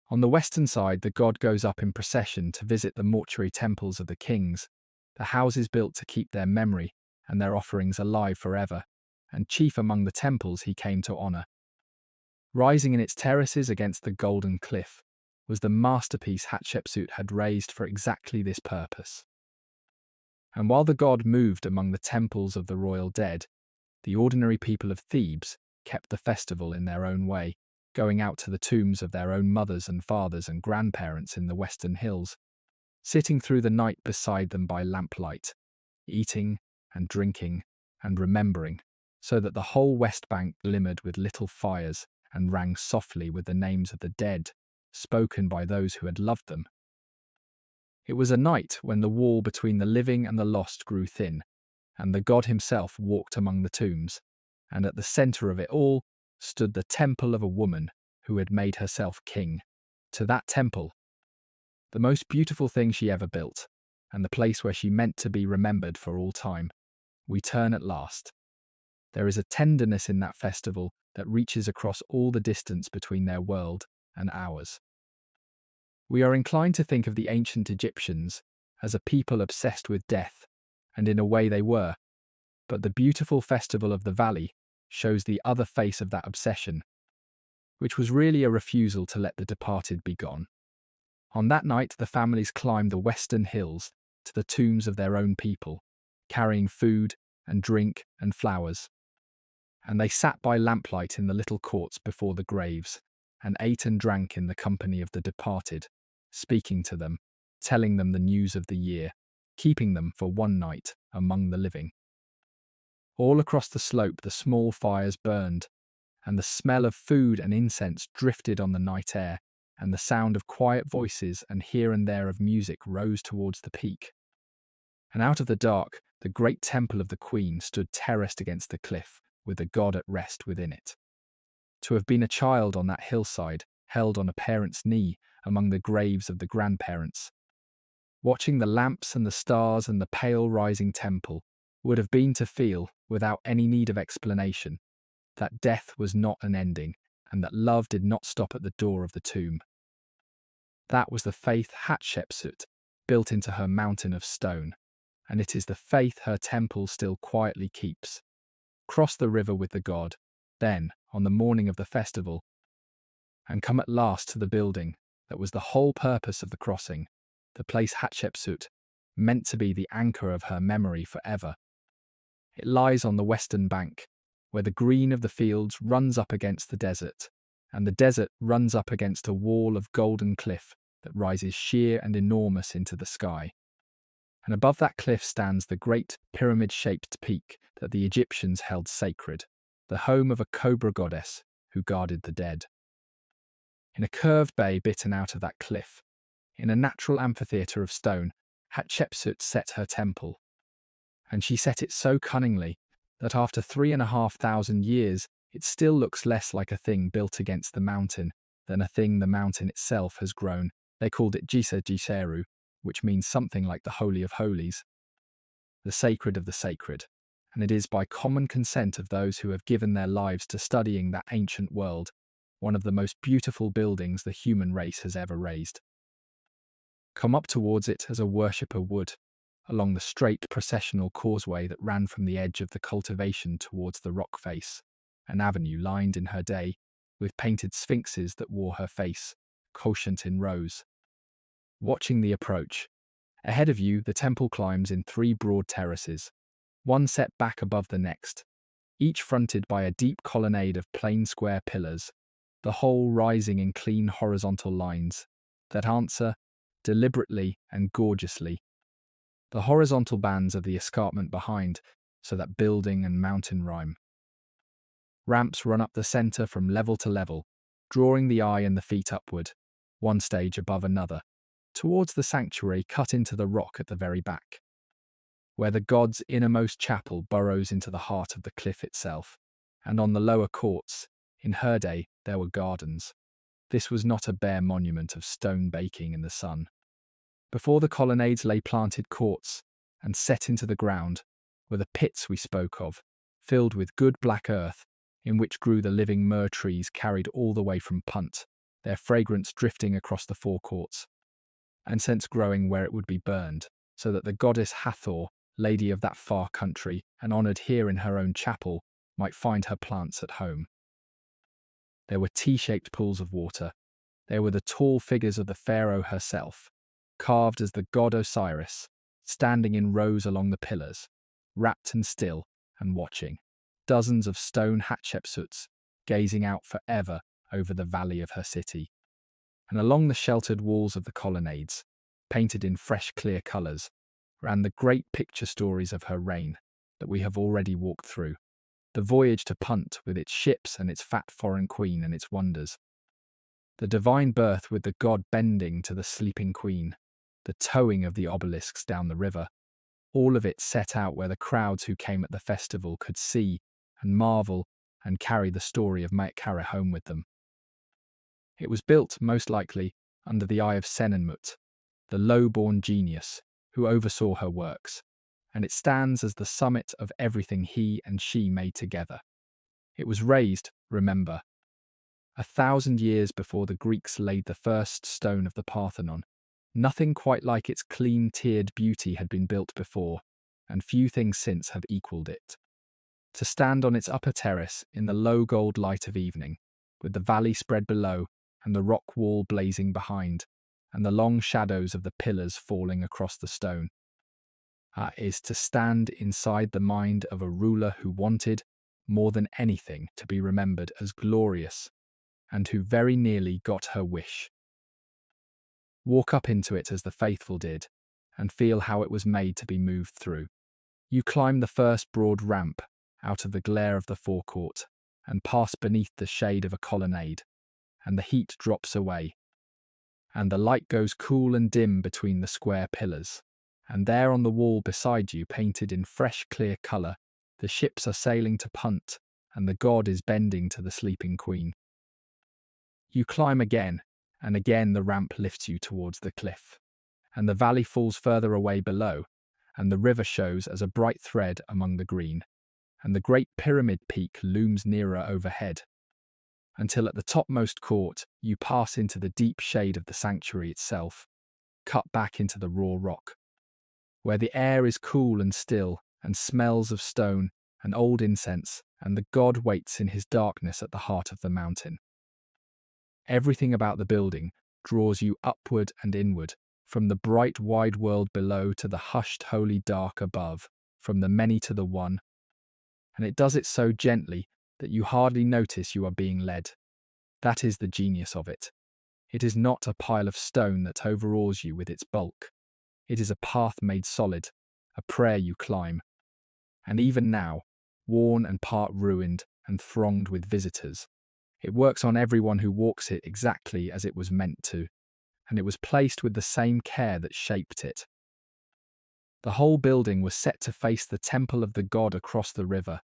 On the western side, the god goes up in procession to visit the mortuary temples of the kings, the houses built to keep their memory and their offerings alive forever, and chief among the temples he came to honour. Rising in its terraces against the golden cliff was the masterpiece Hatshepsut had raised for exactly this purpose. And while the god moved among the temples of the royal dead, the ordinary people of Thebes kept the festival in their own way, going out to the tombs of their own mothers and fathers and grandparents in the western hills, sitting through the night beside them by lamplight, eating and drinking and remembering, so that the whole west bank glimmered with little fires and rang softly with the names of the dead, spoken by those who had loved them. It was a night when the wall between the living and the lost grew thin, and the god himself walked among the tombs, and at the centre of it all stood the temple of a woman who had made herself king. To that temple, the most beautiful thing she ever built, and the place where she meant to be remembered for all time, we turn at last. There is a tenderness in that festival that reaches across all the distance between their world and ours. We are inclined to think of the ancient Egyptians as a people obsessed with death, and in a way they were, but the beautiful festival of the valley shows the other face of that obsession, which was really a refusal to let the departed be gone. On that night, the families climbed the western hills to the tombs of their own people, carrying food and drink and flowers. And they sat by lamplight in the little courts before the graves, and ate and drank in the company of the departed, speaking to them, telling them the news of the year, keeping them for one night among the living. All across the slope the small fires burned, and the smell of food and incense drifted on the night air, and the sound of quiet voices and here and there of music rose towards the peak. And out of the dark, the great temple of the queen stood terraced against the cliff, with the god at rest within it. To have been a child on that hillside, held on a parent's knee among the graves of the grandparents, watching the lamps and the stars and the pale rising temple, would have been to feel, without any need of explanation, that death was not an ending, and that love did not stop at the door of the tomb. That was the faith Hatshepsut built into her mountain of stone, and it is the faith her temple still quietly keeps. Cross the river with the god, then, on the morning of the festival, and come at last to the building that was the whole purpose of the crossing, the place Hatshepsut, meant to be the anchor of her memory forever. It lies on the western bank, where the green of the fields runs up against the desert, and the desert runs up against a wall of golden cliff that rises sheer and enormous into the sky. And above that cliff stands the great pyramid-shaped peak that the Egyptians held sacred, the home of a cobra goddess who guarded the dead. In a curved bay bitten out of that cliff, in a natural amphitheatre of stone, Hatshepsut set her temple. And she set it so cunningly that after 3,500 years it still looks less like a thing built against the mountain than a thing the mountain itself has grown. They called it Giseru, which means something like the Holy of Holies, the sacred of the sacred, and it is by common consent of those who have given their lives to studying that ancient world, one of the most beautiful buildings the human race has ever raised. Come up towards it as a worshipper would, along the straight processional causeway that ran from the edge of the cultivation towards the rock face, an avenue lined in her day with painted sphinxes that wore her face, couchant in rows. Watching the approach, ahead of you the temple climbs in 3 broad terraces, one set back above the next, each fronted by a deep colonnade of plain square pillars, the whole rising in clean horizontal lines that answer, deliberately and gorgeously, the horizontal bands of the escarpment behind, so that building and mountain rhyme. Ramps run up the centre from level to level, drawing the eye and the feet upward, one stage above another, towards the sanctuary cut into the rock at the very back, where the god's innermost chapel burrows into the heart of the cliff itself, and on the lower courts, in her day, there were gardens. This was not a bare monument of stone baking in the sun. Before the colonnades lay planted courts, and set into the ground were the pits we spoke of, filled with good black earth, in which grew the living myrrh trees carried all the way from Punt, their fragrance drifting across the forecourts, and since growing where it would be burned, so that the goddess Hathor, lady of that far country, and honoured here in her own chapel, might find her plants at home. There were T-shaped pools of water. There were the tall figures of the Pharaoh herself, carved as the god Osiris, standing in rows along the pillars, rapt and still and watching. Dozens of stone Hatshepsuts, gazing out forever over the valley of her city. And along the sheltered walls of the colonnades, painted in fresh clear colours, ran the great picture stories of her reign that we have already walked through. The voyage to Punt with its ships and its fat foreign queen and its wonders. The divine birth with the god bending to the sleeping queen. The towing of the obelisks down the river. All of it set out where the crowds who came at the festival could see and marvel and carry the story of Maekare home with them. It was built, most likely, under the eye of Senenmut, the low-born genius who oversaw her works, and it stands as the summit of everything he and she made together. It was raised, remember, 1,000 years before the Greeks laid the first stone of the Parthenon. Nothing quite like its clean, tiered beauty had been built before, and few things since have equalled it. To stand on its upper terrace in the low gold light of evening, with the valley spread below and the rock wall blazing behind, and the long shadows of the pillars falling across the stone, is to stand inside the mind of a ruler who wanted, more than anything, to be remembered as glorious, and who very nearly got her wish. Walk up into it as the faithful did, and feel how it was made to be moved through. You climb the first broad ramp out of the glare of the forecourt, and pass beneath the shade of a colonnade, and the heat drops away, and the light goes cool and dim between the square pillars, and there on the wall beside you, painted in fresh clear colour, the ships are sailing to Punt, and the god is bending to the sleeping queen. You climb again, and again the ramp lifts you towards the cliff, and the valley falls further away below, and the river shows as a bright thread among the green, and the great pyramid peak looms nearer overhead, until at the topmost court you pass into the deep shade of the sanctuary itself, cut back into the raw rock, where the air is cool and still, and smells of stone and old incense, and the god waits in his darkness at the heart of the mountain. Everything about the building draws you upward and inward, from the bright wide world below to the hushed holy dark above, from the many to the one, and it does it so gently that you hardly notice you are being led. That is the genius of it. It is not a pile of stone that overawes you with its bulk. It is a path made solid, a prayer you climb. And even now, worn and part ruined and thronged with visitors, it works on everyone who walks it exactly as it was meant to, and it was placed with the same care that shaped it. The whole building was set to face the temple of the god across the river,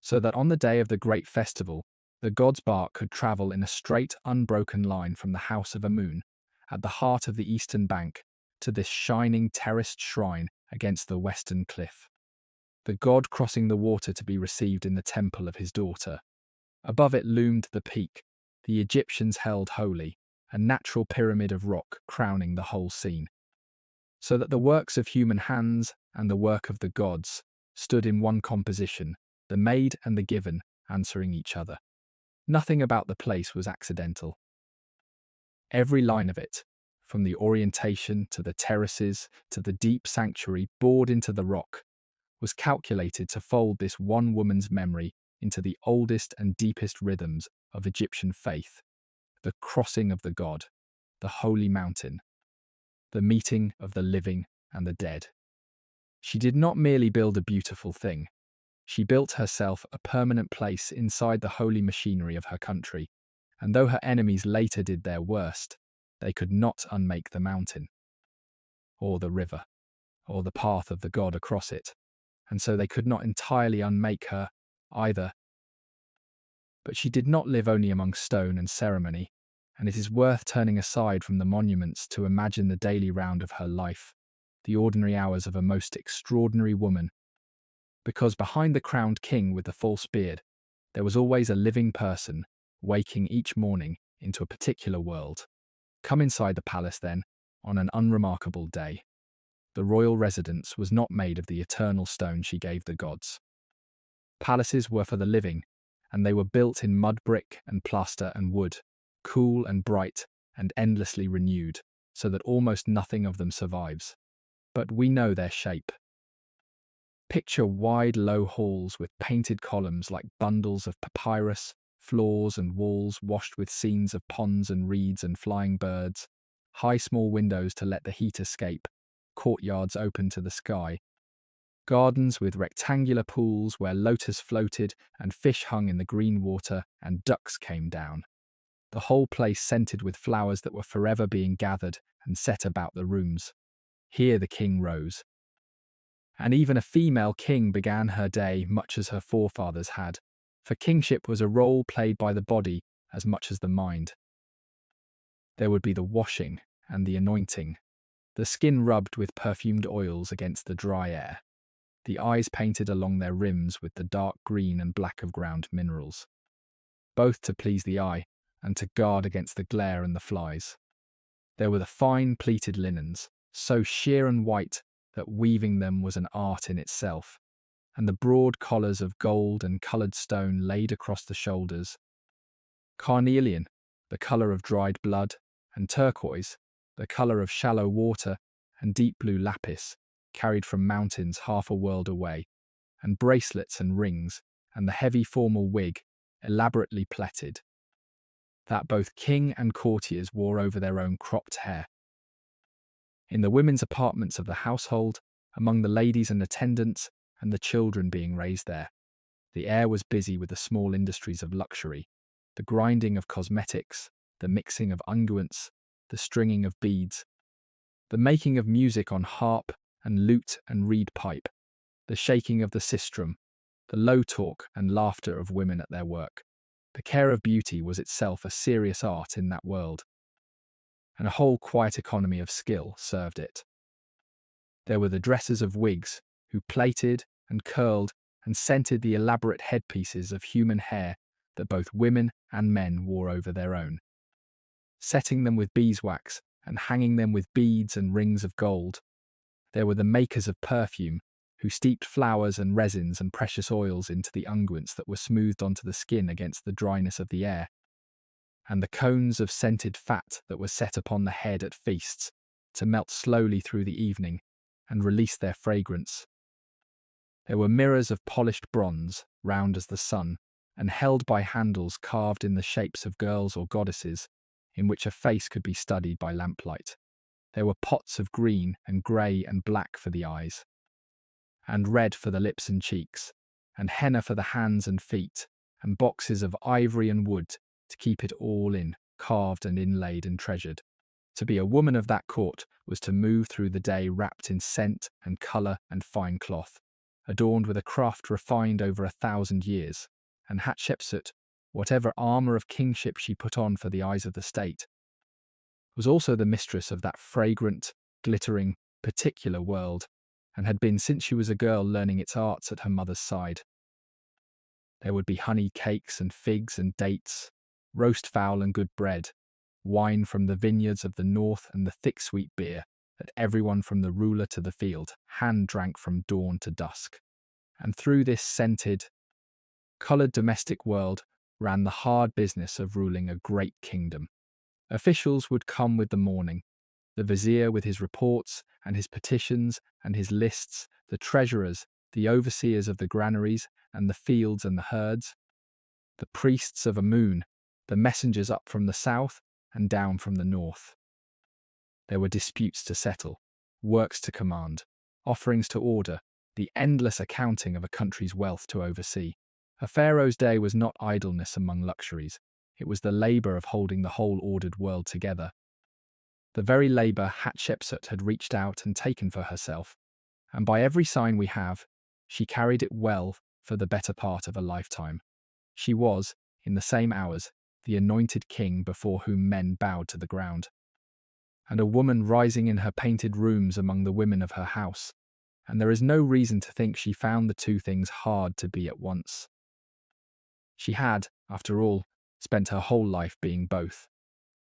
so that on the day of the great festival, the god's bark could travel in a straight, unbroken line from the house of Amun, at the heart of the eastern bank, to this shining terraced shrine against the western cliff, the god crossing the water to be received in the temple of his daughter. Above it loomed the peak, the Egyptians held holy, a natural pyramid of rock crowning the whole scene, so that the works of human hands and the work of the gods stood in one composition, the made and the given answering each other. Nothing about the place was accidental. Every line of it, from the orientation to the terraces to the deep sanctuary bored into the rock, was calculated to fold this one woman's memory into the oldest and deepest rhythms of Egyptian faith: the crossing of the god, the holy mountain, the meeting of the living and the dead. She did not merely build a beautiful thing. She built herself a permanent place inside the holy machinery of her country, and though her enemies later did their worst, they could not unmake the mountain, or the river, or the path of the god across it, and so they could not entirely unmake her either. But she did not live only among stone and ceremony, and it is worth turning aside from the monuments to imagine the daily round of her life, the ordinary hours of a most extraordinary woman, because behind the crowned king with the false beard, there was always a living person, waking each morning into a particular world. Come inside the palace then, on an unremarkable day. The royal residence was not made of the eternal stone she gave the gods. Palaces were for the living, and they were built in mud brick and plaster and wood, cool and bright and endlessly renewed, so that almost nothing of them survives. But we know their shape. Picture wide, low halls with painted columns like bundles of papyrus, floors and walls washed with scenes of ponds and reeds and flying birds, high small windows to let the heat escape, courtyards open to the sky, gardens with rectangular pools where lotus floated and fish hung in the green water and ducks came down. The whole place scented with flowers that were forever being gathered and set about the rooms. Here the king rose. And even a female king began her day much as her forefathers had, for kingship was a role played by the body as much as the mind. There would be the washing and the anointing, the skin rubbed with perfumed oils against the dry air, the eyes painted along their rims with the dark green and black of ground minerals, both to please the eye and to guard against the glare and the flies. There were the fine pleated linens, so sheer and white that weaving them was an art in itself, and the broad collars of gold and coloured stone laid across the shoulders, carnelian, the color of dried blood, and turquoise, the color of shallow water, and deep blue lapis, carried from mountains half a world away, and bracelets and rings, and the heavy formal wig, elaborately plaited, that both king and courtiers wore over their own cropped hair. In the women's apartments of the household, among the ladies and attendants, and the children being raised there, the air was busy with the small industries of luxury, the grinding of cosmetics, the mixing of unguents, the stringing of beads, the making of music on harp and lute and reed pipe, the shaking of the sistrum, the low talk and laughter of women at their work. The care of beauty was itself a serious art in that world, and a whole quiet economy of skill served it. There were the dressers of wigs, who plaited and curled and scented the elaborate headpieces of human hair that both women and men wore over their own, setting them with beeswax and hanging them with beads and rings of gold. There were the makers of perfume, who steeped flowers and resins and precious oils into the unguents that were smoothed onto the skin against the dryness of the air, and the cones of scented fat that were set upon the head at feasts, to melt slowly through the evening and release their fragrance. There were mirrors of polished bronze, round as the sun, and held by handles carved in the shapes of girls or goddesses, in which a face could be studied by lamplight. There were pots of green and grey and black for the eyes, and red for the lips and cheeks, and henna for the hands and feet, and boxes of ivory and wood to keep it all in, carved and inlaid and treasured. To be a woman of that court was to move through the day wrapped in scent and colour and fine cloth, adorned with a craft refined over 1,000 years, and Hatshepsut, whatever armour of kingship she put on for the eyes of the state, was also the mistress of that fragrant, glittering, particular world, and had been since she was a girl learning its arts at her mother's side. There would be honey cakes and figs and dates, roast fowl and good bread, wine from the vineyards of the north and the thick sweet beer that everyone from the ruler to the field hand drank from dawn to dusk. And through this scented, coloured domestic world ran the hard business of ruling a great kingdom. Officials would come with the morning, the vizier with his reports and his petitions and his lists, the treasurers, the overseers of the granaries and the fields and the herds, the priests of Amun, the messengers up from the south and down from the north. There were disputes to settle, works to command, offerings to order, the endless accounting of a country's wealth to oversee. A pharaoh's day was not idleness among luxuries, it was the labour of holding the whole ordered world together. The very labour Hatshepsut had reached out and taken for herself, and by every sign we have, she carried it well for the better part of a lifetime. She was, in the same hours, the anointed king before whom men bowed to the ground, and a woman rising in her painted rooms among the women of her house, and there is no reason to think she found the two things hard to be at once. She had, after all, spent her whole life being both,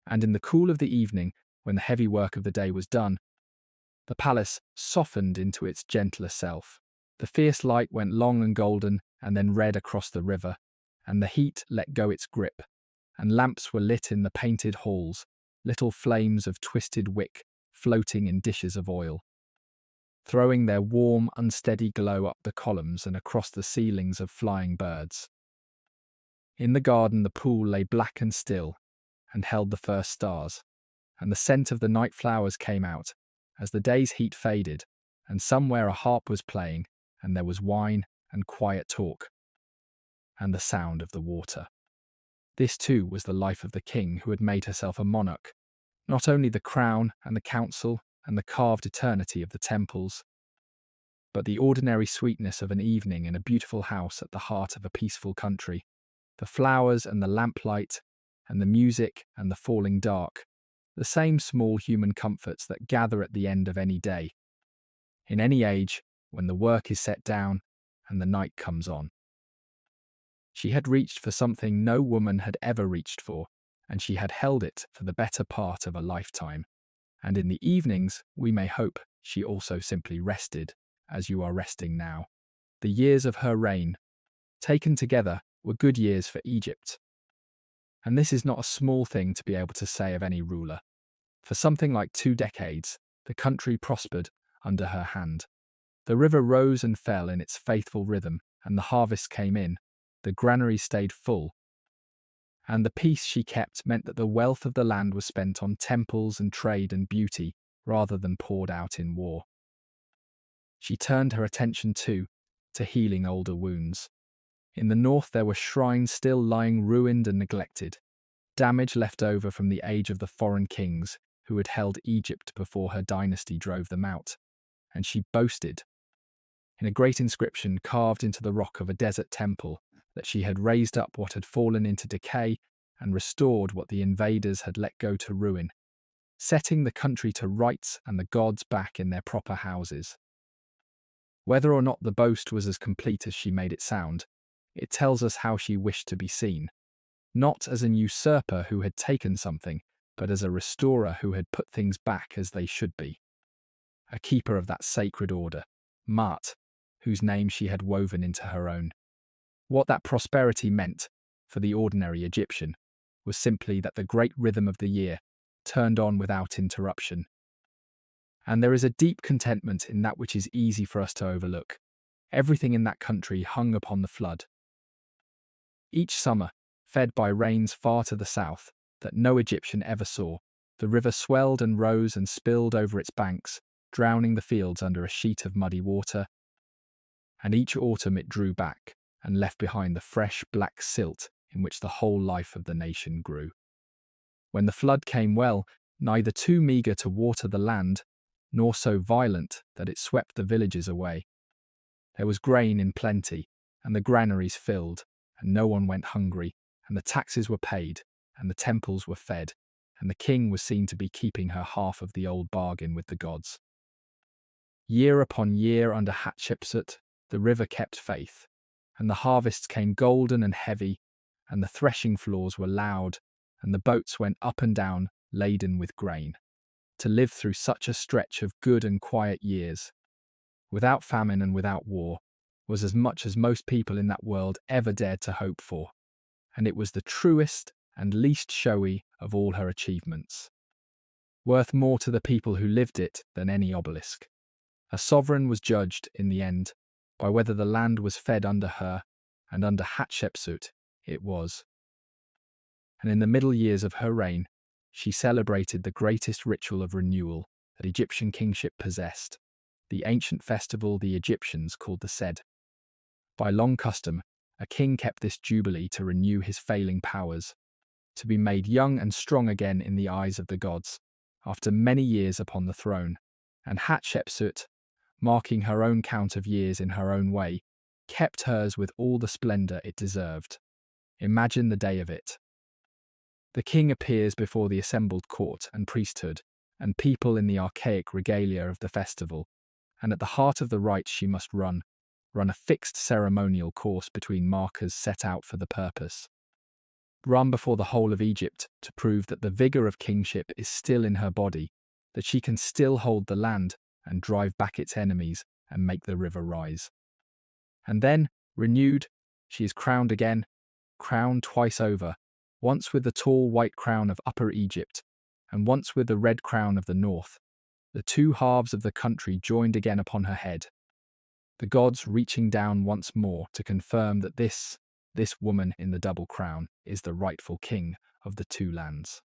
and in the cool of the evening, when the heavy work of the day was done, the palace softened into its gentler self. The fierce light went long and golden and then red across the river, and the heat let go its grip, and lamps were lit in the painted halls, little flames of twisted wick floating in dishes of oil, throwing their warm, unsteady glow up the columns and across the ceilings of flying birds. In the garden the pool lay black and still, and held the first stars, and the scent of the night flowers came out, as the day's heat faded, and somewhere a harp was playing, and there was wine and quiet talk, and the sound of the water. This too was the life of the king who had made herself a monarch, not only the crown and the council and the carved eternity of the temples, but the ordinary sweetness of an evening in a beautiful house at the heart of a peaceful country, the flowers and the lamplight, and the music and the falling dark, the same small human comforts that gather at the end of any day, in any age, when the work is set down and the night comes on. She had reached for something no woman had ever reached for, and she had held it for the better part of a lifetime. And in the evenings, we may hope, she also simply rested, as you are resting now. The years of her reign, taken together, were good years for Egypt. And this is not a small thing to be able to say of any ruler. For something like 2 decades, the country prospered under her hand. The river rose and fell in its faithful rhythm, and the harvest came in. The granary stayed full, and the peace she kept meant that the wealth of the land was spent on temples and trade and beauty, rather than poured out in war. She turned her attention too to healing older wounds. In the north there were shrines still lying ruined and neglected, damage left over from the age of the foreign kings who had held Egypt before her dynasty drove them out, and she boasted, in a great inscription carved into the rock of a desert temple, that she had raised up what had fallen into decay and restored what the invaders had let go to ruin, setting the country to rights and the gods back in their proper houses. Whether or not the boast was as complete as she made it sound, it tells us how she wished to be seen, not as an usurper who had taken something, but as a restorer who had put things back as they should be. A keeper of that sacred order, Ma'at, whose name she had woven into her own. What that prosperity meant for the ordinary Egyptian was simply that the great rhythm of the year turned on without interruption. And there is a deep contentment in that which is easy for us to overlook. Everything in that country hung upon the flood. Each summer, fed by rains far to the south that no Egyptian ever saw, the river swelled and rose and spilled over its banks, drowning the fields under a sheet of muddy water. And each autumn it drew back and left behind the fresh black silt in which the whole life of the nation grew. When the flood came, well, neither too meagre to water the land, nor so violent that it swept the villages away. There was grain in plenty, and the granaries filled, and no one went hungry, and the taxes were paid, and the temples were fed, and the king was seen to be keeping her half of the old bargain with the gods. Year upon year under Hatshepsut, the river kept faith, and the harvests came golden and heavy, and the threshing floors were loud, and the boats went up and down laden with grain. To live through such a stretch of good and quiet years, without famine and without war, was as much as most people in that world ever dared to hope for, and it was the truest and least showy of all her achievements. Worth more to the people who lived it than any obelisk. A sovereign was judged, in the end, by whether the land was fed under her, and under Hatshepsut it was. And in the middle years of her reign, she celebrated the greatest ritual of renewal that Egyptian kingship possessed, the ancient festival the Egyptians called the Sed. By long custom, a king kept this jubilee to renew his failing powers, to be made young and strong again in the eyes of the gods, after many years upon the throne, and Hatshepsut, marking her own count of years in her own way, kept hers with all the splendour it deserved. Imagine the day of it. The king appears before the assembled court and priesthood, and people in the archaic regalia of the festival, and at the heart of the rites she must run a fixed ceremonial course between markers set out for the purpose. Run before the whole of Egypt to prove that the vigour of kingship is still in her body, that she can still hold the land and drive back its enemies and make the river rise. And then, renewed, she is crowned again, crowned twice over, once with the tall white crown of Upper Egypt, and once with the red crown of the north, the two halves of the country joined again upon her head, the gods reaching down once more to confirm that this woman in the double crown is the rightful king of the two lands.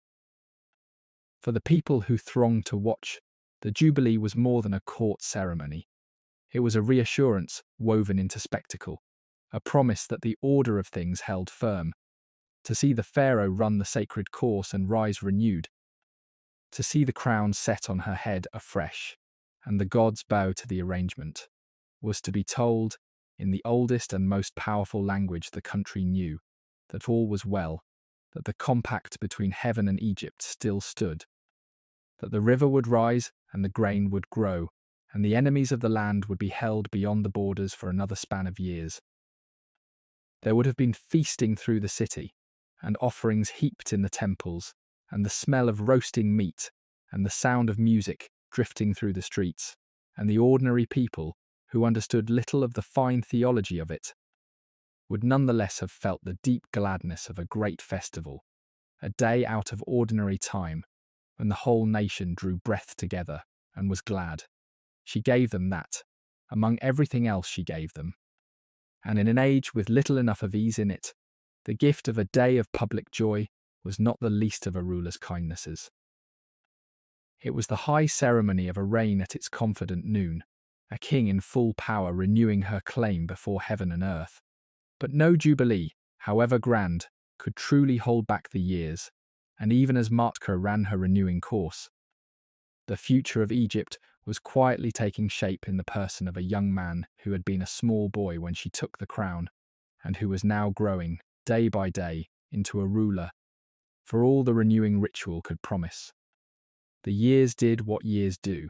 For the people who thronged to watch, the Jubilee was more than a court ceremony. It was a reassurance woven into spectacle, a promise that the order of things held firm, to see the Pharaoh run the sacred course and rise renewed, to see the crown set on her head afresh, and the gods bow to the arrangement, was to be told, in the oldest and most powerful language the country knew, that all was well, that the compact between heaven and Egypt still stood, that the river would rise and the grain would grow, and the enemies of the land would be held beyond the borders for another span of years. There would have been feasting through the city, and offerings heaped in the temples, and the smell of roasting meat, and the sound of music drifting through the streets, and the ordinary people, who understood little of the fine theology of it, would nonetheless have felt the deep gladness of a great festival, a day out of ordinary time, when the whole nation drew breath together and was glad. She gave them that, among everything else she gave them. And in an age with little enough of ease in it, the gift of a day of public joy was not the least of a ruler's kindnesses. It was the high ceremony of a reign at its confident noon, a king in full power renewing her claim before heaven and earth. But no jubilee, however grand, could truly hold back the years, and even as Martka ran her renewing course, the future of Egypt was quietly taking shape in the person of a young man who had been a small boy when she took the crown, and who was now growing, day by day, into a ruler, for all the renewing ritual could promise. The years did what years do.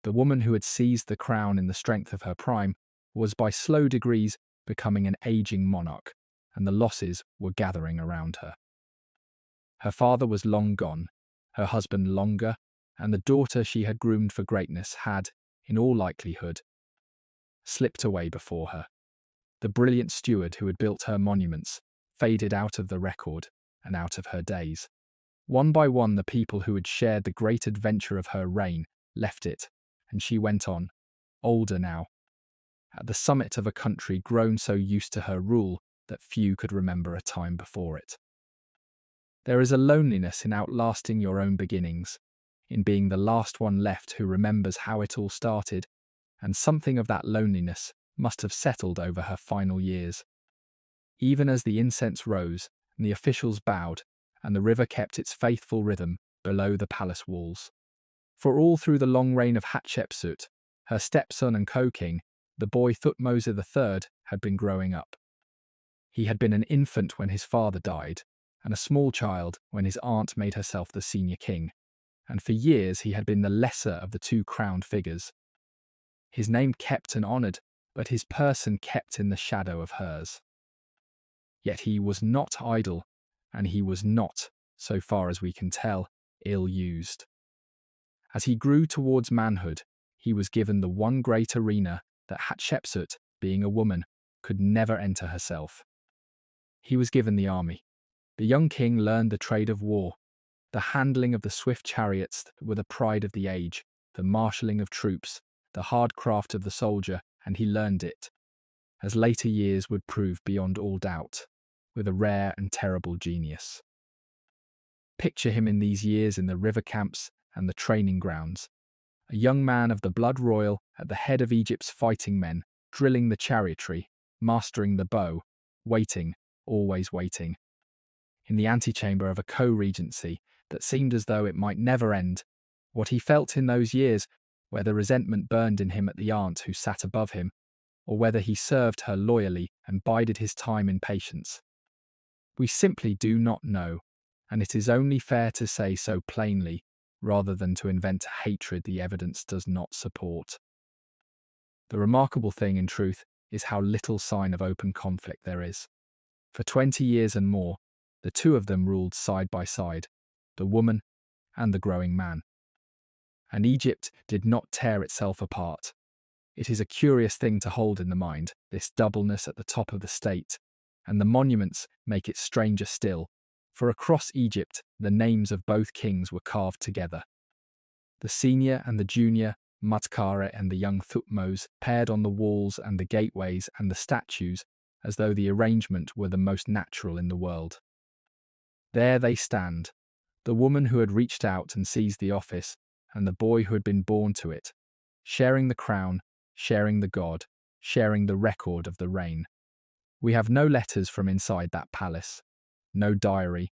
The woman who had seized the crown in the strength of her prime was by slow degrees becoming an aging monarch, and the losses were gathering around her. Her father was long gone, her husband longer, and the daughter she had groomed for greatness had, in all likelihood, slipped away before her. The brilliant steward who had built her monuments faded out of the record and out of her days. One by one, the people who had shared the great adventure of her reign left it, and she went on, older now, at the summit of a country grown so used to her rule that few could remember a time before it. There is a loneliness in outlasting your own beginnings, in being the last one left who remembers how it all started, and something of that loneliness must have settled over her final years. Even as the incense rose, and the officials bowed, and the river kept its faithful rhythm below the palace walls. For all through the long reign of Hatshepsut, her stepson and co-king, the boy Thutmose III had been growing up. He had been an infant when his father died, and a small child when his aunt made herself the senior king, and for years he had been the lesser of the two crowned figures. His name kept and honoured, but his person kept in the shadow of hers. Yet he was not idle, and he was not, so far as we can tell, ill-used. As he grew towards manhood, he was given the one great arena that Hatshepsut, being a woman, could never enter herself. He was given the army. The young king learned the trade of war, the handling of the swift chariots that were the pride of the age, the marshalling of troops, the hard craft of the soldier, and he learned it, as later years would prove beyond all doubt, with a rare and terrible genius. Picture him in these years in the river camps and the training grounds, a young man of the blood royal at the head of Egypt's fighting men, drilling the chariotry, mastering the bow, waiting, always waiting. In the antechamber of a co-regency that seemed as though it might never end, what he felt in those years, whether resentment burned in him at the aunt who sat above him, or whether he served her loyally and bided his time in patience, we simply do not know, and it is only fair to say so plainly, rather than to invent a hatred the evidence does not support. The remarkable thing, in truth, is how little sign of open conflict there is. For 20 years and more, the two of them ruled side by side, the woman and the growing man. And Egypt did not tear itself apart. It is a curious thing to hold in the mind, this doubleness at the top of the state, and the monuments make it stranger still, for across Egypt the names of both kings were carved together. The senior and the junior, Mutkare and the young Thutmose, paired on the walls and the gateways and the statues, as though the arrangement were the most natural in the world. There they stand, the woman who had reached out and seized the office, and the boy who had been born to it, sharing the crown, sharing the god, sharing the record of the reign. We have no letters from inside that palace, no diary,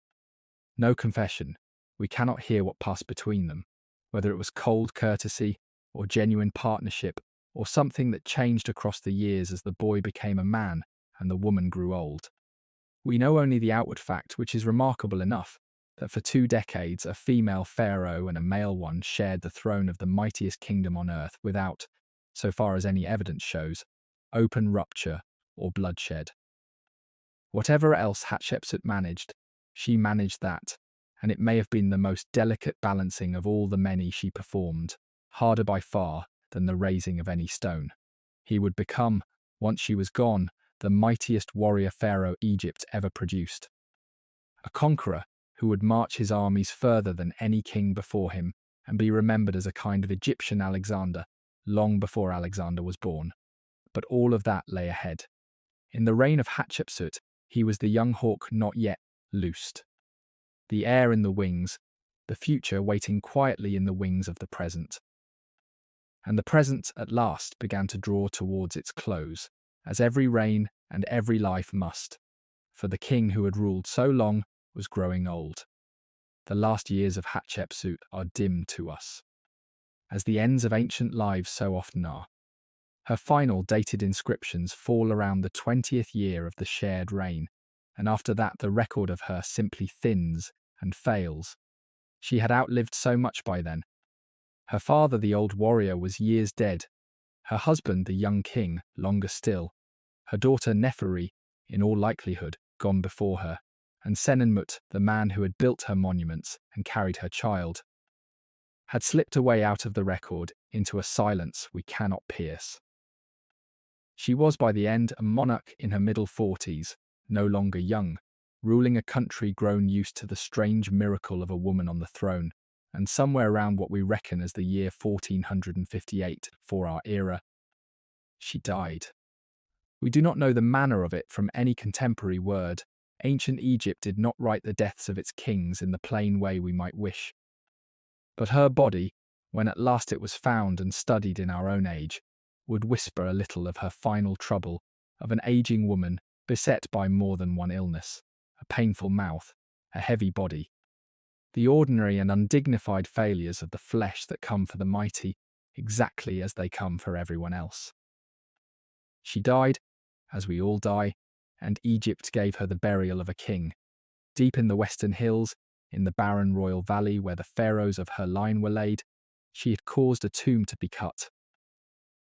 no confession. We cannot hear what passed between them, whether it was cold courtesy or genuine partnership, or something that changed across the years as the boy became a man and the woman grew old. We know only the outward fact, which is remarkable enough, that for 2 decades a female pharaoh and a male one shared the throne of the mightiest kingdom on earth without, so far as any evidence shows, open rupture or bloodshed. Whatever else Hatshepsut managed, she managed that, and it may have been the most delicate balancing of all the many she performed, harder by far than the raising of any stone. He would become, once she was gone, the mightiest warrior pharaoh Egypt ever produced. A conqueror, who would march his armies further than any king before him and be remembered as a kind of Egyptian Alexander, long before Alexander was born. But all of that lay ahead. In the reign of Hatshepsut, he was the young hawk not yet loosed. The air in the wings, the future waiting quietly in the wings of the present. And the present at last began to draw towards its close, as every reign and every life must, for the king who had ruled so long was growing old. The last years of Hatshepsut are dim to us, as the ends of ancient lives so often are. Her final dated inscriptions fall around the 20th year of the shared reign, and after that the record of her simply thins and fails. She had outlived so much by then. Her father, the old warrior, was years dead. Her husband, the young king, longer still. Her daughter Nepheri, in all likelihood, gone before her, and Senenmut, the man who had built her monuments and carried her child, had slipped away out of the record into a silence we cannot pierce. She was by the end a monarch in her middle 40s, no longer young, ruling a country grown used to the strange miracle of a woman on the throne, and somewhere around what we reckon as the year 1458 for our era, she died. We do not know the manner of it from any contemporary word. Ancient Egypt did not write the deaths of its kings in the plain way we might wish. But her body, when at last it was found and studied in our own age, would whisper a little of her final trouble, of an aging woman beset by more than one illness, a painful mouth, a heavy body, the ordinary and undignified failures of the flesh that come for the mighty, exactly as they come for everyone else. She died, as we all die, and Egypt gave her the burial of a king. Deep in the western hills, in the barren royal valley where the pharaohs of her line were laid, she had caused a tomb to be cut,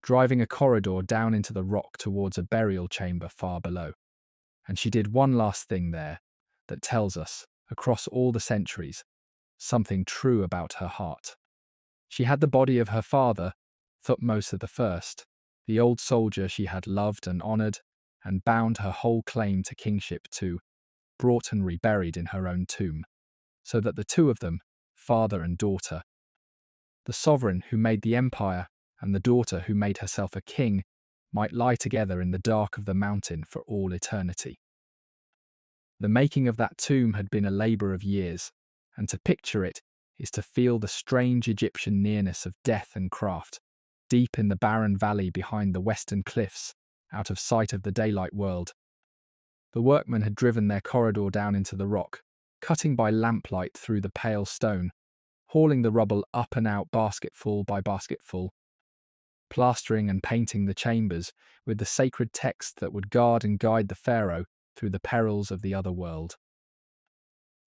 driving a corridor down into the rock towards a burial chamber far below. And she did one last thing there that tells us, across all the centuries, something true about her heart. She had the body of her father, Thutmose I, the old soldier she had loved and honoured, and bound her whole claim to kingship to, brought and reburied in her own tomb, so that the two of them, father and daughter, the sovereign who made the empire and the daughter who made herself a king, might lie together in the dark of the mountain for all eternity. The making of that tomb had been a labour of years, and to picture it is to feel the strange Egyptian nearness of death and craft, deep in the barren valley behind the western cliffs, out of sight of the daylight world. The workmen had driven their corridor down into the rock, cutting by lamplight through the pale stone, hauling the rubble up and out basketful by basketful, plastering and painting the chambers with the sacred text that would guard and guide the pharaoh through the perils of the other world.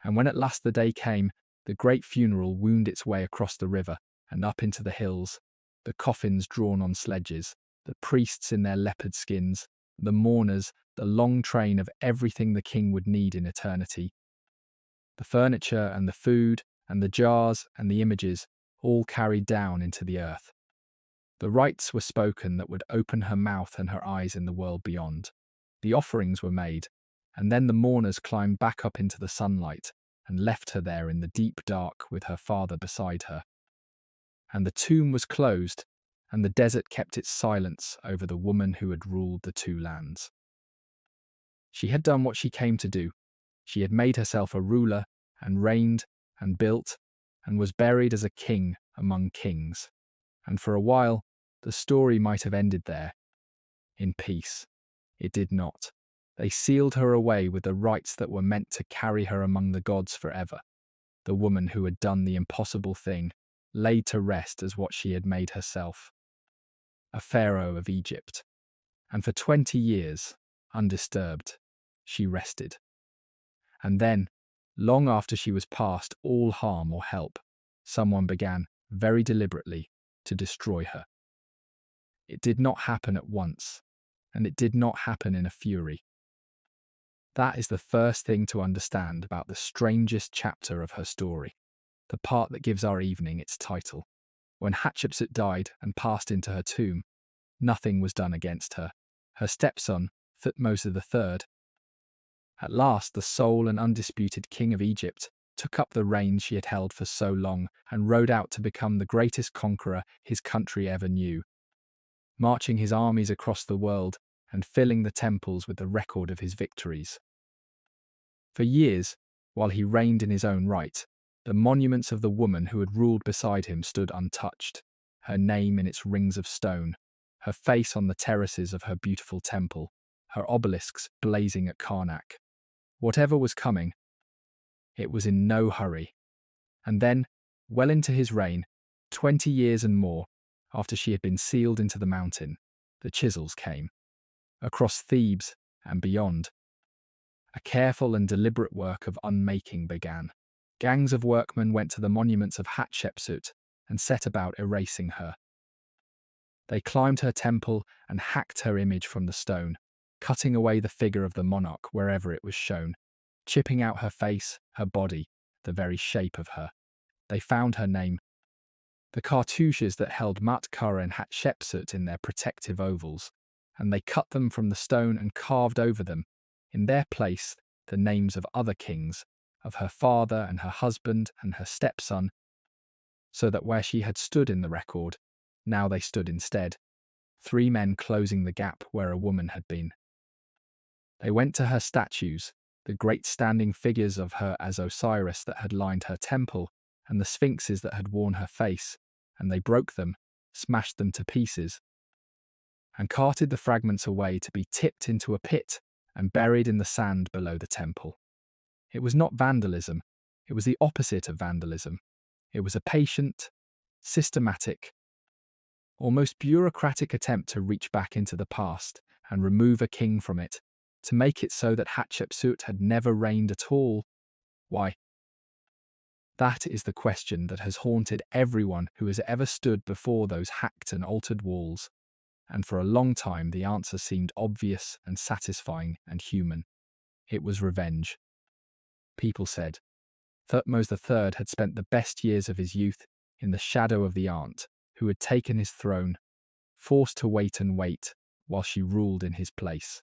And when at last the day came, the great funeral wound its way across the river and up into the hills, the coffins drawn on sledges, the priests in their leopard skins, the mourners, the long train of everything the king would need in eternity. The furniture and the food and the jars and the images all carried down into the earth. The rites were spoken that would open her mouth and her eyes in the world beyond. The offerings were made, and then the mourners climbed back up into the sunlight and left her there in the deep dark with her father beside her. And the tomb was closed, and the desert kept its silence over the woman who had ruled the two lands. She had done what she came to do. She had made herself a ruler, and reigned, and built, and was buried as a king among kings. And for a while, the story might have ended there, in peace. It did not. They sealed her away with the rites that were meant to carry her among the gods forever. The woman who had done the impossible thing, laid to rest as what she had made herself, a pharaoh of Egypt. And for 20 years, undisturbed, she rested. And then, long after she was past all harm or help, someone began, very deliberately, to destroy her. It did not happen at once, and it did not happen in a fury. That is the first thing to understand about the strangest chapter of her story, the part that gives our evening its title. When Hatshepsut died and passed into her tomb, nothing was done against her. Her stepson, Thutmose III, at last the sole and undisputed king of Egypt, took up the reins she had held for so long, and rode out to become the greatest conqueror his country ever knew, marching his armies across the world and filling the temples with the record of his victories. For years, while he reigned in his own right, the monuments of the woman who had ruled beside him stood untouched, her name in its rings of stone, her face on the terraces of her beautiful temple, her obelisks blazing at Karnak. Whatever was coming, it was in no hurry. And then, well into his reign, 20 years and more, after she had been sealed into the mountain, the chisels came. Across Thebes and beyond, a careful and deliberate work of unmaking began. Gangs of workmen went to the monuments of Hatshepsut and set about erasing her. They climbed her temple and hacked her image from the stone, cutting away the figure of the monarch wherever it was shown, chipping out her face, her body, the very shape of her. They found her name, the cartouches that held Matkara and Hatshepsut in their protective ovals, and they cut them from the stone and carved over them, in their place, the names of other kings, of her father and her husband and her stepson, so that where she had stood in the record, now they stood instead, 3 men closing the gap where a woman had been. They went to her statues, the great standing figures of her as Osiris that had lined her temple, and the sphinxes that had worn her face, and they broke them, smashed them to pieces, and carted the fragments away to be tipped into a pit and buried in the sand below the temple. It was not vandalism, it was the opposite of vandalism. It was a patient, systematic, almost bureaucratic attempt to reach back into the past and remove a king from it, to make it so that Hatshepsut had never reigned at all. Why? That is the question that has haunted everyone who has ever stood before those hacked and altered walls, and for a long time the answer seemed obvious and satisfying and human. It was revenge. People said Thutmose III had spent the best years of his youth in the shadow of the aunt who had taken his throne, forced to wait and wait while she ruled in his place.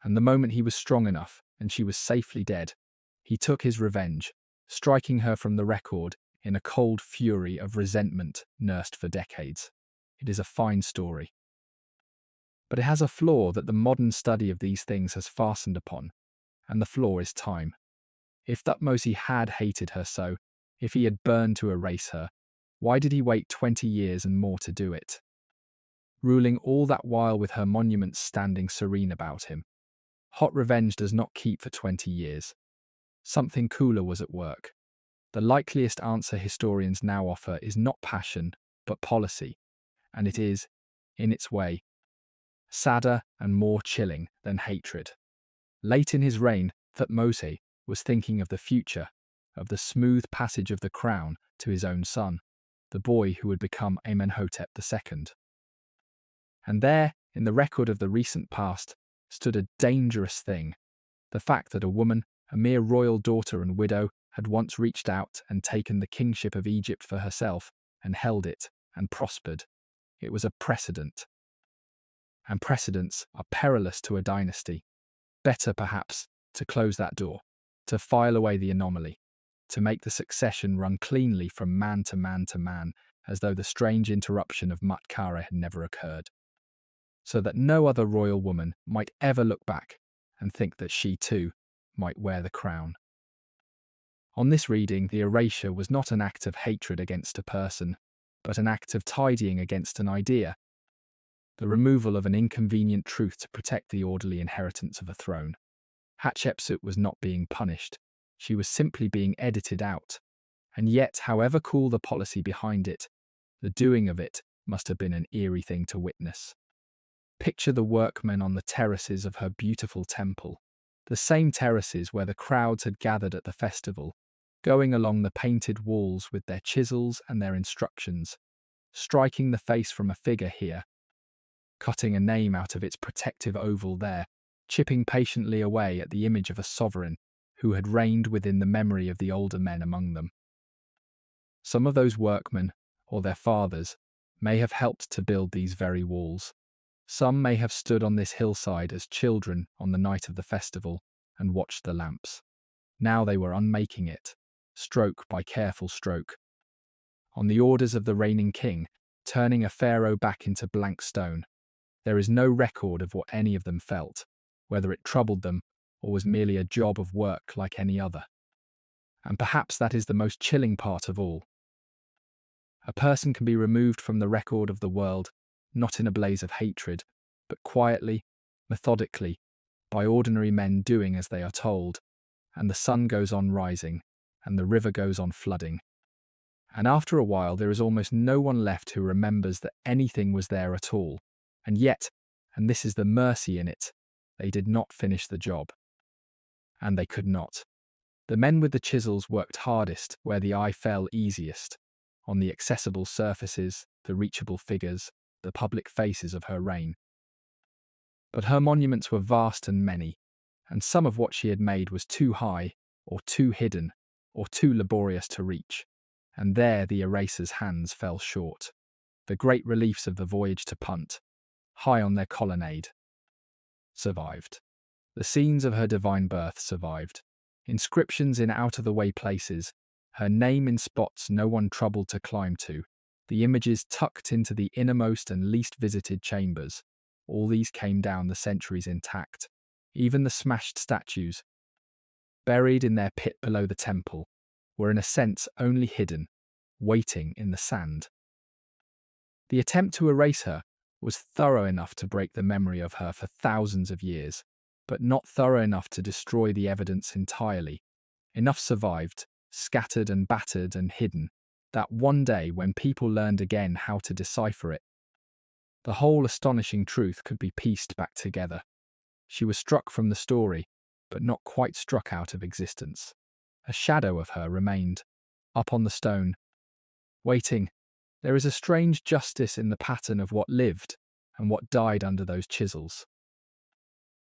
And the moment he was strong enough and she was safely dead, he took his revenge, striking her from the record in a cold fury of resentment nursed for decades. It is a fine story. But it has a flaw that the modern study of these things has fastened upon, and the flaw is time. If Thutmose had hated her so, if he had burned to erase her, why did he wait 20 years and more to do it? Ruling all that while with her monuments standing serene about him. Hot revenge does not keep for 20 years. Something cooler was at work. The likeliest answer historians now offer is not passion, but policy, and it is, in its way, sadder and more chilling than hatred. Late in his reign, Thutmose was thinking of the future, of the smooth passage of the crown to his own son, the boy who would become Amenhotep II. And there, in the record of the recent past, stood a dangerous thing, the fact that a woman, a mere royal daughter and widow, had once reached out and taken the kingship of Egypt for herself and held it and prospered. It was a precedent. And precedents are perilous to a dynasty. Better, perhaps, to close that door, to file away the anomaly, to make the succession run cleanly from man to man to man, as though the strange interruption of Matkara had never occurred, so that no other royal woman might ever look back and think that she too might wear the crown. On this reading, the erasure was not an act of hatred against a person, but an act of tidying against an idea, the removal of an inconvenient truth to protect the orderly inheritance of a throne. Hatshepsut was not being punished, she was simply being edited out, and yet, however cool the policy behind it, the doing of it must have been an eerie thing to witness. Picture the workmen on the terraces of her beautiful temple, the same terraces where the crowds had gathered at the festival, going along the painted walls with their chisels and their instructions, striking the face from a figure here, cutting a name out of its protective oval there, chipping patiently away at the image of a sovereign who had reigned within the memory of the older men among them. Some of those workmen, or their fathers, may have helped to build these very walls. Some may have stood on this hillside as children on the night of the festival and watched the lamps. Now they were unmaking it, stroke by careful stroke. On the orders of the reigning king, turning a pharaoh back into blank stone. There is no record of what any of them felt, whether it troubled them or was merely a job of work like any other. And perhaps that is the most chilling part of all. A person can be removed from the record of the world, not in a blaze of hatred, but quietly, methodically, by ordinary men doing as they are told, and the sun goes on rising, and the river goes on flooding. And after a while there is almost no one left who remembers that anything was there at all. And yet, and this is the mercy in it, they did not finish the job. And they could not. The men with the chisels worked hardest where the eye fell easiest, on the accessible surfaces, the reachable figures, the public faces of her reign. But her monuments were vast and many, and some of what she had made was too high, or too hidden, or too laborious to reach, and there the eraser's hands fell short. The great reliefs of the voyage to Punt, high on their colonnade, survived. The scenes of her divine birth survived. Inscriptions in out-of-the-way places, her name in spots no one troubled to climb to, the images tucked into the innermost and least visited chambers, all these came down the centuries intact. Even the smashed statues, buried in their pit below the temple, were in a sense only hidden, waiting in the sand. The attempt to erase her was thorough enough to break the memory of her for thousands of years, but not thorough enough to destroy the evidence entirely. Enough survived, scattered and battered and hidden, that one day when people learned again how to decipher it, the whole astonishing truth could be pieced back together. She was struck from the story, but not quite struck out of existence. A shadow of her remained, up on the stone, waiting. There is a strange justice in the pattern of what lived and what died under those chisels.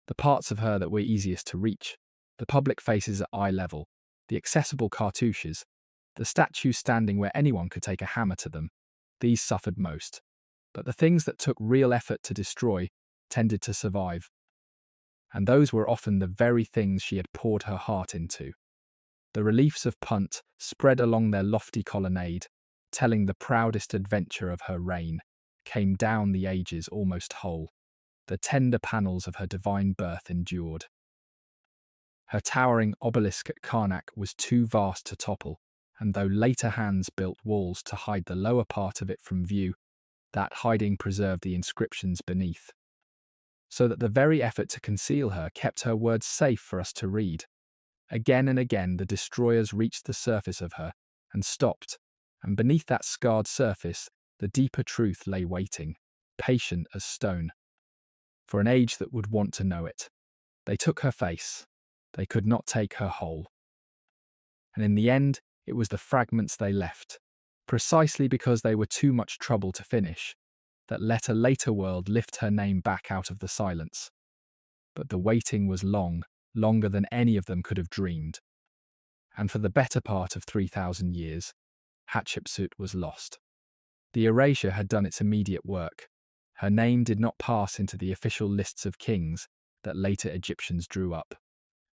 The parts of her that were easiest to reach, the public faces at eye level, the accessible cartouches, the statues standing where anyone could take a hammer to them, these suffered most. But the things that took real effort to destroy tended to survive. And those were often the very things she had poured her heart into. The reliefs of Punt spread along their lofty colonnade, telling the proudest adventure of her reign, came down the ages almost whole. The tender panels of her divine birth endured. Her towering obelisk at Karnak was too vast to topple, and though later hands built walls to hide the lower part of it from view, that hiding preserved the inscriptions beneath, so that the very effort to conceal her kept her words safe for us to read. Again and again the destroyers reached the surface of her and stopped, and beneath that scarred surface the deeper truth lay waiting, patient as stone, for an age that would want to know it. They took her face. They could not take her whole. And in the end, it was the fragments they left, precisely because they were too much trouble to finish, that let a later world lift her name back out of the silence. But the waiting was long, longer than any of them could have dreamed. And for the better part of 3,000 years, Hatshepsut was lost. The erasure had done its immediate work. Her name did not pass into the official lists of kings that later Egyptians drew up.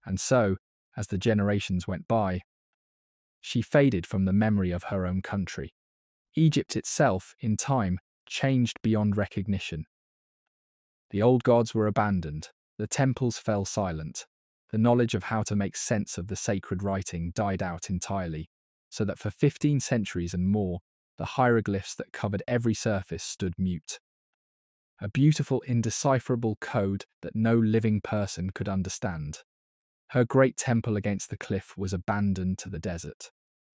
And so, as the generations went by, she faded from the memory of her own country. Egypt itself, in time, changed beyond recognition. The old gods were abandoned, the temples fell silent, the knowledge of how to make sense of the sacred writing died out entirely, so that for 15 centuries and more, the hieroglyphs that covered every surface stood mute. A beautiful, indecipherable code that no living person could understand. Her great temple against the cliff was abandoned to the desert.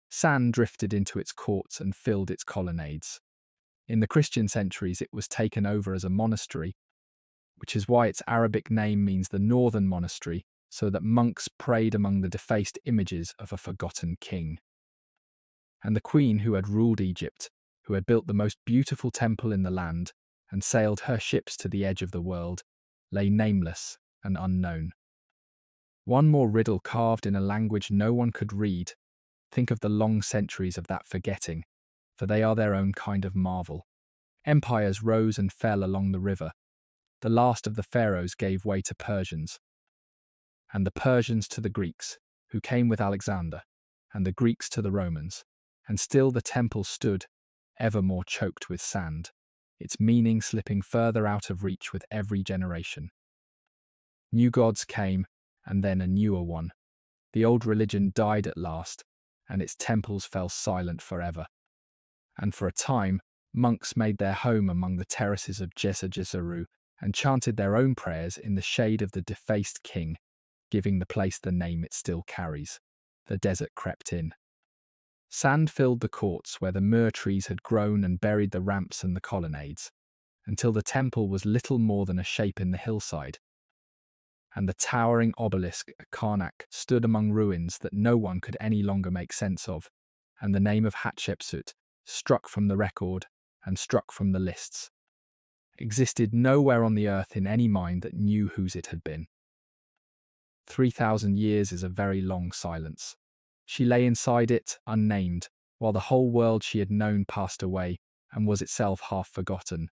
Sand drifted into its courts and filled its colonnades. In the Christian centuries, it was taken over as a monastery, which is why its Arabic name means the northern monastery, so that monks prayed among the defaced images of a forgotten king. And the queen who had ruled Egypt, who had built the most beautiful temple in the land and sailed her ships to the edge of the world, lay nameless and unknown. One more riddle carved in a language no one could read. Think of the long centuries of that forgetting, for they are their own kind of marvel. Empires rose and fell along the river. The last of the pharaohs gave way to Persians, and the Persians to the Greeks, who came with Alexander, and the Greeks to the Romans, and still the temple stood, ever more choked with sand, its meaning slipping further out of reach with every generation. New gods came, and then a newer one. The old religion died at last, and its temples fell silent forever. And for a time, monks made their home among the terraces of Chiselled and chanted their own prayers in the shade of the defaced king, giving the place the name it still carries. The desert crept in. Sand filled the courts where the myrrh trees had grown and buried the ramps and the colonnades, until the temple was little more than a shape in the hillside. And the towering obelisk at Karnak stood among ruins that no one could any longer make sense of, and the name of Hatshepsut, struck from the record and struck from the lists, existed nowhere on the earth in any mind that knew whose it had been. 3,000 years is a very long silence. She lay inside it, unnamed, while the whole world she had known passed away and was itself half forgotten,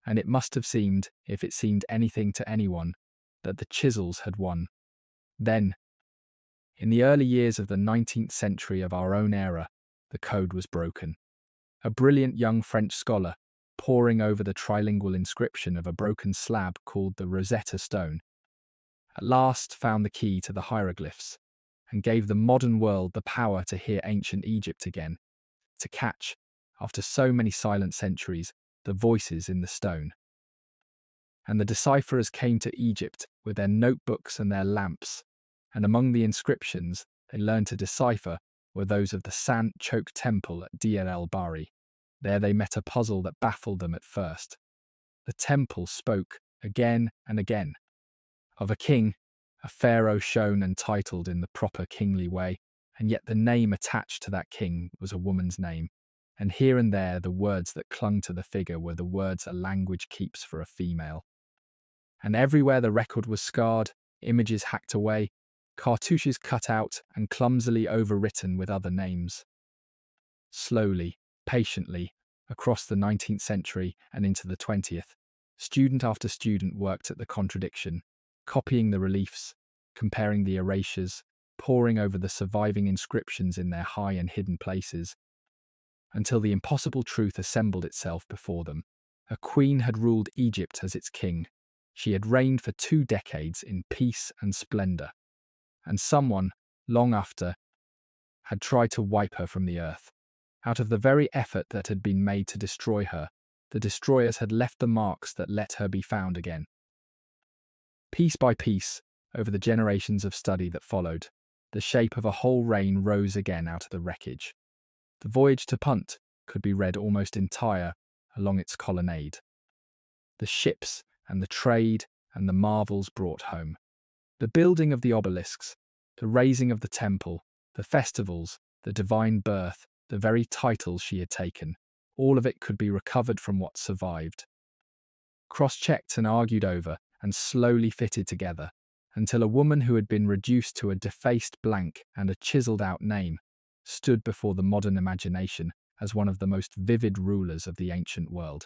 and it must have seemed, if it seemed anything to anyone, that the chisels had won. Then, in the early years of the 19th century of our own era, the code was broken. A brilliant young French scholar, poring over the trilingual inscription of a broken slab called the Rosetta Stone, at last found the key to the hieroglyphs, and gave the modern world the power to hear ancient Egypt again, to catch, after so many silent centuries, the voices in the stone. And the decipherers came to Egypt with their notebooks and their lamps, and among the inscriptions they learned to decipher were those of the sand-choked temple at Deir el-Bahri. There they met a puzzle that baffled them at first. The temple spoke, again and again, of a king, a pharaoh shown and titled in the proper kingly way, and yet the name attached to that king was a woman's name, and here and there the words that clung to the figure were the words a language keeps for a female. And everywhere the record was scarred, images hacked away, cartouches cut out and clumsily overwritten with other names. Slowly, patiently, across the 19th century and into the 20th, student after student worked at the contradiction, copying the reliefs, comparing the erasures, poring over the surviving inscriptions in their high and hidden places, until the impossible truth assembled itself before them. A queen had ruled Egypt as its king. She had reigned for 2 decades in peace and splendor, and someone, long after, had tried to wipe her from the earth. Out of the very effort that had been made to destroy her, the destroyers had left the marks that let her be found again. Piece by piece, over the generations of study that followed, the shape of a whole reign rose again out of the wreckage. The voyage to Punt could be read almost entire along its colonnade. The ships and the trade and the marvels brought home. The building of the obelisks, the raising of the temple, the festivals, the divine birth, the very titles she had taken, all of it could be recovered from what survived. Cross-checked and argued over, and slowly fitted together, until a woman who had been reduced to a defaced blank and a chiselled-out name stood before the modern imagination as one of the most vivid rulers of the ancient world.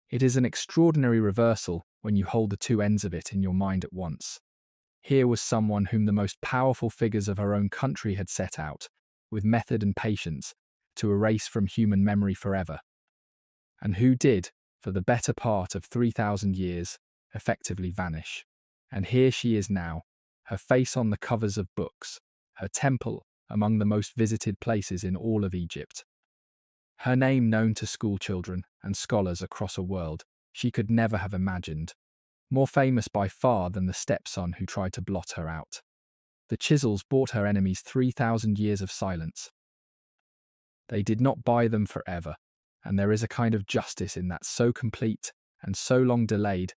It is an extraordinary reversal when you hold the two ends of it in your mind at once. Here was someone whom the most powerful figures of her own country had set out, with method and patience, to erase from human memory forever, and who did, for the better part of 3,000 years, effectively vanish. And here she is now, her face on the covers of books, her temple among the most visited places in all of Egypt. Her name known to schoolchildren and scholars across a world she could never have imagined, more famous by far than the stepson who tried to blot her out. The chisels bought her enemies 3,000 years of silence. They did not buy them forever, and there is a kind of justice in that so complete and so long delayed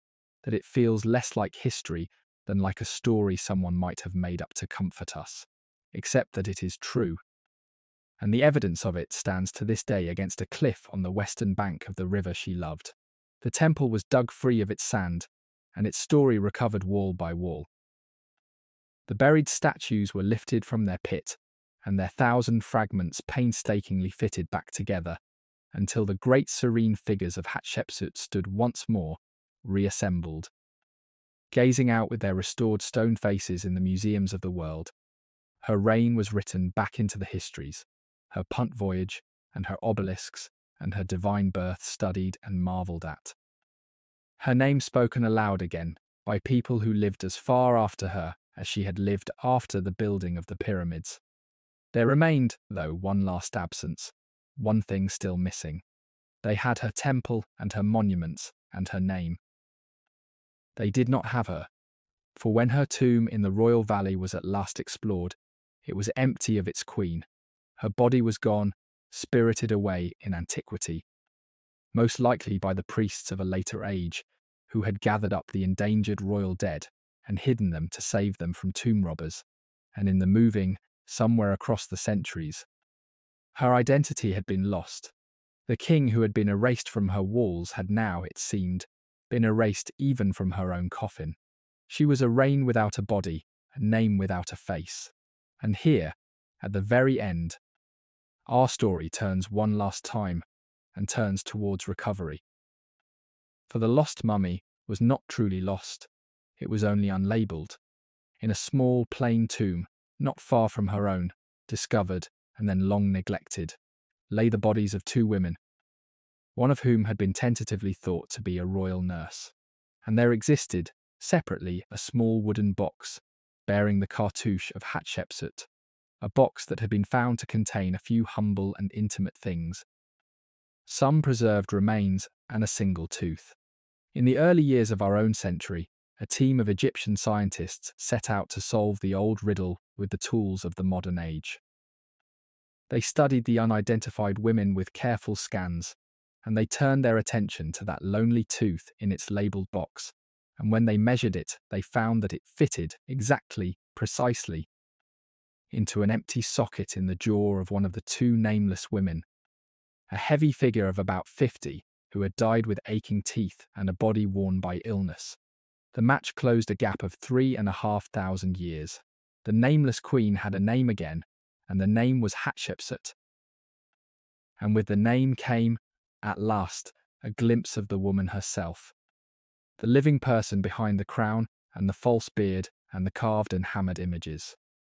that it feels less like history than like a story someone might have made up to comfort us, except that it is true. And the evidence of it stands to this day against a cliff on the western bank of the river she loved. The temple was dug free of its sand, and its story recovered wall by wall. The buried statues were lifted from their pit, and their 1,000 fragments painstakingly fitted back together, until the great serene figures of Hatshepsut stood once more, reassembled, gazing out with their restored stone faces in the museums of the world. Her reign was written back into the histories, her punt voyage and her obelisks and her divine birth studied and marvelled at. Her name spoken aloud again by people who lived as far after her as she had lived after the building of the pyramids. There remained, though, one last absence, one thing still missing. They had her temple and her monuments and her name. They did not have her, for when her tomb in the royal valley was at last explored, it was empty of its queen. Her body was gone, spirited away in antiquity, most likely by the priests of a later age, who had gathered up the endangered royal dead and hidden them to save them from tomb robbers, and in the moving, somewhere across the centuries, her identity had been lost. The king who had been erased from her walls had now, it seemed, been erased even from her own coffin. She was a reign without a body, a name without a face. And here, at the very end, our story turns one last time and turns towards recovery. For the lost mummy was not truly lost, it was only unlabelled. In a small, plain tomb, not far from her own, discovered and then long neglected, lay the bodies of two women, one of whom had been tentatively thought to be a royal nurse. And there existed, separately, a small wooden box bearing the cartouche of Hatshepsut, a box that had been found to contain a few humble and intimate things, some preserved remains and a single tooth. In the early years of our own century, a team of Egyptian scientists set out to solve the old riddle with the tools of the modern age. They studied the unidentified women with careful scans, and they turned their attention to that lonely tooth in its labelled box, and when they measured it, they found that it fitted exactly, precisely, into an empty socket in the jaw of one of the two nameless women, a heavy figure of about 50, who had died with aching teeth and a body worn by illness. The match closed a gap of 3,500 years. The nameless queen had a name again, and the name was Hatshepsut. And with the name came, at last, a glimpse of the woman herself, the living person behind the crown and the false beard and the carved and hammered images.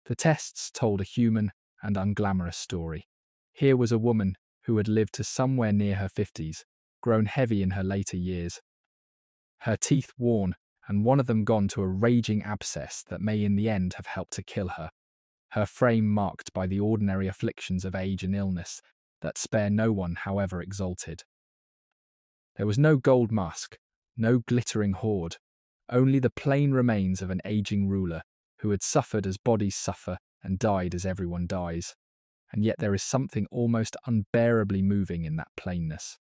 The tests told a human and unglamorous story. Here was a woman who had lived to somewhere near her 50s, grown heavy in her later years, her teeth worn and one of them gone to a raging abscess that may in the end have helped to kill her, her frame marked by the ordinary afflictions of age and illness that spare no one however exalted. There was no gold mask, no glittering hoard, only the plain remains of an aging ruler who had suffered as bodies suffer and died as everyone dies. And yet there is something almost unbearably moving in that plainness,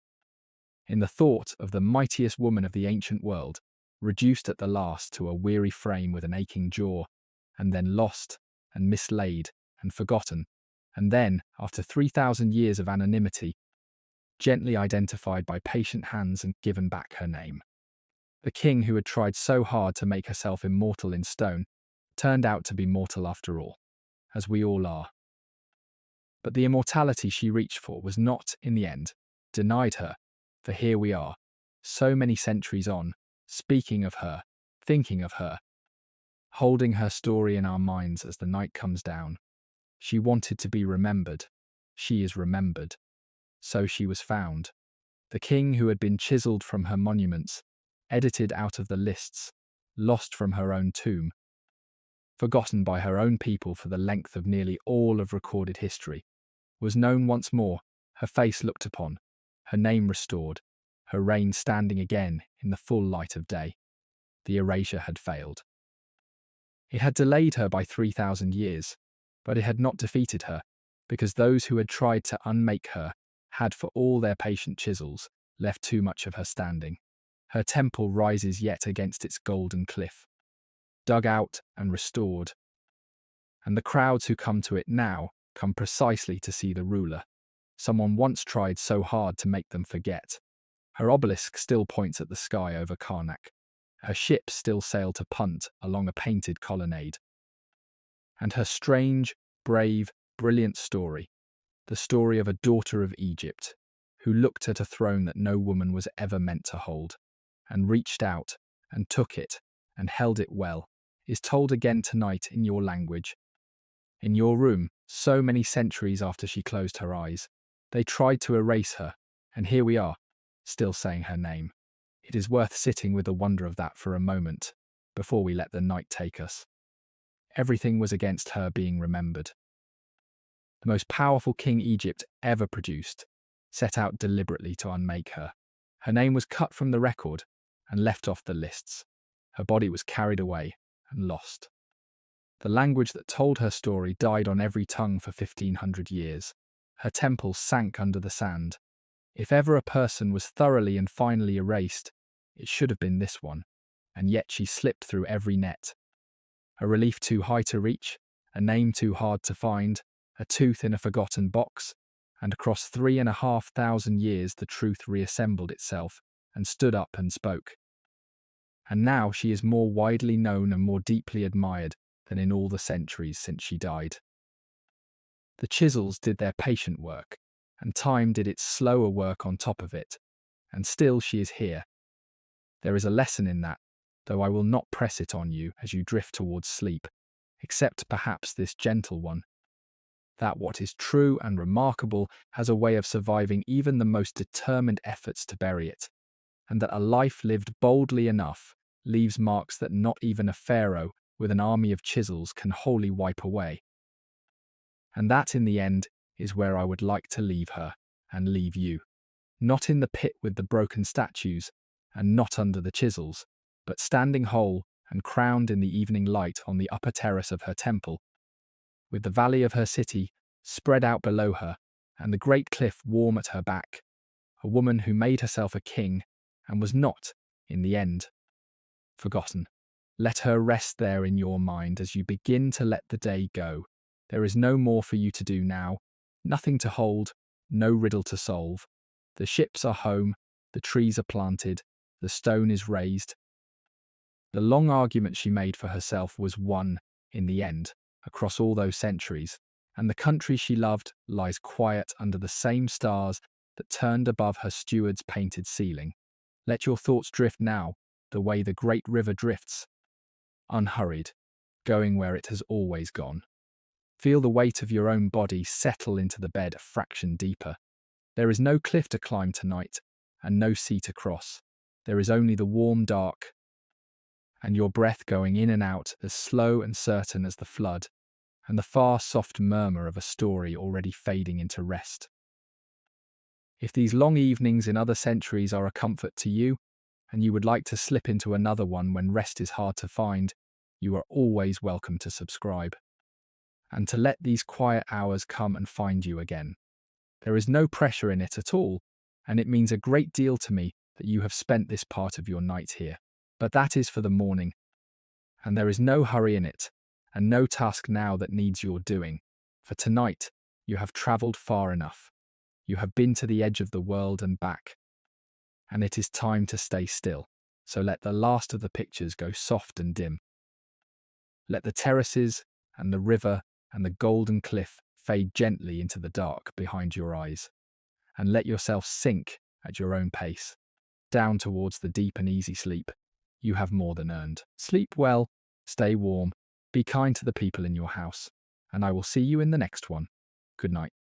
in the thought of the mightiest woman of the ancient world, reduced at the last to a weary frame with an aching jaw, and then lost and mislaid and forgotten, and then, after 3,000 years of anonymity, gently identified by patient hands and given back her name. The king who had tried so hard to make herself immortal in stone turned out to be mortal after all, as we all are. But the immortality she reached for was not, in the end, denied her, for here we are, so many centuries on, speaking of her, thinking of her, holding her story in our minds as the night comes down. She wanted to be remembered. She is remembered. So she was found. The king who had been chiselled from her monuments, edited out of the lists, lost from her own tomb, forgotten by her own people for the length of nearly all of recorded history, was known once more, her face looked upon, her name restored, her reign standing again in the full light of day. The erasure had failed. It had delayed her by 3,000 years, but it had not defeated her, because those who had tried to unmake her had, for all their patient chisels, left too much of her standing. Her temple rises yet against its golden cliff, dug out and restored, and the crowds who come to it now come precisely to see the ruler. Someone once tried so hard to make them forget. Her obelisk still points at the sky over Karnak. Her ships still sail to punt along a painted colonnade. And her strange, brave, brilliant story, the story of a daughter of Egypt, who looked at a throne that no woman was ever meant to hold, and reached out, and took it, and held it well, is told again tonight in your language, In your room, so many centuries after she closed her eyes. They tried to erase her, and here we are, still saying her name. It is worth sitting with the wonder of that for a moment, before we let the night take us. Everything was against her being remembered. The most powerful king Egypt ever produced set out deliberately to unmake her. Her name was cut from the record and left off the lists. Her body was carried away and lost. The language that told her story died on every tongue for 1500 years. Her temple sank under the sand. If ever a person was thoroughly and finally erased, it should have been this one, and yet she slipped through every net. A relief too high to reach, a name too hard to find, a tooth in a forgotten box, and across 3,500 years the truth reassembled itself and stood up and spoke. And now she is more widely known and more deeply admired than in all the centuries since she died. The chisels did their patient work, and time did its slower work on top of it, and still she is here. There is a lesson in that, though I will not press it on you as you drift towards sleep, except perhaps this gentle one, that what is true and remarkable has a way of surviving even the most determined efforts to bury it, and that a life lived boldly enough leaves marks that not even a pharaoh with an army of chisels can wholly wipe away. And that, in the end, is where I would like to leave her and leave you. Not in the pit with the broken statues, and not under the chisels, but standing whole and crowned in the evening light on the upper terrace of her temple, with the valley of her city spread out below her and the great cliff warm at her back, a woman who made herself a king and was not, in the end, forgotten. Let her rest there in your mind as you begin to let the day go. There is no more for you to do now, nothing to hold, no riddle to solve. The ships are home, the trees are planted, the stone is raised. The long argument she made for herself was won, in the end, across all those centuries, and the country she loved lies quiet under the same stars that turned above her steward's painted ceiling. Let your thoughts drift now, the way the great river drifts, unhurried, going where it has always gone. Feel the weight of your own body settle into the bed a fraction deeper. There is no cliff to climb tonight, and no sea to cross. There is only the warm dark, and your breath going in and out as slow and certain as the flood, and the far soft murmur of a story already fading into rest. If these long evenings in other centuries are a comfort to you, and you would like to slip into another one when rest is hard to find, you are always welcome to subscribe, and to let these quiet hours come and find you again. There is no pressure in it at all, and it means a great deal to me that you have spent this part of your night here. But that is for the morning, and there is no hurry in it, and no task now that needs your doing. For tonight, you have travelled far enough. You have been to the edge of the world and back, and it is time to stay still. So let the last of the pictures go soft and dim. Let the terraces and the river and the golden cliff fade gently into the dark behind your eyes, and let yourself sink at your own pace, down towards the deep and easy sleep you have more than earned. Sleep well, stay warm, be kind to the people in your house, and I will see you in the next one. Good night.